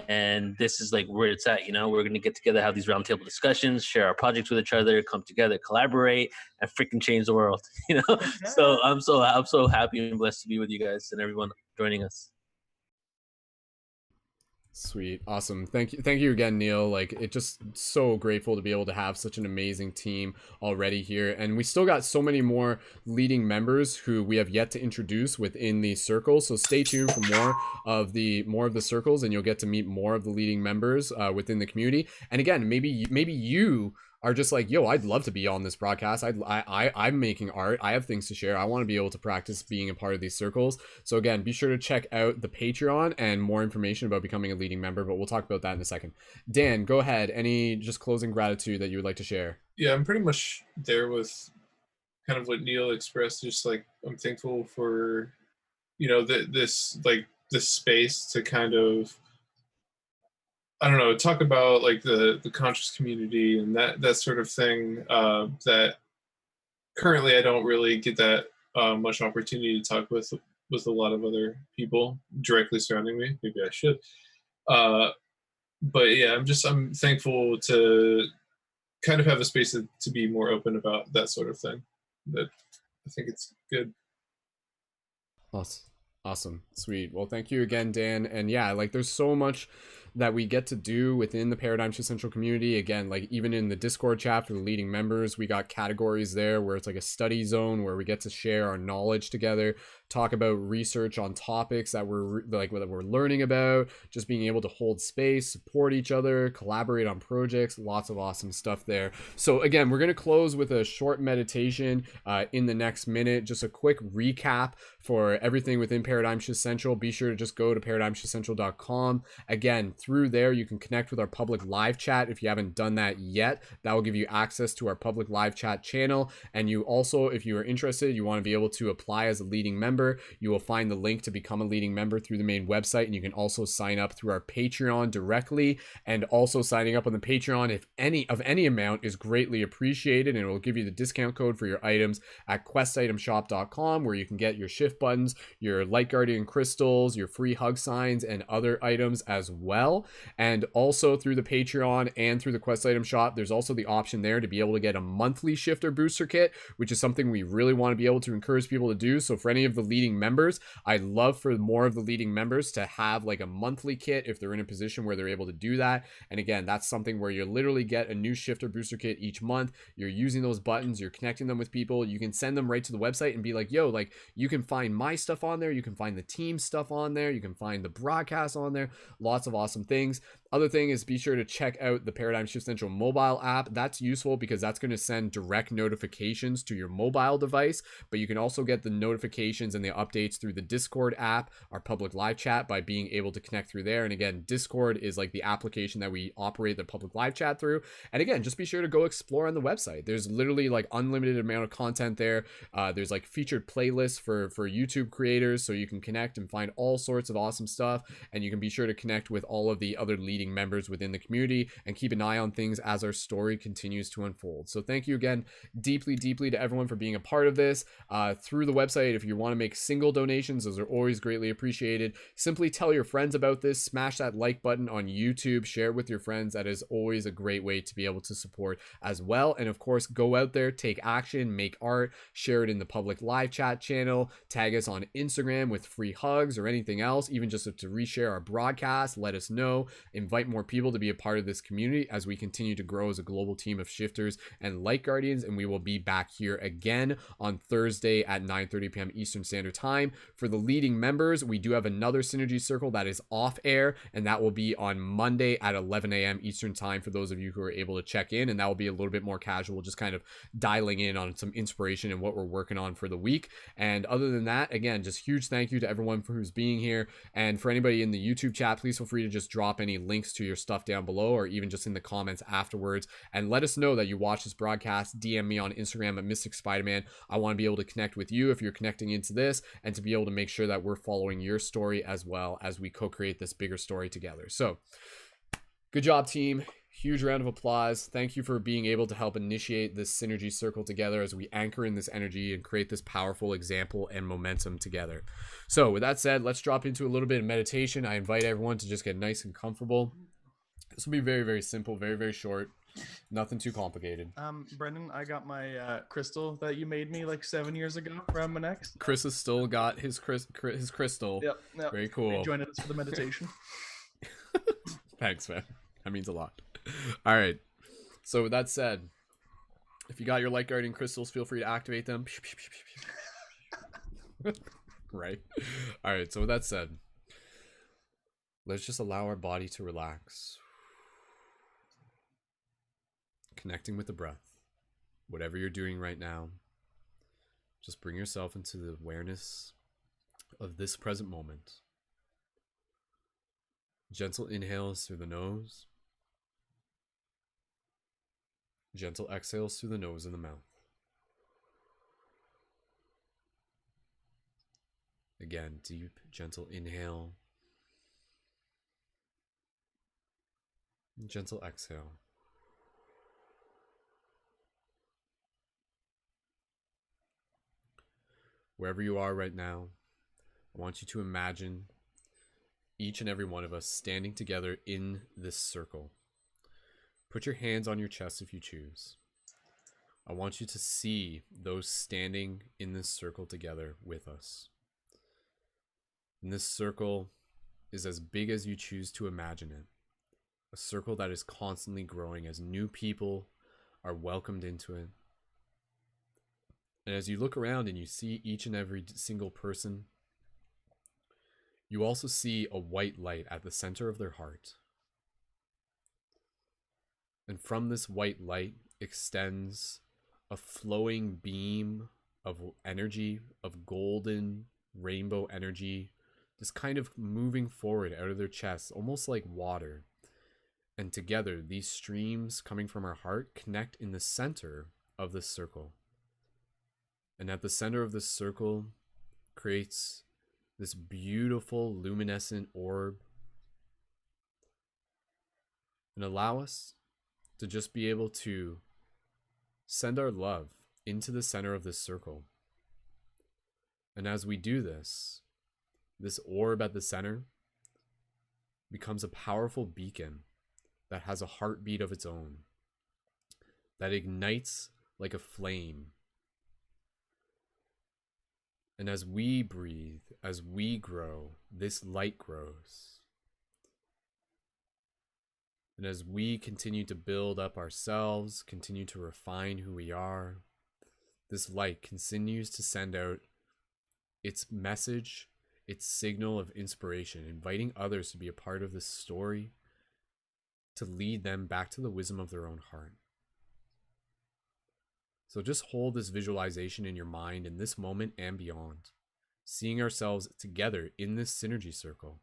And this is like where it's at, you know, we're going to get together, have these roundtable discussions, share our projects with each other, come together, collaborate, and freaking change the world, you know? Yeah. So I'm so happy and blessed to be with you guys and everyone joining us. Sweet. Awesome. Thank you again, Neil. Like, it just so grateful to be able to have such an amazing team already here. And we still got so many more leading members who we have yet to introduce within the circle. So stay tuned for more of the circles, and you'll get to meet more of the leading members within the community. And again, maybe you are just like, yo, I'd love to be on this broadcast. I'm making art. I have things to share. I want to be able to practice being a part of these circles. So again, be sure to check out the Patreon and more information about becoming a leading member, but we'll talk about that in a second. Dan, go ahead. Any just closing gratitude that you would like to share? Yeah, I'm pretty much there with kind of what Neil expressed. Just like, I'm thankful for, this space to kind of, I don't know, talk about like the conscious community and that sort of thing, that currently I don't really get that much opportunity to talk with a lot of other people directly surrounding me. Maybe I should. But yeah, I'm thankful to kind of have a space to be more open about that sort of thing. That I think it's good. Awesome. Sweet. Well, thank you again, Dan. And yeah, like, there's so much that we get to do within the Paradigm Shift Central community. Again, like, even in the Discord chat for the leading members, we got categories there where it's like a study zone where we get to share our knowledge together, talk about research on topics that we're learning about, just being able to hold space, support each other, collaborate on projects. Lots of awesome stuff there. So again, we're going to close with a short meditation in the next minute. Just a quick recap for everything within Paradigm Shift Central. Be sure to just go to paradigmshiftcentral.com. Again, through there you can connect with our public live chat if you haven't done that yet. That will give you access to our public live chat channel. And you also, if you are interested, you want to be able to apply as a leading member, you will find the link to become a leading member through the main website. And you can also sign up through our Patreon directly. And also, signing up on the Patreon, if any amount, is greatly appreciated, and it will give you the discount code for your items at questitemshop.com, where you can get your shift buttons, your light guardian crystals, your free hug signs, and other items as well. And also through the Patreon and through the Quest item shop, there's also the option there to be able to get a monthly shifter booster kit, which is something we really want to be able to encourage people to do. So for any of the leading members, I'd love for more of the leading members to have like a monthly kit if they're in a position where they're able to do that. And again, that's something where you literally get a new shifter booster kit each month. You're using those buttons, you're connecting them with people. You can send them right to the website and be like, yo, like, you can find my stuff on there, you can find the team stuff on there, you can find the broadcast on there. Lots of awesome things. Other thing is, be sure to check out the Paradigm Shift Central mobile app. That's useful because that's going to send direct notifications to your mobile device, but you can also get the notifications and the updates through the Discord app, our public live chat, by being able to connect through there. And again, Discord is like the application that we operate the public live chat through. And again, just be sure to go explore on the website. There's literally like unlimited amount of content there. There's like featured playlists for YouTube creators, so you can connect and find all sorts of awesome stuff. And you can be sure to connect with all of the other leading members within the community and keep an eye on things as our story continues to unfold. So thank you again deeply to everyone for being a part of this through the website. If you want to make single donations, those are always greatly appreciated. Simply tell your friends about this, smash that like button on YouTube, share it with your friends. That is always a great way to be able to support as well. And of course, go out there, take action, make art, share it in the public live chat channel, tag us on Instagram with free hugs or anything else, even just to reshare our broadcast. Let us know, invite more people to be a part of this community as we continue to grow as a global team of shifters and light guardians. And we will be back here again on Thursday at 9:30 p.m. Eastern Standard Time. For the leading members, we do have another Synergy Circle that is off air, and that will be on Monday at 11 a.m. Eastern Time for those of you who are able to check in. And that will be a little bit more casual, just kind of dialing in on some inspiration and what we're working on for the week. And other than that, again, just huge thank you to everyone for who's being here. And for anybody in the YouTube chat, please feel free to just drop any links to your stuff down below, or even just in the comments afterwards, and let us know that you watch this broadcast. DM me on Instagram at Mystic Spider-Man. I want to be able to connect with you if you're connecting into this, and to be able to make sure that we're following your story as well as we co-create this bigger story together. So good job, team. Huge round of applause. Thank you for being able to help initiate this Synergy Circle together as we anchor in this energy and create this powerful example and momentum together. So with that said, let's drop into a little bit of meditation. I invite everyone to just get nice and comfortable. This will be very, very simple, very, very short. Nothing too complicated. Brendon, I got my crystal that you made me like 7 years ago from an ex. Chris has still got his crystal. Yep. Very cool. Join us for the meditation. Thanks, man. That means a lot. All right. So with that said, if you got your light guardian crystals, feel free to activate them. Right. All right. So with that said, let's just allow our body to relax. Connecting with the breath. Whatever you're doing right now, just bring yourself into the awareness of this present moment. Gentle inhales through the nose. Gentle exhales through the nose and the mouth. Again, deep, gentle inhale. Gentle exhale. Wherever you are right now, I want you to imagine each and every one of us standing together in this circle. Put your hands on your chest if you choose. I want you to see those standing in this circle together with us. And this circle is as big as you choose to imagine it. A circle that is constantly growing as new people are welcomed into it. And as you look around and you see each and every single person, you also see a white light at the center of their heart. And from this white light extends a flowing beam of energy, of golden rainbow energy, just kind of moving forward out of their chests, almost like water. And together, these streams coming from our heart connect in the center of this circle. And at the center of this circle creates this beautiful luminescent orb. And allow us to just be able to send our love into the center of this circle. And as we do this, this orb at the center becomes a powerful beacon that has a heartbeat of its own, that ignites like a flame. And as we breathe, as we grow, this light grows. And as we continue to build up ourselves, continue to refine who we are, this light continues to send out its message, its signal of inspiration, inviting others to be a part of this story, to lead them back to the wisdom of their own heart. So just hold this visualization in your mind in this moment and beyond, seeing ourselves together in this synergy circle,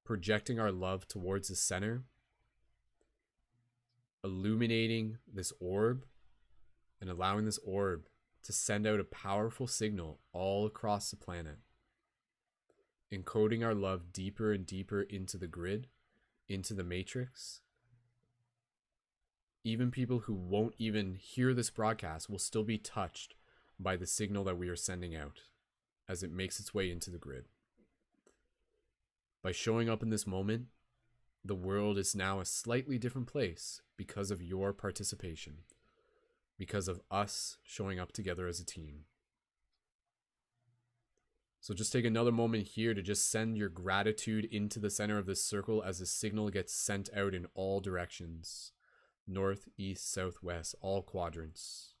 projecting our love towards the center, illuminating this orb, and allowing this orb to send out a powerful signal all across the planet, encoding our love deeper and deeper into the grid, into the matrix. Even people who won't even hear this broadcast will still be touched by the signal that we are sending out as it makes its way into the grid. By showing up in this moment, the world is now a slightly different place because of your participation, because of us showing up together as a team. So just take another moment here to just send your gratitude into the center of this circle as the signal gets sent out in all directions. North, east, south, west, all quadrants.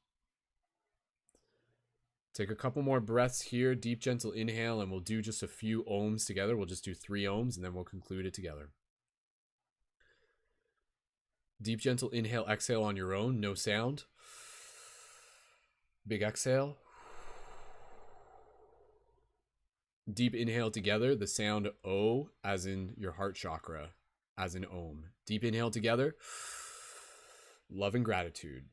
Take a couple more breaths here, deep, gentle inhale, and we'll do just a few ohms together. We'll just do 3 ohms and then we'll conclude it together. Deep, gentle inhale, exhale on your own, no sound. Big exhale. Deep inhale together, the sound O as in your heart chakra, as in Om. Deep inhale together. Love and gratitude.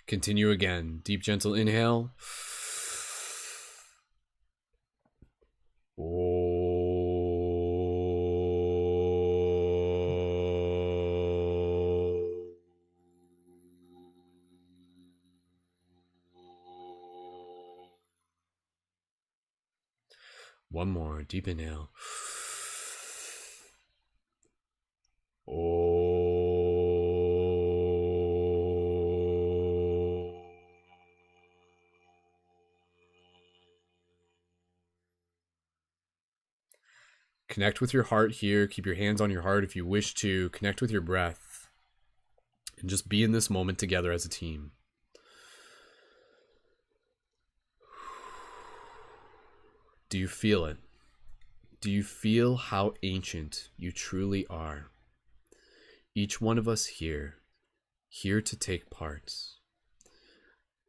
Continue again. Deep, gentle inhale. One more deep inhale. Connect with your heart here. Keep your hands on your heart if you wish to. Connect with your breath. And just be in this moment together as a team. Do you feel it? Do you feel how ancient you truly are? Each one of us here to take part.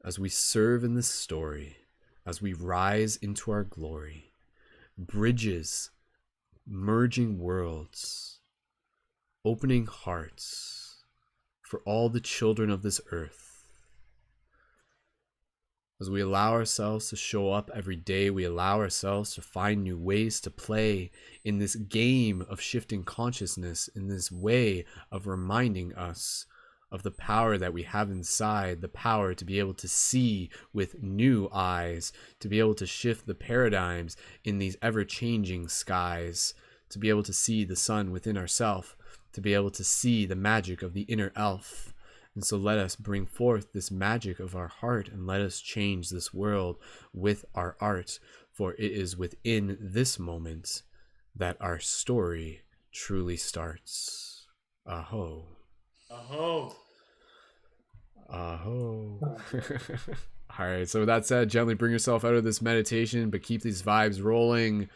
As we serve in this story, as we rise into our glory, bridges, merging worlds, opening hearts for all the children of this earth. As we allow ourselves to show up every day, we allow ourselves to find new ways to play in this game of shifting consciousness, in this way of reminding us of the power that we have inside, the power to be able to see with new eyes, to be able to shift the paradigms in these ever-changing skies, to be able to see the sun within ourselves, to be able to see the magic of the inner elf. And so let us bring forth this magic of our heart and let us change this world with our art, for it is within this moment that our story truly starts. Aho. Aho. Aho. All right, so with that said, gently bring yourself out of this meditation, but keep these vibes rolling.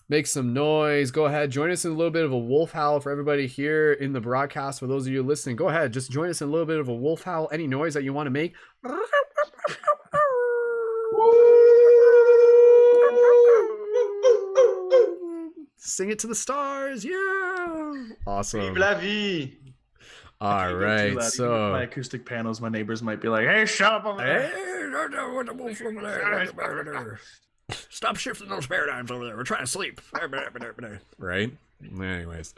Make some noise. Go ahead. Join us in a little bit of a wolf howl for everybody here in the broadcast. For those of you listening, go ahead. Just join us in a little bit of a wolf howl. Any noise that you want to make. Sing it to the stars. Yeah. Awesome. Vive la vie. All right. So my acoustic panels, my neighbors might be like, "Hey, shut up over there." Stop shifting those paradigms over there. We're trying to sleep. Right? Anyways.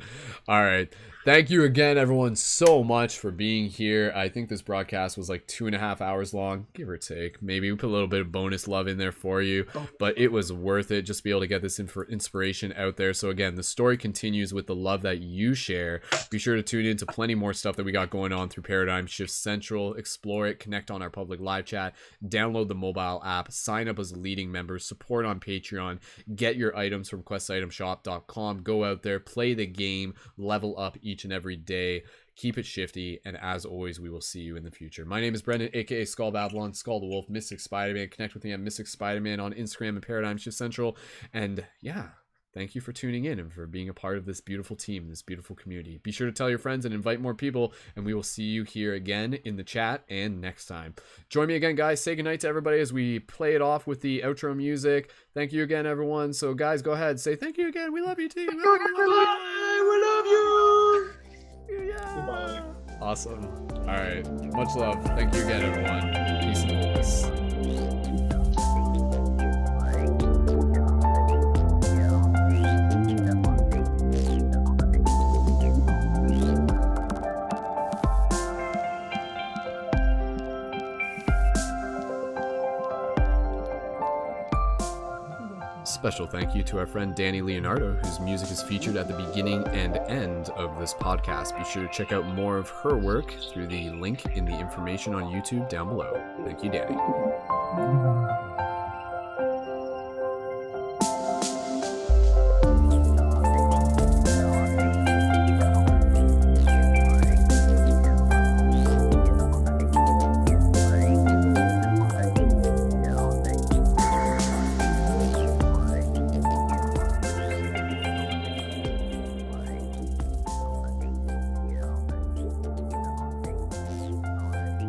All right. Thank you again, everyone, so much for being here. I think this broadcast was like 2.5 hours long, give or take. Maybe we put a little bit of bonus love in there for you, but it was worth it just to be able to get this inspiration out there. So again, the story continues with the love that you share. Be sure to tune in to plenty more stuff that we got going on through Paradigm Shift Central. Explore it, connect on our public live chat, download the mobile app, sign up as leading members, support on Patreon, get your items from questitemshop.com. Go out there, play the game, level up each and every day. Keep it shifty, and as always, we will see you in the future. My name is Brendon, aka Skull Babylon, Skull the Wolf, Mystic Spider-Man. Connect with me at Mystic Spider-Man on Instagram and Paradigm Shift Central. And yeah, thank you for tuning in and for being a part of this beautiful team, this beautiful community. Be sure to tell your friends and invite more people, and we will see you here again in the chat and next time. Join me again, guys. Say goodnight to everybody as we play it off with the outro music. Thank you again, everyone. So guys, go ahead, say thank you again. We love you, team. We love you. Yeah. Goodbye. Awesome. All right. Much love. Thank you again, everyone. Peace and wholeness. Special thank you to our friend Danny Leonardo, whose music is featured at the beginning and end of this podcast. Be sure to check out more of her work through the link in the information on YouTube down below. Thank you, Danny.